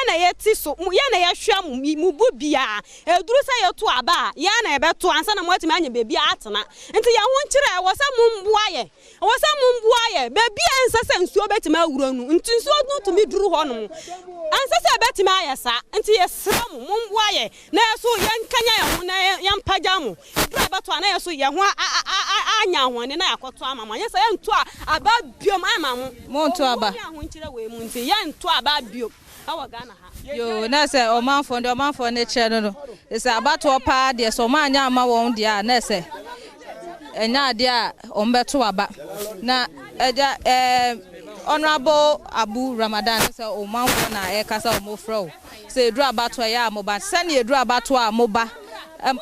na yeti so ye na ye hwa mu bubia eduru say ye to aba ye na ye beto ansa na mwati anya bebi atena nti ye ho nkire wo sa mumboa ye bebi ansa se nsuo betima awuro nu nti nsuo no to mi duru ho no ansa se betima ayesa nti ye sramo mumboa ye na so ye nkanya ye ho na ye mpaja mu duru beto na ye so ye ho anya hwane na yakoto amama nya say nto aba biom amam mo nto aba ho nkire we mu nti ye nto aba biom awa Ghana ha yo na say o manfo ne kire no say abato pa de so ma anya ama won de a na say enya de a o mbeto aba na eja honorable Abu Ramadan say o manfo na e kasa o mofro say edru abato ya amoba sane edru abato a moba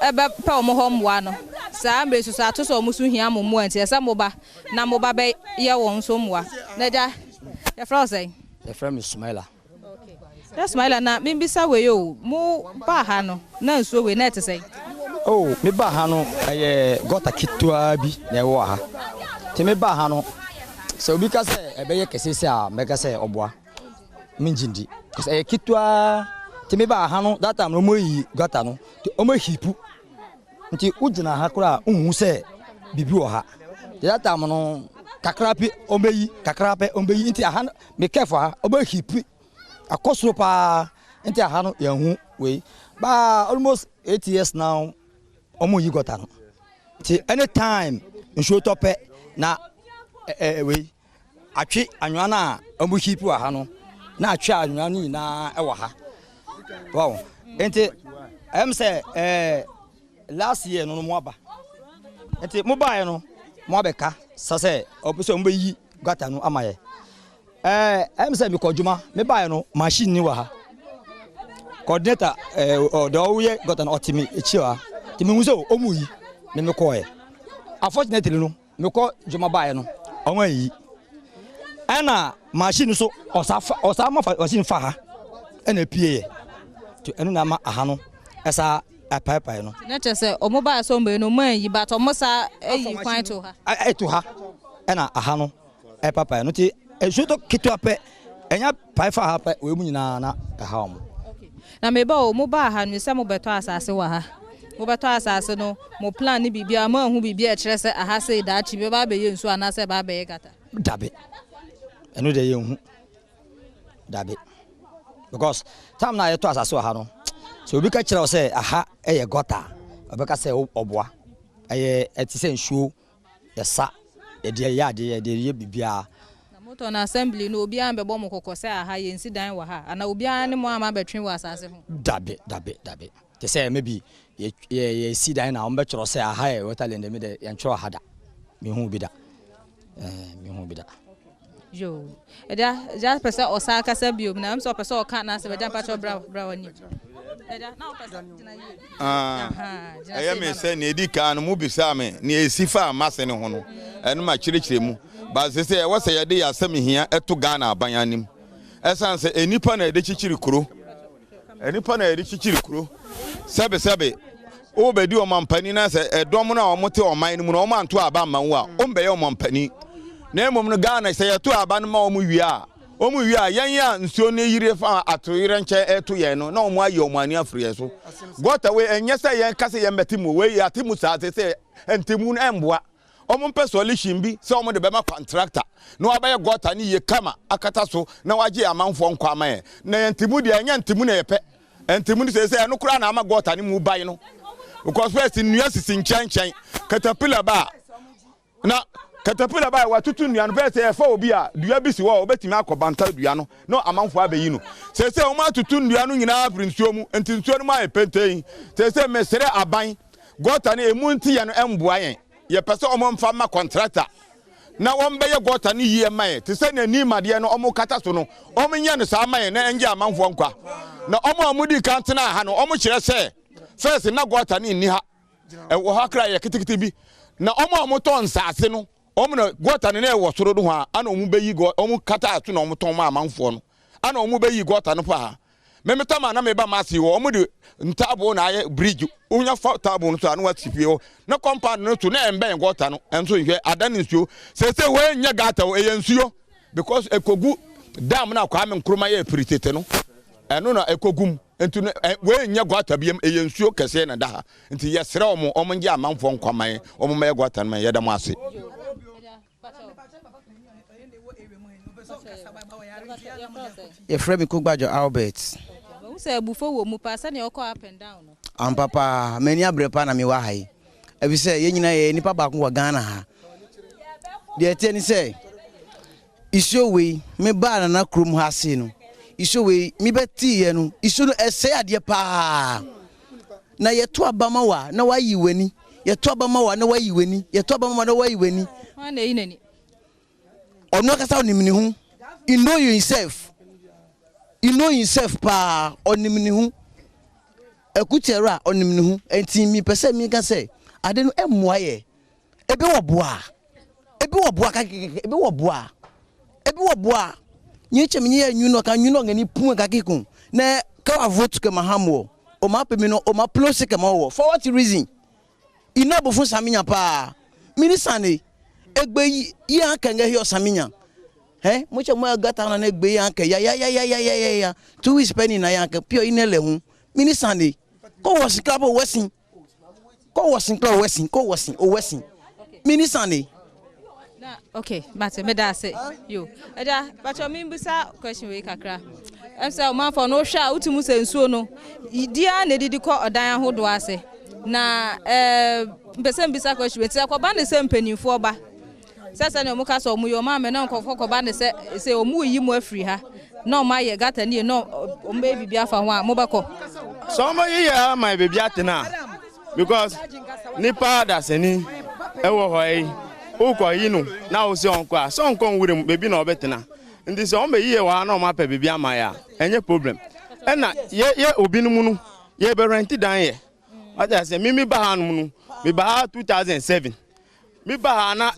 ebe pa omo homwa no sa mbe so ato so musu hia momo anti esa moba na moba be ye won so mwa na ja ya fra say the friend is Smaila okay that Smaila na me bisa we yo mu ba ha no na nsuo we na ete say oh me ba ha no gota kitwa bi na e wo ha te me ba ha no so obi ka say ebe ye kesese a me ka say oboa minjindi cause kitwa te me ba ha no that time no mo yi gota no te o mo hipu nti ujina ha kura unhu se bibi wo ha that time no kakrape ombeyi nti aha me careful ha oba hipu akosoro pa nti aha no ye hu we ba almost 8 years now omo yi gota no nti anytime nsuo tope na we atwe anwa na omo hipu aha no na atwe anwa ni na e wo ha wow nti am say last year no mo aba nti mo bae no mo abeka sase opeso mbe yi gata no amaye em say me kodjuma me buy no machine ni wa ha coordinator do we gata no otimi echi wa timi hu so omuyi me ko unfortunately no me ko juma buy no onwa yi ana machine so osa machine fa ha ana pie to enu na ma aha no esa apai no na chese o mobile so mbe no man yi but o mosa eyi kwan to ha to ha ana aha no papa no ti ejuto kitu ape enya pai fa ha pa we mu nyina na aha o okay na meba o mobile ha no se mo beto asase wa ha mo beto asase no mo plan ni bibia ma hu bibia kire se aha se da chi be ba be ye nsu ana se ba be ye gata dabe enu de ye hu dabe because time na ye to asase wa ha no so obi ka kire o se aha eye gota obi ka se oboa eye etise nsuo yesa ye ya de ye bibia na moto na assembly no obi an be bom kokose aha ye nsi dan wa ha ana obi an ne mo ama betwen wa asase ho dabe te say maybe ye si dan na o be kire o se aha ye waterland me de ye ncho hada me hu bi da yo eda ja pesa osaka se biom na mso pesa o kan na se be dan pacho bra wani eda na o pesa tina ye me se ne edi kan mu bisa me ne esifa amase ne ho no enu ma kirekire mu ba se se wo se ye de ya sami hia eto Ghana abanyanim esan se enipa na ede chichiri kuro sebe o be di o mampani na se edom na o mote o man mu na o manto aba manwo a o mbe ye o mampani na emom no Ghana se ye to aba no ma o mu wi a yan ya nsuo ne yire fa atoyire nche eto ye no na o mu aye o mu ani afrie so gota we enye se ye kase ye mbetimu we ya timu sa se entimu na emboa o mu pɛ solution bi se o mu de be ma contractor na wa ba gota ni ye kama akata so na waje amanfo nkwa amaye na entimu de enya entimu na ye pɛ entimu se no kura na ama gota ni mu bai no because first nua sisi nchen caterpillar ba wa tutu nua no first e fa obi a dua bi si wo obetimi akobanta dua no no amanfo abeyi no se o ma tutu nua no nyina afrinsuo mu enti nsuo no ma e pentein se mesere aban gota na emu nti ye no emboa ye pese o mo mfa ma contractor na won be ye gota ni yie mae te se na ni made no o mo kata so no o mo nya no sa mae na enje amanfo nkwa na o mo amudi kan tena ha no o mo kire se first na gota ni ha wo ha kra ye kitikiti bi na o mo ton saase no o mo na gota ni na e wo soro do ho a na o mo be yi o mo kata ato na o mo ton ma amanfo no ana o mo be yi gota no pa ha me tama na me ba masi wo o mo de ntabo na aye bridge unya fa tabo no so anu atipie o na compound no to na embe gota no enso hwe adani nsuo se we nya gata o eyensuo because ekogu dam na kwa me nkroma ye pritete no eno na ekogum entu we nya gota biem eyensuo kese na da ha nti yesere o mo nge amanfo nkwaman o mo me gota no ye da mo ase Fremi Kugbajo Albert. Who say bufo wo mu pa say up and down no. Am papa many abrepa na me wa hai. E bi say ye nyina ye nipa ba ko wa Ghana ha. De teni say iso we me ba na krum ha se no. Iso we mi beti ye no. Iso no ese ade pa. Na ye to abama wa na wa yi weni. Ye to abama wa na wa yi weni. Ye to abama na wa yi weni. Wa na yi nani. Ono kasa onimni hu. You know yourself pa onimni hu ekutera onimni hu enti mi pese mi ka say ade no emmoa ye ebe wo boa nyi chemi ye nyu no ka nyu no ngani pu ka kikun na ka vote ke mahamo o ma pe mi no o ma plus ke ma wo for what reason ina bo fun saminya pa minisane egbe yi aka nga hi saminya mucha mo gata na egbe yanke ya 2 weeks penny na yanke pio inele hu minisande ko was club wesin minisande na okay but me da say yo eda but me mbisa question we kakra em say o man for no hwa utimu sensuo no dia na didi ko odan ahodo ase na mpese mbisa question we ti akoba ne se mpanimfo ba sasa na muka so mu yo ma me na nkofo ko ba ne se o mu yi mu afri ha no ma ye gata ni no o mbe bibia fa ho a mo beko so mo ye ya my baby atena because nipa da seni e wo ho yi uko yinu na o se onko a so onko nwure mu bebi na obetena ndi se o me yiye wa na o ma pe bebi ama ya enye problem na ye obinum nu ye be rent dan ye aja se mimi ba ha nu me ba ha 2007 mi ba ha na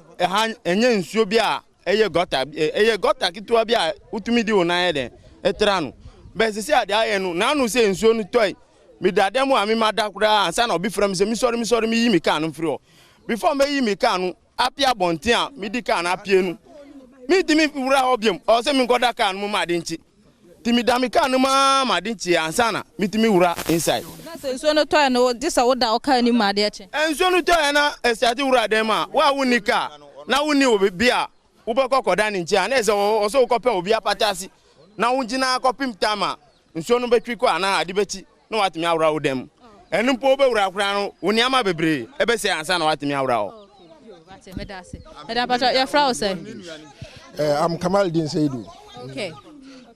enye nsuo bi a eye gota kitua bi a utumi di ona ye den etra no be se ade aye no na anu se nsuo nu toy mi dade mu a mi mada kura ansa na obi frem se mi sorry mi yi mi kan no free o before me yi mi kan no apia bonten a mi di kan apia nu mi di mi wura obiam o se mi ngoda kan mu ma de nchi ti mi da mi kan no ma de nchi ansa na mi ti mi wura inside na se nsuo no toy no disa woda o kan ni ma de eche nsuo no toy na esiati wura dem a wa wuni ka na wuni obi a wo be kokoda ni nchi a na ese o so kope obi apatasi na wungina kopim tama nsuo no betwi ko ana ade beti na watimi awra wo dem enum po be wura kura no woni ama bebre e be se ansa na watimi awra o I'm Kamaldin Saidu. Okay.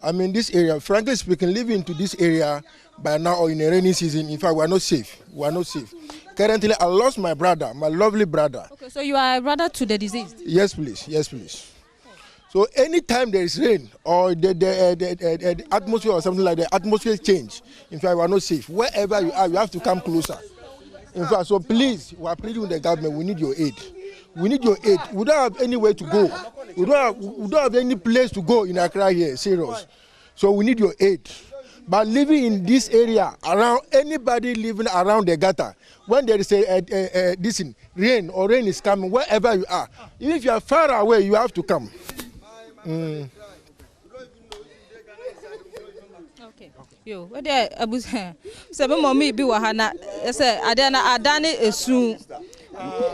I'm in this area. Frankly speaking, living to this area by now or in a rainy season, in fact, we are not safe. We are not safe. Currently, I lost my brother, my lovely brother. Okay, so you are a brother to the deceased? Yes, please. Yes, please. So anytime there is rain or the atmosphere or something like that, atmosphere change. In fact, we are not safe. Wherever you are, you have to come closer. In fact, so please, we are pleading with the government. We need your aid. We need your aid. We don't have anywhere to go. We don't have any place to go in Accra here. Serious. So we need your aid. But living in this area, around anybody living around the gutter, when there is this rain or rain is coming, wherever you are, even if you are far away, you have to come. Okay. Yo, where there abus se be mommy bi wa ha na se ade na adane esu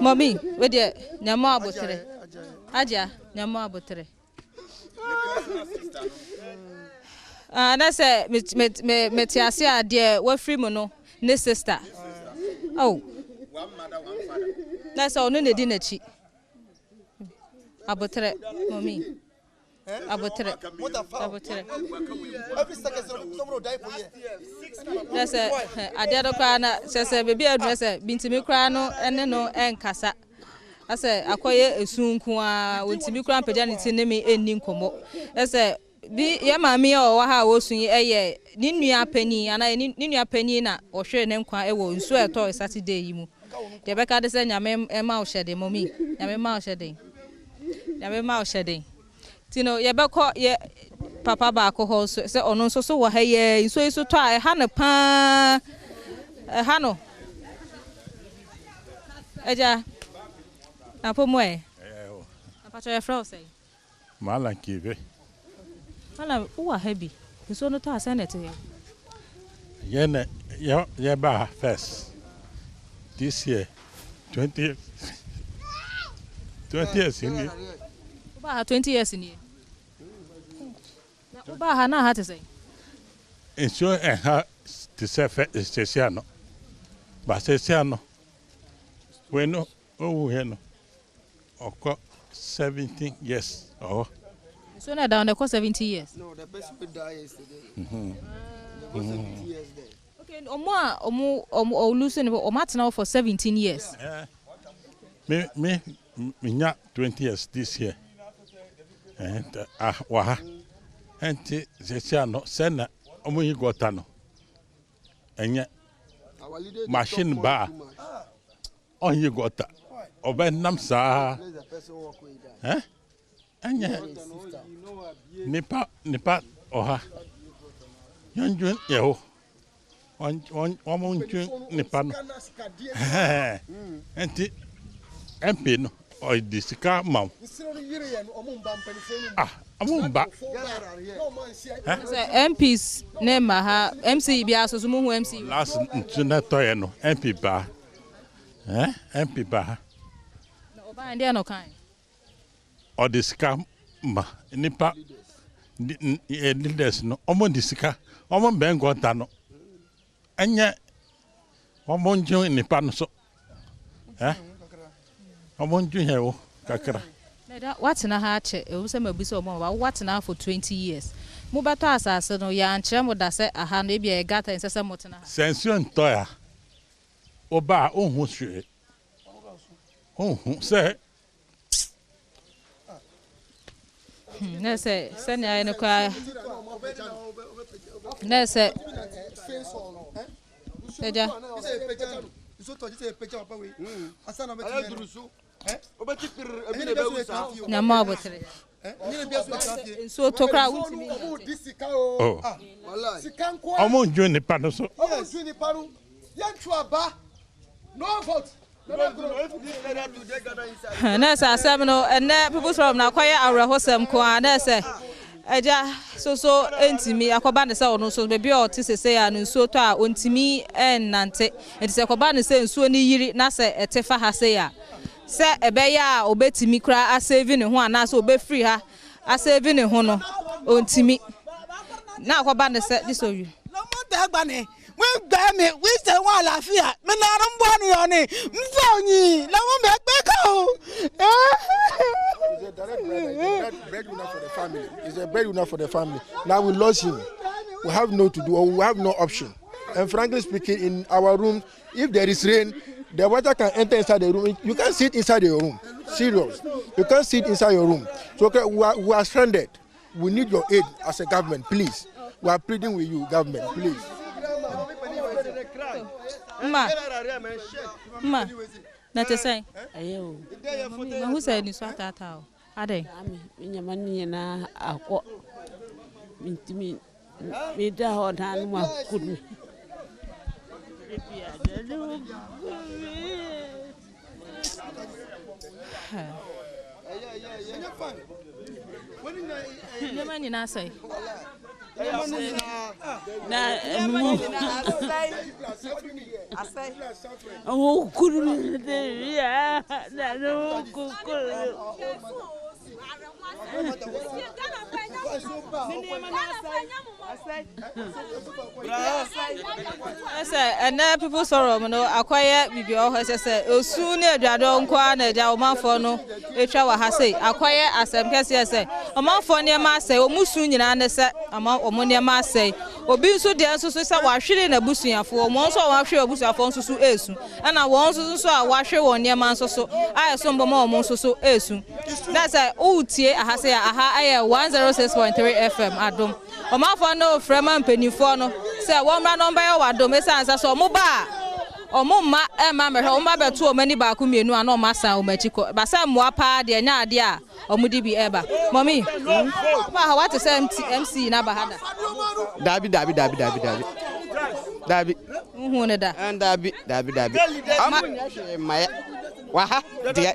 mommy where there nyamo abotere aja nyamo abotere na se me tiase ade wa free mu no ne sister oh one mother one father na so no ne di na chi abotere mommy abotere every second someone will die for here. That's a adero kana se baby address bintimi kra no ene no enkasa ase akoye esunku a wontimi kra mpagya ne tin me enni nkomo ase bi ye maami o wa ha wo sun eye ni nua pani ana ni nua pani na ohwe ne nkwa ewo nsu eto Saturday yi mu de be ka de se nyame ema o hyede momi nyame ma o hyede nyame ma o hyede tino ye be ko ye papa ba ko ho se ono nso so wo ha ye nso iso to a ha ne pa ha no eja apo mo e papa cho ye fra o say mala kibe mala uwa hebi nso no to a senate ye ne ye ba first this year 20 years in ba 20 years in here Uba ha na ha te say. Enso ha te say Stesiano. Ba Stesiano. We no o he no. Oko 17 years. Oh. So na down the cost 70 years. No, the person who died yesterday. The 70 years there. Okay, omo losing omatna for 17 years. Me nya 20 years this year. And wa enti Stesiano sena omo yi gota no. Enye machine ba on yi gota. Obe nam sa enye nipa oha yonjun yeho on monjun nipa no enti MP no o disika mam amumba MPs name ha MC bia so mu MC last ntuna toye no MP ba MP ba no oba ndi no kan o disika ma nipa leaders no omo disika omo bengo ta no anya omo nju nipa no so omo nju hewo kakra what na ha che e wo se mabuso omo ba what na for 20 years mo beto asase no ya anche mo da se aha no e bia gata nsese motena sensio ntoya oba ohun hwe ohun se Na say send ya no kwa. Na say Eja. Na ma botre. So to kra wuntimi. Oh. Omo njo ni pa no so. No vote. Na say asem no ene people from na kwaya awrehosem ko na say Eja so entimi akoba ne se ono so bebi o ti sese ya no nsuo to a ontimi nante enti se akoba ne se nsuo ni yiri na se etefa ha se ya se ebeya a obetimi kra a save ne ho ana se obefree ha a save ne ho no ontimi na akoba ne se disowi no mo da gba ne we gba me we se wa lafia me na rumbo ni yo ni mfa onyi na mo me pe ko breadwinner for the family. He's a breadwinner for the family. Now we lost him. We have no to do, or we have no option. And frankly speaking, in our room, if there is rain, the water can enter inside the room. You can't sit inside your room. Serious. You can't sit inside your room. So okay, we are stranded. We need your aid as a government, please. We are pleading with you, government, please. Ma. Nate say. Ayo. Ma who say ni so atata o. Ade. Nyama ni na akọ. Mintimi me da ho dan ma kudu. Nyama ni na say. Na oh kuru ya na no kukuru and people sorrow no acquire bibio ho say osu na aduado nkwa na ja omanfo no etwa wa ha sei acquire asem kese say omanfo ne ma sei omusu nyina ne se omo ne ma sei obi nso de nso so say wa hwere na busuafo omo nso wa hwere busuafo nso so esu na won nso so a wa hwere won ne ma nso so aye so mboma omo nso so esu that's say utie aha say aha aye 106.3 FM Adom omanfo no frema mpenifo no say won bra number ya wadom esansa so omo ba omo ma e ma me omo ba beto omani ba ku mienu ana omo asan omachi ko ba say moa pa de nya ade a omo di bi eba mommy ba ha what say MC na ba hada dabi hu ne da and dabi am my waha de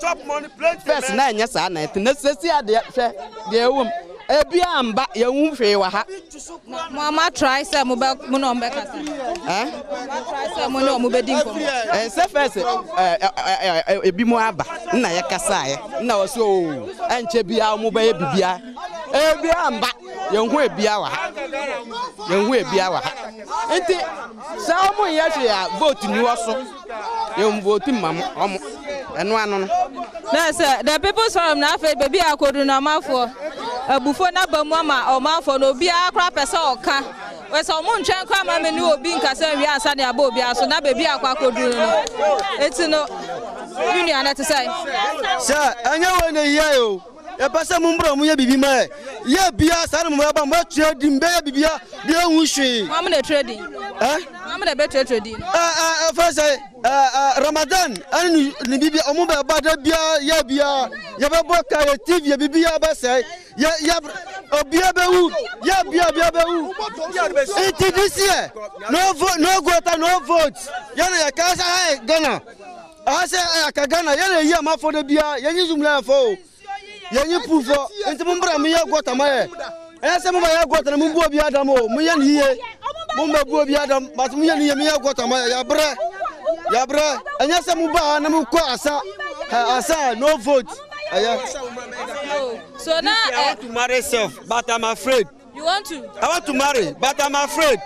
first na nya sa na na sesi ade hwe de ewum ebia amba ye hu hwe waha mama try say mo no mbe kasa try say mo no mo be din ko se first ebi mo aba na ye kasa ye na wo so enche bia mo be bibia ebia amba ye hu ebia waha enti sa mo ye hwe ya vote ni wo so ye vote mam omo eno anu no na say the people from na afa baby akodu na mafo abufo na bamu ama omafo no bia akra pesa oka we so mo ntwen kwa ma me ni obi nkasa wi ansa ne aba obi aso na baby akwa akodu no eti no union na te say sir anya we na ye o e pesa mo mbro mo ye bibi ma ye bia sa na mo ba mo trading be ye bibia de hu hwe mo na trading mo na be trading first Ramadan ani ni bibia omo ba da bia ye bia ye be boka ye TV bibia ba say ya obia be hu ya bia be hu it this year no vote ya na ya kasa hai Ghana say ya Ghana ya na yi amafo da bia ya nyi zumla fo ya nyi pufo enti mo mbra me ya gota maye se mo ba ya gota na mo bu obi adam o mo ya ni ye mo mba bu obi adam but mo ya ni ye me ya gota maye ya bre anya se mo ba na mo ko asa no vote so now I want to marry self but I'm afraid. You want to? I want to marry but I'm afraid.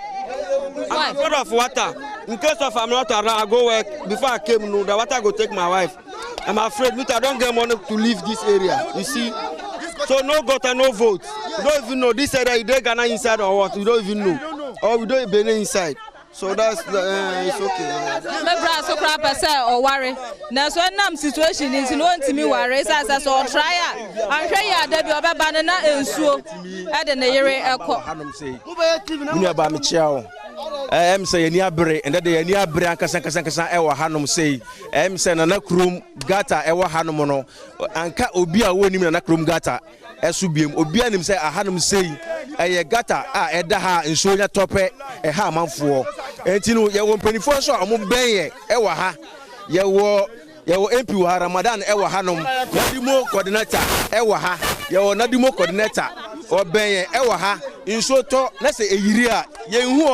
I'm afraid of water. In case of I'm not around, I go work. Before I came, no, the water go take my wife. I'm afraid. Look, I don't get money to leave this area. You see? So no gutter, no vote. We don't even know this area. Is there Ghana inside or what? We don't even know. Or we don't even inside. So that's it's okay. Me bra so cry pese o worry. Na so nam situation is no ntimi worry say so try a anhwe ya da bi obeba na ensuo e de ne yere ekọ. Muni aba me chia o. Say ni abre and de ni abre ankasa e wa hanom say say na krum gata e wa hanom no anka obi a wonim na krum gata esubiem obi anim say ahanom say eye gata a eda ha nso nya tope e ha amanfo enti no ye wo mpanifo so omo benye e wa ha ye wo MP wa Ramadan e wa hanom nadimo coordinator e wa ha ye wo nadimo coordinator o benye e wa ha nso to na say eyiri a ye hu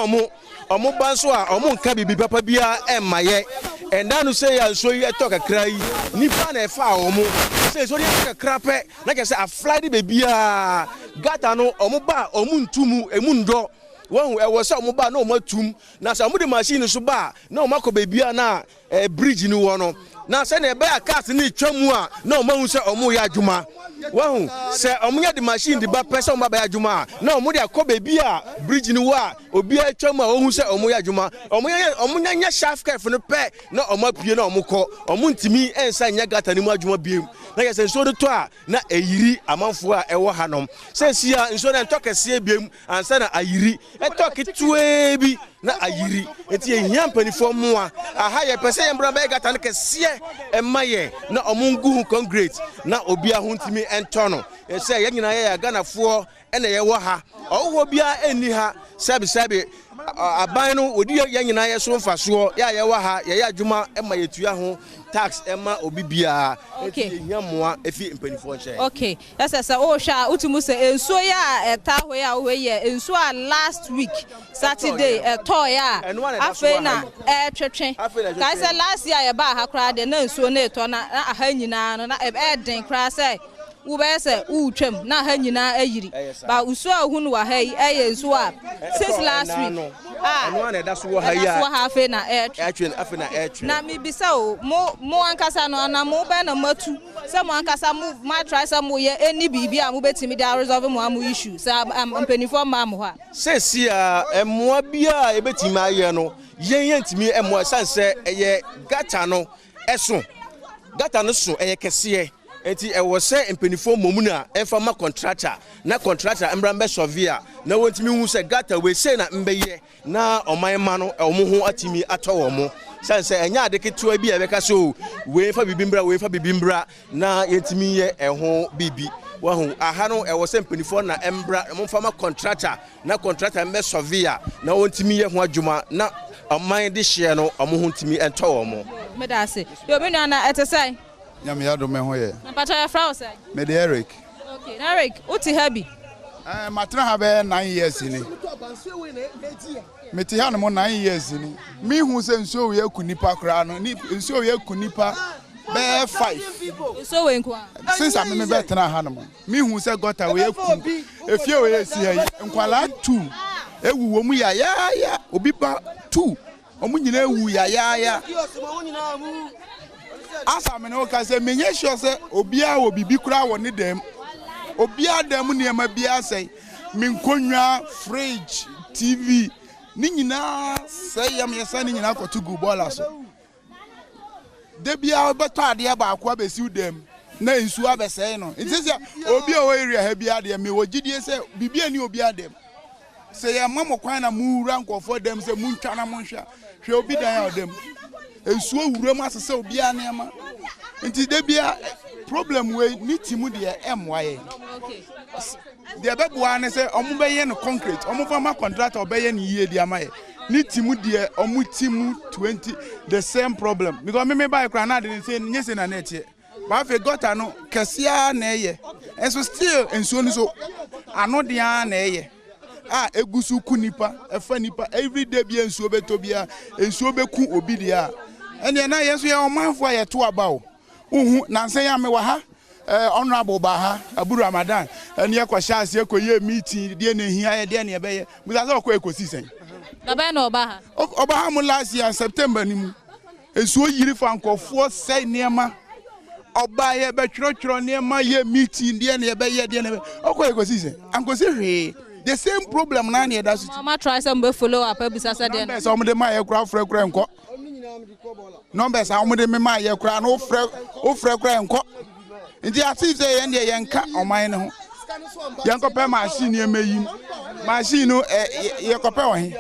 omo banso a omo nka bibi papa bia emaye enda no say ya nso ye to kakra yi nipa na e fa omo say so ye kakra pe na ke say a fly the baby a gata no omo ba omo ntumu emu ndo won e wo say omo ba na omo atum na say omo de machine so ba na omo akọ baby a na bridge ni wo no na say na e ba cars ni twamu a na omo hu say omo ya adwuma won say omo ya de machine de ba pese omo ba ya adwuma na omo de akọ baby a bridge ni wo a obi a twamu a ohu say omo ya adwuma omo nya shaft kef no pe na omo apue na omo kọ omo ntimi ensa nya gata ni mu adwuma biem na ye say so de to a na eyiri amanfo a ewo hanom say sia nso na ntokese biem ansa na ayiri etoketue bi na ayiri enti ehia mpanifo moa aha ye pese ye mbra ba gata ne kese emaye na omungu concrete na obi ahu ntimi entono say ye nyina ye Ghanafo ene ye wo ha owo bia eni ha sabi aban no odi ye nyina ye so mfaso ye wo ha ye adwuma ema ye tua ho tax ema obi bia ehia moa efi mpanifo nche okay that's o sha utumu se enso ya eta ho ya ho ye enso a last week Saturday to ya afa na twetwe ka say last year ye ba ha kra de na enso na eto na aha nyina no na den kra say wo be say utwam na ha nyina ayiri ba uso ahunu wa ha eye enso a since last week no na da so ha ya afa na afa na na mi bisa o mo ankasa no na mo be na matu se mo ankasa mo ma try se mo ye eni bibia mo betimi da resolve mo amu issue se ampanifo ma mo ha se si a emoa bia e betimi aye no yen ntimi emoa sanse eye gata no eso gata no so eye kese enti e wo se mpanifo momuna emfa ma contractor na contractor embrambe surveyor na wontimi hu se gata we se na mbeye na oman ma no omo ho atimi atowo mo sanse enya adeketo bi e beka so we fa bibimbra na yentimi ye eho bibi wahu aha no e wo se mpanifo na embra momfa ma contractor na contractor mbe surveyor na wontimi ye ho adwuma na oman de hye no omo ho ntimi entowo mo medase yo me na etesai Nyame ya do me ho ye. Na pacha ya frau say. Me de Eric. Okay, Eric, uti habi. Matra ha be 9 years ni. Me ti ha no 9 years ni. Me hu se nso we akunipa kra no, ni nso we akunipa be 5. So we nko. Since I me be tena ha no. Me hu se gota we akun. Efie we esi ha yi. Nkwala 2. Ewu wo mu ya obi pa 2. Omu nyina ewu ya. Asa me no ka say menye sure say obia wo bibi kura wo ne dem obia dem ne ma bia say me nkonwa fridge TV ni nyina say yam yesa ni nyina kotu go bola so de bia obeto ade ba akwa besi dem na nsu abesey no ntisi obia wo area ha bia de me wo gidie say bibia ni obia dem say ya mamo kwan na mu wura nkofo dem say mu ntwa na mo hwa hwe obi dan ya dem ensuo wuram asese obi anema nti de bia problem we ni timu de emwaye de beboa ne se omo beye no concrete omo farmer contractor beye ne yie di amaye ni timu de omo timu 20 the same problem because me buy kra na de say nyese na netie ba fe gota no kasia na eye enso still ensuo ni so ano de na eye egusu ku nipa efa nipa every day bia ensuo beto bia ensuo beku obi dia ene na yeso ya omanfo ayeto abawo uhu na nsen ya me wa ha honorable ba ha aburu Ramadan ene ye kwa chance ye koye meeting de na hia ye de na be ye musa so ko ekosi sen baba na oba ha mu last year September ni mu ensuo yiri fa nkofo sei niema oba ye be tworo niema ye meeting de na be ye de na be ko ekosi sen ankosi hwe the same problem na near that. Mama try some follow up ebisa said then. Numbers omo de ma ye kura frɛ nko. Numbers omo de me ma ye kura no frɛ nko. Nti asif say ye ne yenka oman ne ho. Yenko pe machine ye meyi. Machine no ye ko pe won.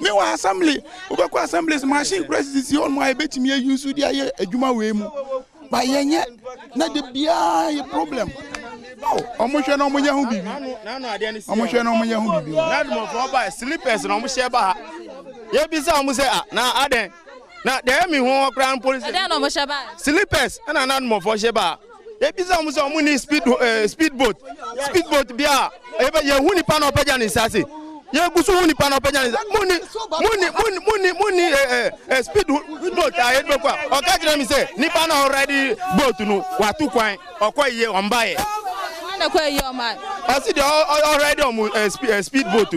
Me wa assembly, ubekwa assemblies machine crisis on my betimi ye use dia ye adwuma we mu. Ba yenye na de bia ye problem. Omo hwe na omo nya hu bibi. Omo hwe na omo nya hu bibi. Na dum for buy slippers na omo share ba ha. Ye bi say omo say na aden. Na dey me hu okran police. Aden omo share ba. Slippers na dum for share ba. Ye bi say omo ni speedboat. Speedboat bia e ba ye hu ni pa na opeja ni sase. Ye gusu hu ni pa na opeja ni sase. Muni speedboat aye do kwa. O ka jira mi say ni pa na already boat no wa tu kwan. Okoye on buy. I see they already on speedboat.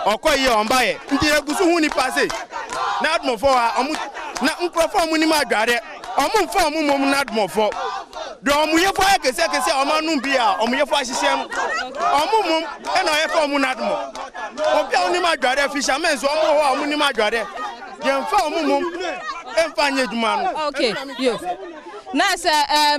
Okoye on buy. Nti egusu hu ni passe. Na admo for na nkrofo mu ni ma dware. Omo mfa omo mu na admo for. Do omo ye for kese omo nu bia, omo ye for ahisem. Omo mum e na ye for omo na admo. Obi a oni ma dware fishermen so omo ho omo ni ma dware. Ye mfa omo mum e mfa anye dwuma no. Okay, yo. Nice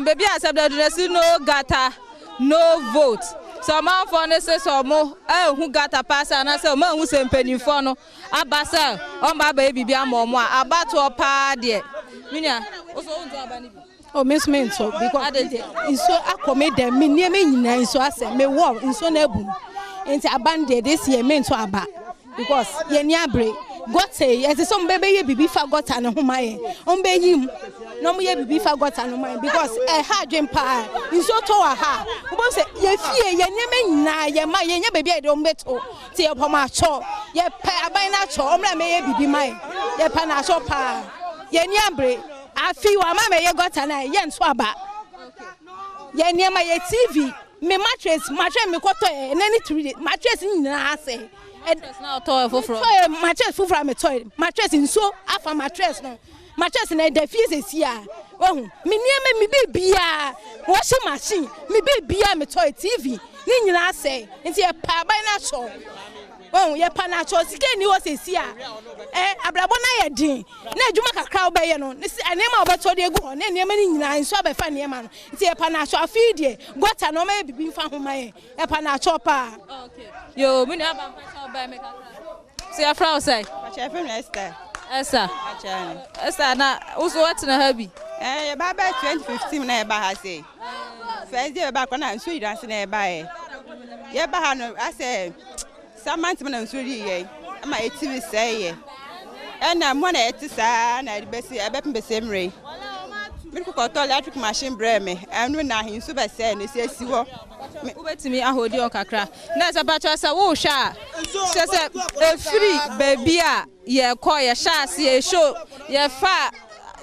baby accept the no gata. No vote. So man for ne say so mo hu gata pass na say man hu se mpanimfo no abasa on ba baby bia mo abato pa de minia oso unto abani bi oh miss me so because so akome dem me nie me nyina so ase me war so na ebu enti abande this year me to aba because ye ni abre got say as some baby ye bibi fa got an homa ye on be yim no mo ye bibi fa got an homa because ha dwen pa so to ha wo say ye fie ye nyeme nyina ye ma ye nya baby e do mbeto ti ye poma cho ye pa aban na cho omra me ye bibi mai ye pa na cho pa ye ni abre afi wa ma me ye got an ye nso aba ye ni ma ye TV me mattress me koto e nani 3 days mattress nyina ase mattress now toy fufro mattress fufro me toy mattress nso afa mattress no mattress na da fie sesia ohu me niam me bibia washing machine me bibia me toy TV ni nyina ase nti e pa ban na so ohu ye pa na so sike ni wo sesia abrabo na ye din na adwuma kakra wo be ye no anema obeto de egu ho na niam ni nyina nso abefa niam no nti e pa na so afi de gota no ma bibi fa ho man e pa na so pa okay yo me ni aba mpa ba me kakra see afra say Chef Esther Esther na uso what na habi ye ba 2015 na e ba ha say first day ba ko na nso iranse na e ba ye ba ha no ase samanti na nso ri ye ama etiwi say ye na mo na etisa na besi ebepembese mre me ko to electric machine bre me anu na hinsu be say na si wo ubetimi ahodi on kakra na se pacho se wo hwa se free baby a ye ko ye sha se show ye fa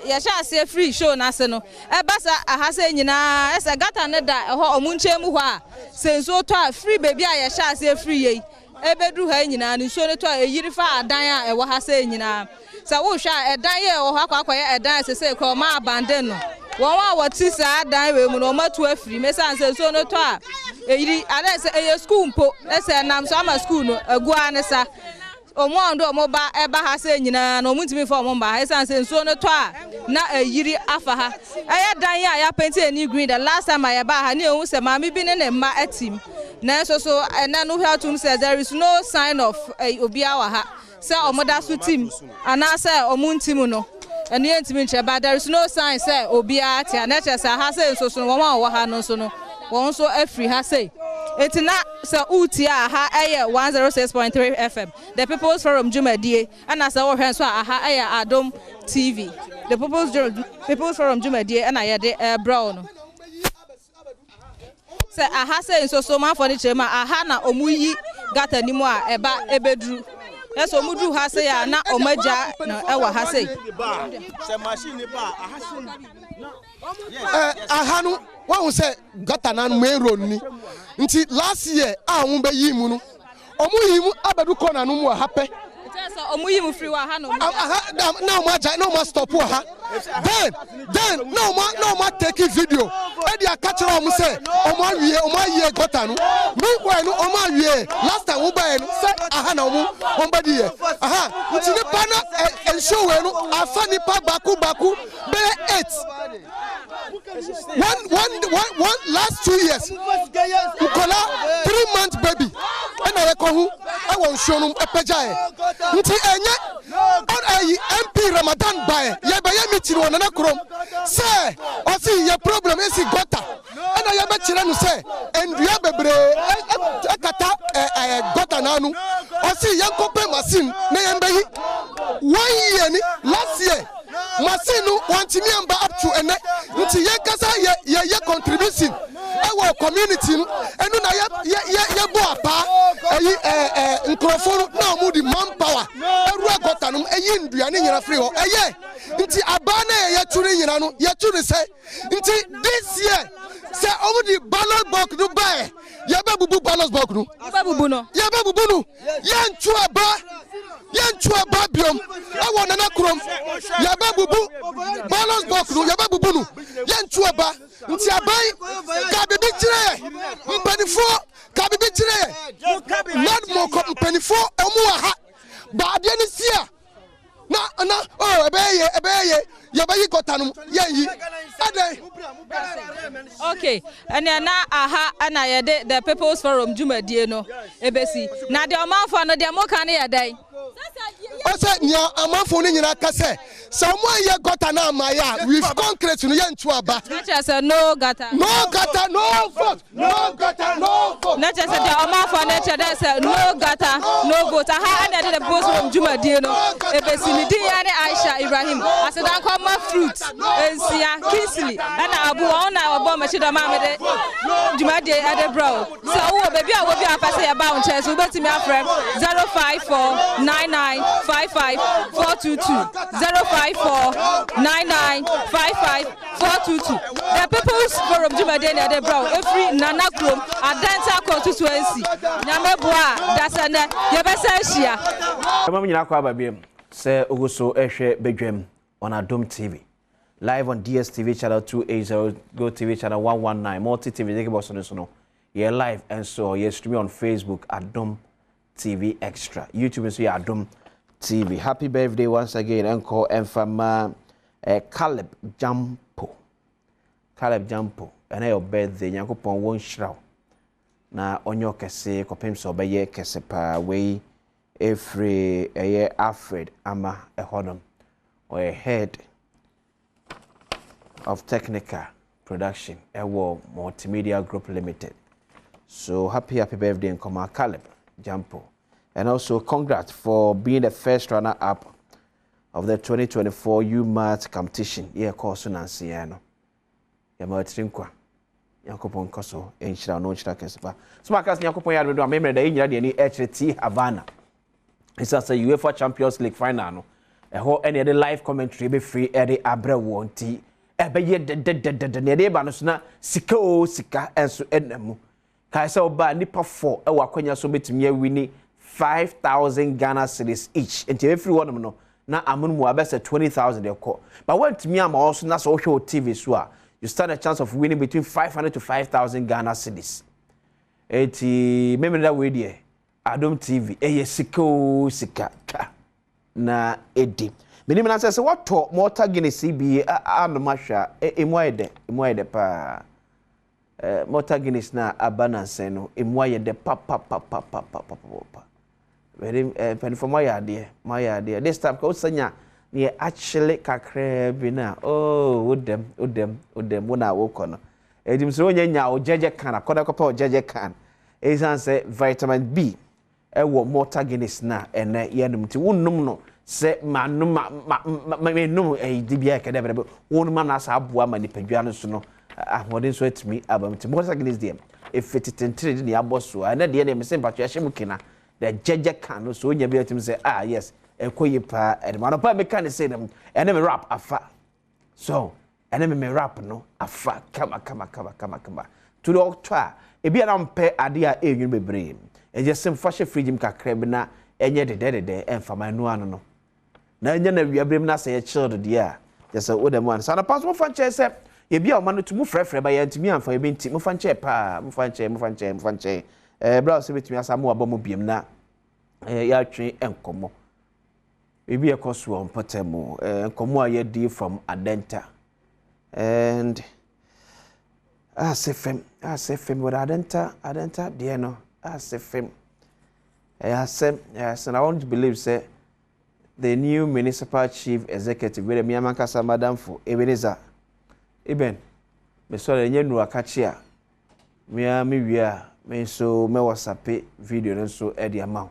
ye sha se free show na se no e basa ahase nyina ese gata ne da ho omunchemu ho a senso to a free baby a ye sha se free ye ebedu ha nyina ni so ne to a yiri fa adan a e wo ha se nyina se wo hwa edan ye wo akwa ye edan se ko ma abandon no won wa wati sa adan we mu no matu afiri me san se so no to a eyiri ada se eye school mpo ese nam so ama school no agu anesa omondo omoba eba ha se nyina no muntimi fo omba esan se so no to a na eyiri afa ha eye dan ya ya paint any green the last time I ba ha ne ehun se ma me bi ne ma atim na so na no help to say there is no sign of obia wa ha se omoda so team ana se omuntim no ene entimi nche ba there is no sign say obia tia na che sa ha se so won wa ha no so no won so afri ha say etina se uti a ha eye 106.3 FM the People's Forum Jumadie ana se wo hwen so a ha eye Adom TV the People's Forum Jumadie ana ye de brown se a ha say so man for the chema a ha na omuyi gata ni mu a eba ebedru eso mudu ha say ya na omaja na ewa ha say se machine ba ahanu wa hu say gata na main road ni nti last year a hu be yi mu no omuyi abedu corner no mu ha pe so omuyi mu free wa ha no na ma stop wa ha then no ma take video e a catcher almost say, oh my year got an. Meanwhile, no, oh my year. Last time we buy say, aha, no, somebody, aha, it's in the banner and show a funny baku, bear 8. One last 2 years. Ukola 3 months baby. And I won't show him a pajay. Until MP Ramadan by Yabaya meeting one another. Say, or see your problem is he got and I am a children say, and we have a got an anu. Or see young couple machine, Nayambe 1 year last year. Masinu want me up to and nti yekasa ye contribution our community and na ye bo apa nkrofo na mu di manpower eru agotanum eyi nduane nyina free ho eye nti abana ye turi nyina no ye turi say nti this year say over the ballot box no buy ye be bubu ballot box no ye be bubu no ye ntu aba biom awo nana krom ye be bubu balance box no ye be bubu no ye ntu aba nti abai ka bibi kire mpanifo ka bibi kire not more mpanifo omu aha ba ade ni sia na oh ebeye ye ba yi kotanum ye yi ade. Okay, and na aha ana ye the People's Forum Jumadie no ebesi na de omanfo no de mo kan ye dai o say nya amanfo ni nyina ka say someone ye gota na amaya with concrete no ye ntu aba na che say no gata no vote na che say de omanfo na che dey say no gata no vote aha ana de the People's Forum Jumadie no ebesi ni din ya ne Aisha Ibrahim asedan ko ma fruit ensia Kingsley ana abu ona obo ma chida ma me de Jumadie ade bro so wo baby a wo bi apase ya ba won che so betimi afrem 054 9955 422 054 9955 422. The People's Forum Jumadie ade bro every nana krom adanta constituency nyame boa dasane ye be sa hia kama nyina kwa babiem se oguso ehwe bedwam on Adom TV live on DSTV channel 280 Go TV channel 119 multi TV they boss on no yeah live and so yeah stream on Facebook Adom TV Extra YouTube so yeah Adom TV. Happy birthday once again Uncle Enfama Caleb Jampo and your birthday Yakopon won shroud na onyo kese kopem so beye kese pa we every Alfred ama ehodom or a head of technical production multimedia group limited. So happy birthday and come Caleb Jampo. And also congrats for being the first runner up of the 2024 UMAT competition. Yeah, course Nancyano. Yamatrinkwa. Yakopon Koso, Enchra, no Chakespa. Smackers Yakopon Yard, remember the India any HT Havana. It's as a UEFA Champions League final. A whole any other live commentary be free Eddie Abra won't ebe ye de neighbor no na sika enso enemu kai se oba nipa 4 e wakwanya so betimi awini 5,000 Ghana cedis each enti every one no na amunmu abese 20,000 de ko but when timi am also na so hwe TV so a you stand a chance of winning between 500 to 5,000 Ghana cedis enti memre da we die Adom TV eye sika na edi Many men say what talk more Guinness CB and Masha Emoide pa Mota Guinness na abundance no Emoide papa very pen for my idea this time ko sanya near actually kakre bina oh would them wona wo kono edim so nya o jeje kan akoda kopa o jeje kan e say vitamin B e wo Mota Guinness na ene yenum ti wonnum no se manum dibia kedebe wonu ma na sa aboa ma nipadua no so no ahode so atimi abamti Mota Guinness dem if it tentre ni aboso na de na me se mpatwa hyem kina the jeje kan no so nya bi atimi say yes ekoyi pa edma no pa me kan say dem ene me rap afa so ene me rap no afa kama to the october e bia na mpe ade a enyu bebre e je sem fashe frigim kakra bi na enye de enfama nu anu no na enye na wiabrem na say child dia just wo dem one so na pass one fan say Ebi a man to move frefre by yantimi amfa ebenti mo fanche pa mo fanche bra so betimi asamo aba mo biem na ya twe enkomo ebi ekoso on potemo enkomo aye di from Adenta and asefem with Adenta dear no asefem yes and I want to believe say the new municipal chief executive with me amankasa madam for Ebenezer Eben me so enye nu akachi a me wia me so me WhatsApp video no so e dia ma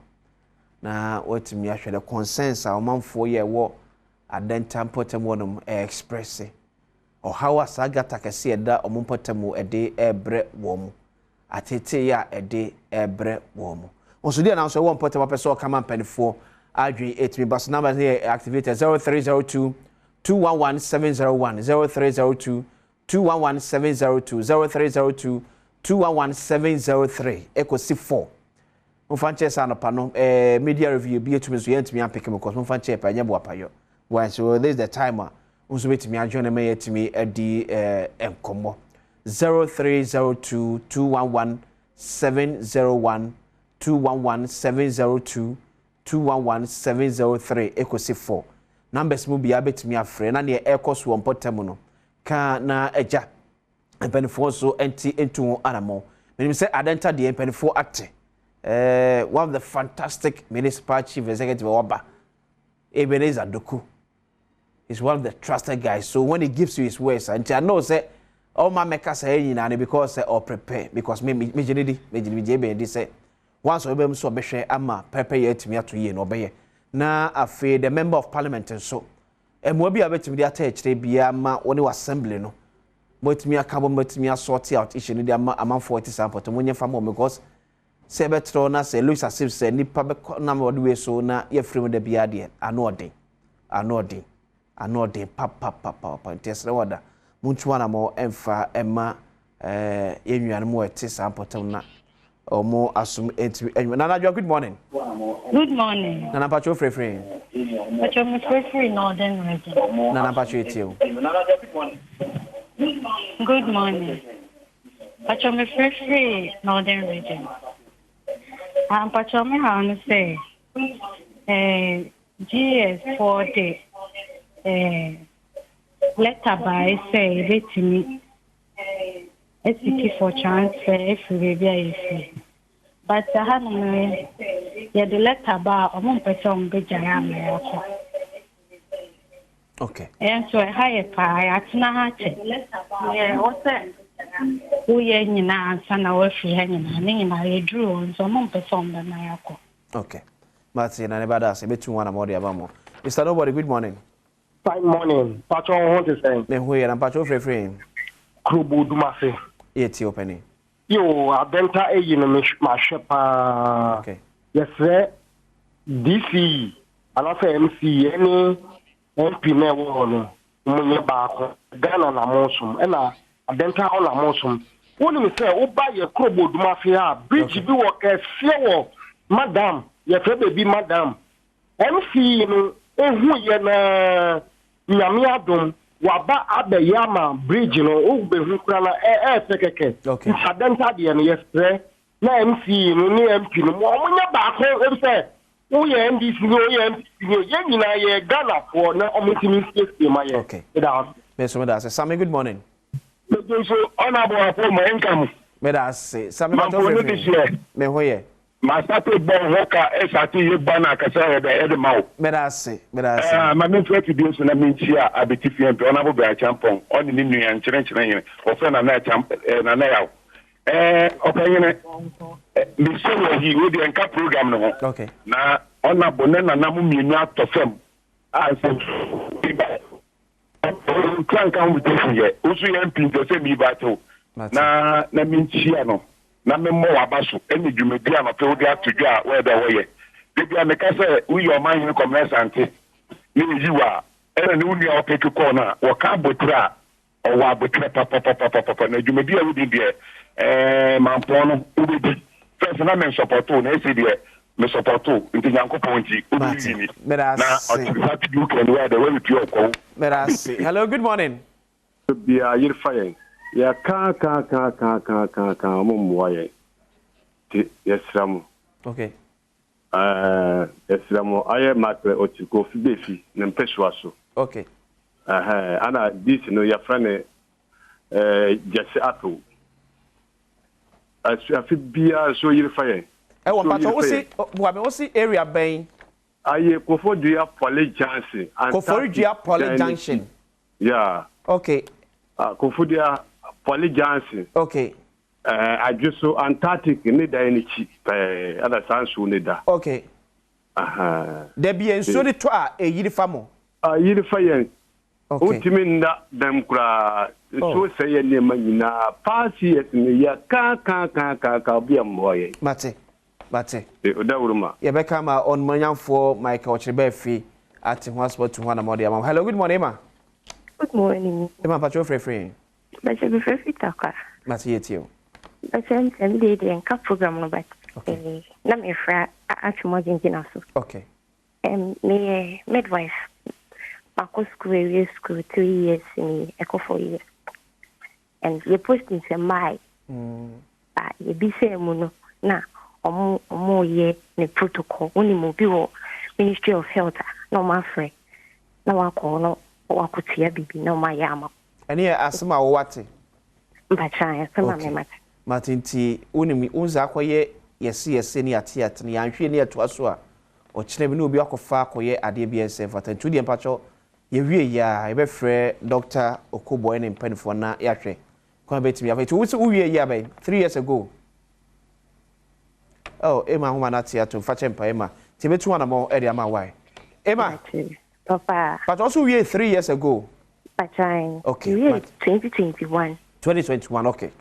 na watimi ahwe the consensus a omanfo ye wo Adenta potem wonum express or how asagata kese eda ompotem e de ebre wo mu atete ya e de ebre wo mu onso dia na so wo potem person come ampanifo adwen 8 bus number here activated 0302 211701 0302 211702 0302 211703 ekosi 4 mfanche sana pano media review bi etumi so yentumi apeke because mfanche pa nya bo apayo why so this is the timer unso betumi adwene me yetumi adi enkomo 0302 211701 211702 211703 ekosi 4 numbers mu bia betumi afre na ne ekoso wonpotem no ka na eja empanifo so enti entu anamo menim say Adenta de empanifo act one of the fantastic municipal chief executive Oba Ebenezer Doku is one of the trusted guys, so when he gives you his words and I know say all my makers say nyina because or prepare because me jebe say once obem so be hwe ama prepare yetimi ato ye no obeye na afi the member of parliament so emo bi abetimi de atachire bia ma woni assembly no motimi akabo motimi sort out issue no de ama 40 sample to monye fam because say betro na say looks as if say nipa be na me wode we so na ye free de bia de anode papa intesre wada muntu wana mo emfa ema ye nnuane mo ete sample na omo asum enti Nana good morning. Good morning. Nana Pacho free. Pacho me free northern region. Nana Pacho etio. Good morning. Pacho me free northern region. Pacho me how to say GS40 letter by say let me SCT for transfer if we be but I have the letter bar among person be jam okay and so I hire pie at na yeah what's that we nyina sana we free nyina na drew so among person be na yako okay Martin na nebada se betu wana modi abamo Mr. Nobody good morning. Fine morning. Patron what is saying? Me hu na patron free Krubu Dumase. Yeti opening. Yo, Adenta no ma shepa. Okay. Yes, sir. DC, alafa MC, any MP na wo no. Munye ba Ghana na monsum. Na Adenta on na monsum. Woni me say oba ye Krubu Dumase a bridge bi wo ke fie madam, ye fe baby madam. MC no ehu ye na nyame adom waba abeyama bridge no obehu kura na sekeke okay Adenta de no yesre na MC no ni MP no mo nya ba ko ebse wo ye NDC no ye MP no ye nyina ye Ghana for na omotimi state ma ye okay da Mr. Medase Sammy good morning. So honorable for my income Medase Sammy me hoye ma state bon hoka esati ye bana kasa be edemao Medase ma me try do so na me chia abetifie mpe ona bo be champon oni ni nua nkyere yen o fe na na champ na na yaw okanyene me so wo hi wo de nka program no ho okay na ona bo na na mu mienu atofam a so kan kan wo de ye usu ye mpinto se mi ba to na me chia no na me mo wabaso eni dwumedi a no pe wodi atodwa we da wo ye bibia me ka se we your man in commerçante ni yiwa era ni uni o peke ko na wo ka botra o wa botra papa na dwumedi a wodi de mampo no wodi first na me support na esi de me support nti yankopon nti wodi ni na o ti ka ti du ko we da we pi o ko Merasi hello good morning be a year fire. Ya ka mumwaye. Yes, Ram. Okay. Yes, Ram. I am at Otiko Fibefi, Nempeswaso. Okay. Ana this no your friend just Apple. I feel be so year fire. I want to see area bay. I Kofodia Poly Junction. Kofodia Poly Junction. Yeah. Okay. Kofodia Poly Junction. Okay. I just so Antarctic need any cheap other sounds who need that. Okay. There be a sorry to a year famo. A year fire. Okay. Ultimately, them cry. So say a name in a party at me. Ya ka be a boy. Mate. Udawuruma. You become on Manyan for Michael Chebefi at Hospital to one more. Hello, good morning, Emma. Good morning. Emma Patrol free. But you prefer Taka. Mate, you. But I'm every day and cup program, but let me fry at more than okay. Me midwife. Marco school 2 years in Echo 4 years. And you post in my you be saying, now. Omo ye ne protocol oni mo bi wo Ministry of Health no ma frɛ na wa ko no wa kutia bibi na ma ya ama ani asema wo wate mbacha asema me mate matinti oni unza akoye yesi ni ate ne yanhwe ne ato aso a o kire bi na obi akofa akoye ade bi ensem fata tu die mpacho ye wie ya e be frɛ Dr. Okoboy ne mpanifo na yahwe kwa betimi afa tu wo wie ya bai 3 years ago. Oh, Emma, who are not here to fetch Emma. Tibetu one more area, my wife. Emma, Papa. But also, we 3 years ago. Okay. 2021. 2021, okay.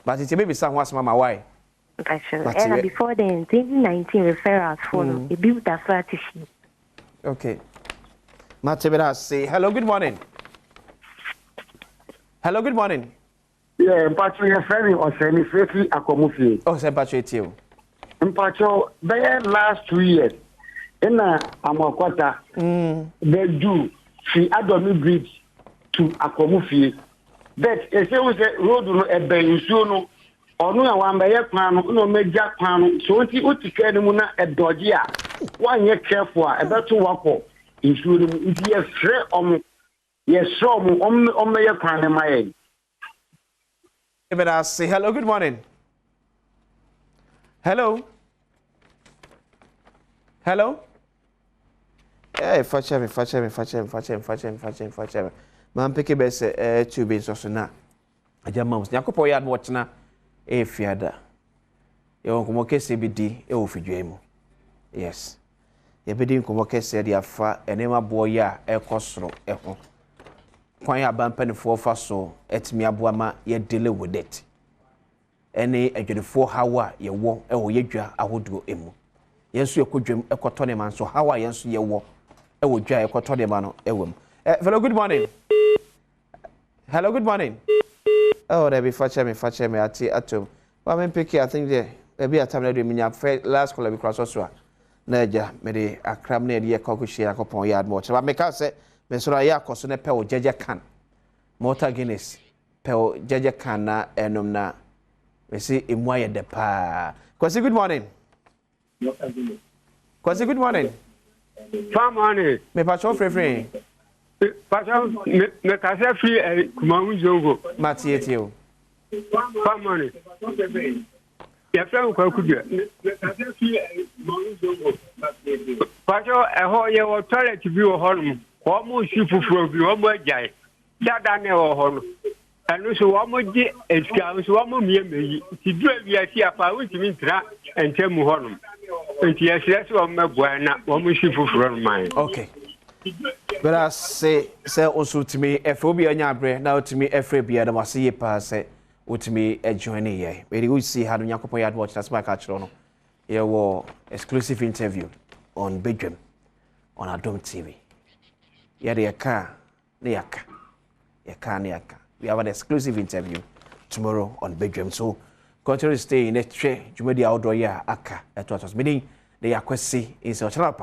But it's maybe someone was my wife. And before then, 2019 referrals for a built that flat issue. Okay. Matibera say hello, good morning. Hello, good morning. Yeah, Patrick, your friend or Semi Faithfully Akomufi. Oh, Sir Patrick, you. Mpacho, the last 2 years, in Amakwata, they do see Adom bridge to Akomufi. But if it was a road a Bensuno, or no one by a plan, no major plan, so it's Utikadimuna at Dodgia. 1 year careful, about to walk up, including if you have threat on yes, so on my plan in my head. I say hello, good morning. Hello. Hey, fetch him. Man, pick a best 2 beans or so now. I just must. Yakopo yard watch na. Fiada. You won't come okay, CBD, a offidium. Yes. You bidding come okay, said the affair, and Emma boy, ya, a costro, echo. Quite a bumpen for faso, et me abuama, yet deal with it. Any a 24-hour, you walk, ye, I would go emu. Yes, you could dream a cotoneman, so how I answer your walk. I would dry a cotoneman, Hello, good morning. Hello, good morning. Oh, there be fetch me at home. Well, I'm picking, I think there be a time that we mean last call because also. Naja, me a cram near the cockushy upon yard more. But make us say, Mesura Yakos on a pel Jaja can. Motor Guinness, pel Jaja can na we see in wire de pa. Kwasi, good morning. Kwasi, good morning. Farm money. Me patrol free. Patrol, me casa free a Kumaunjogo. Matthew. Farm money. Your friend could do. Patrol, a whole year or toilet to be a home. Almost you for one more guy. That I never home. And also one more day, and scouts one more year. To do it, we are here for which means that and tell me home. And yes, that's one my boy, not one more ship for mine. Okay. But I say also to me, a phobia in your brain, now to me, every beer, the was see pass it. With me a joining here. We see how the Yakopo yard watch that's my catch on. Here was exclusive interview on Badwam on Adom TV. Yeah, they car. We have an exclusive interview tomorrow on Badwam. So continue to stay in a tray. You may the outdoor year aka at what was meaning. They are quest see in South Channel.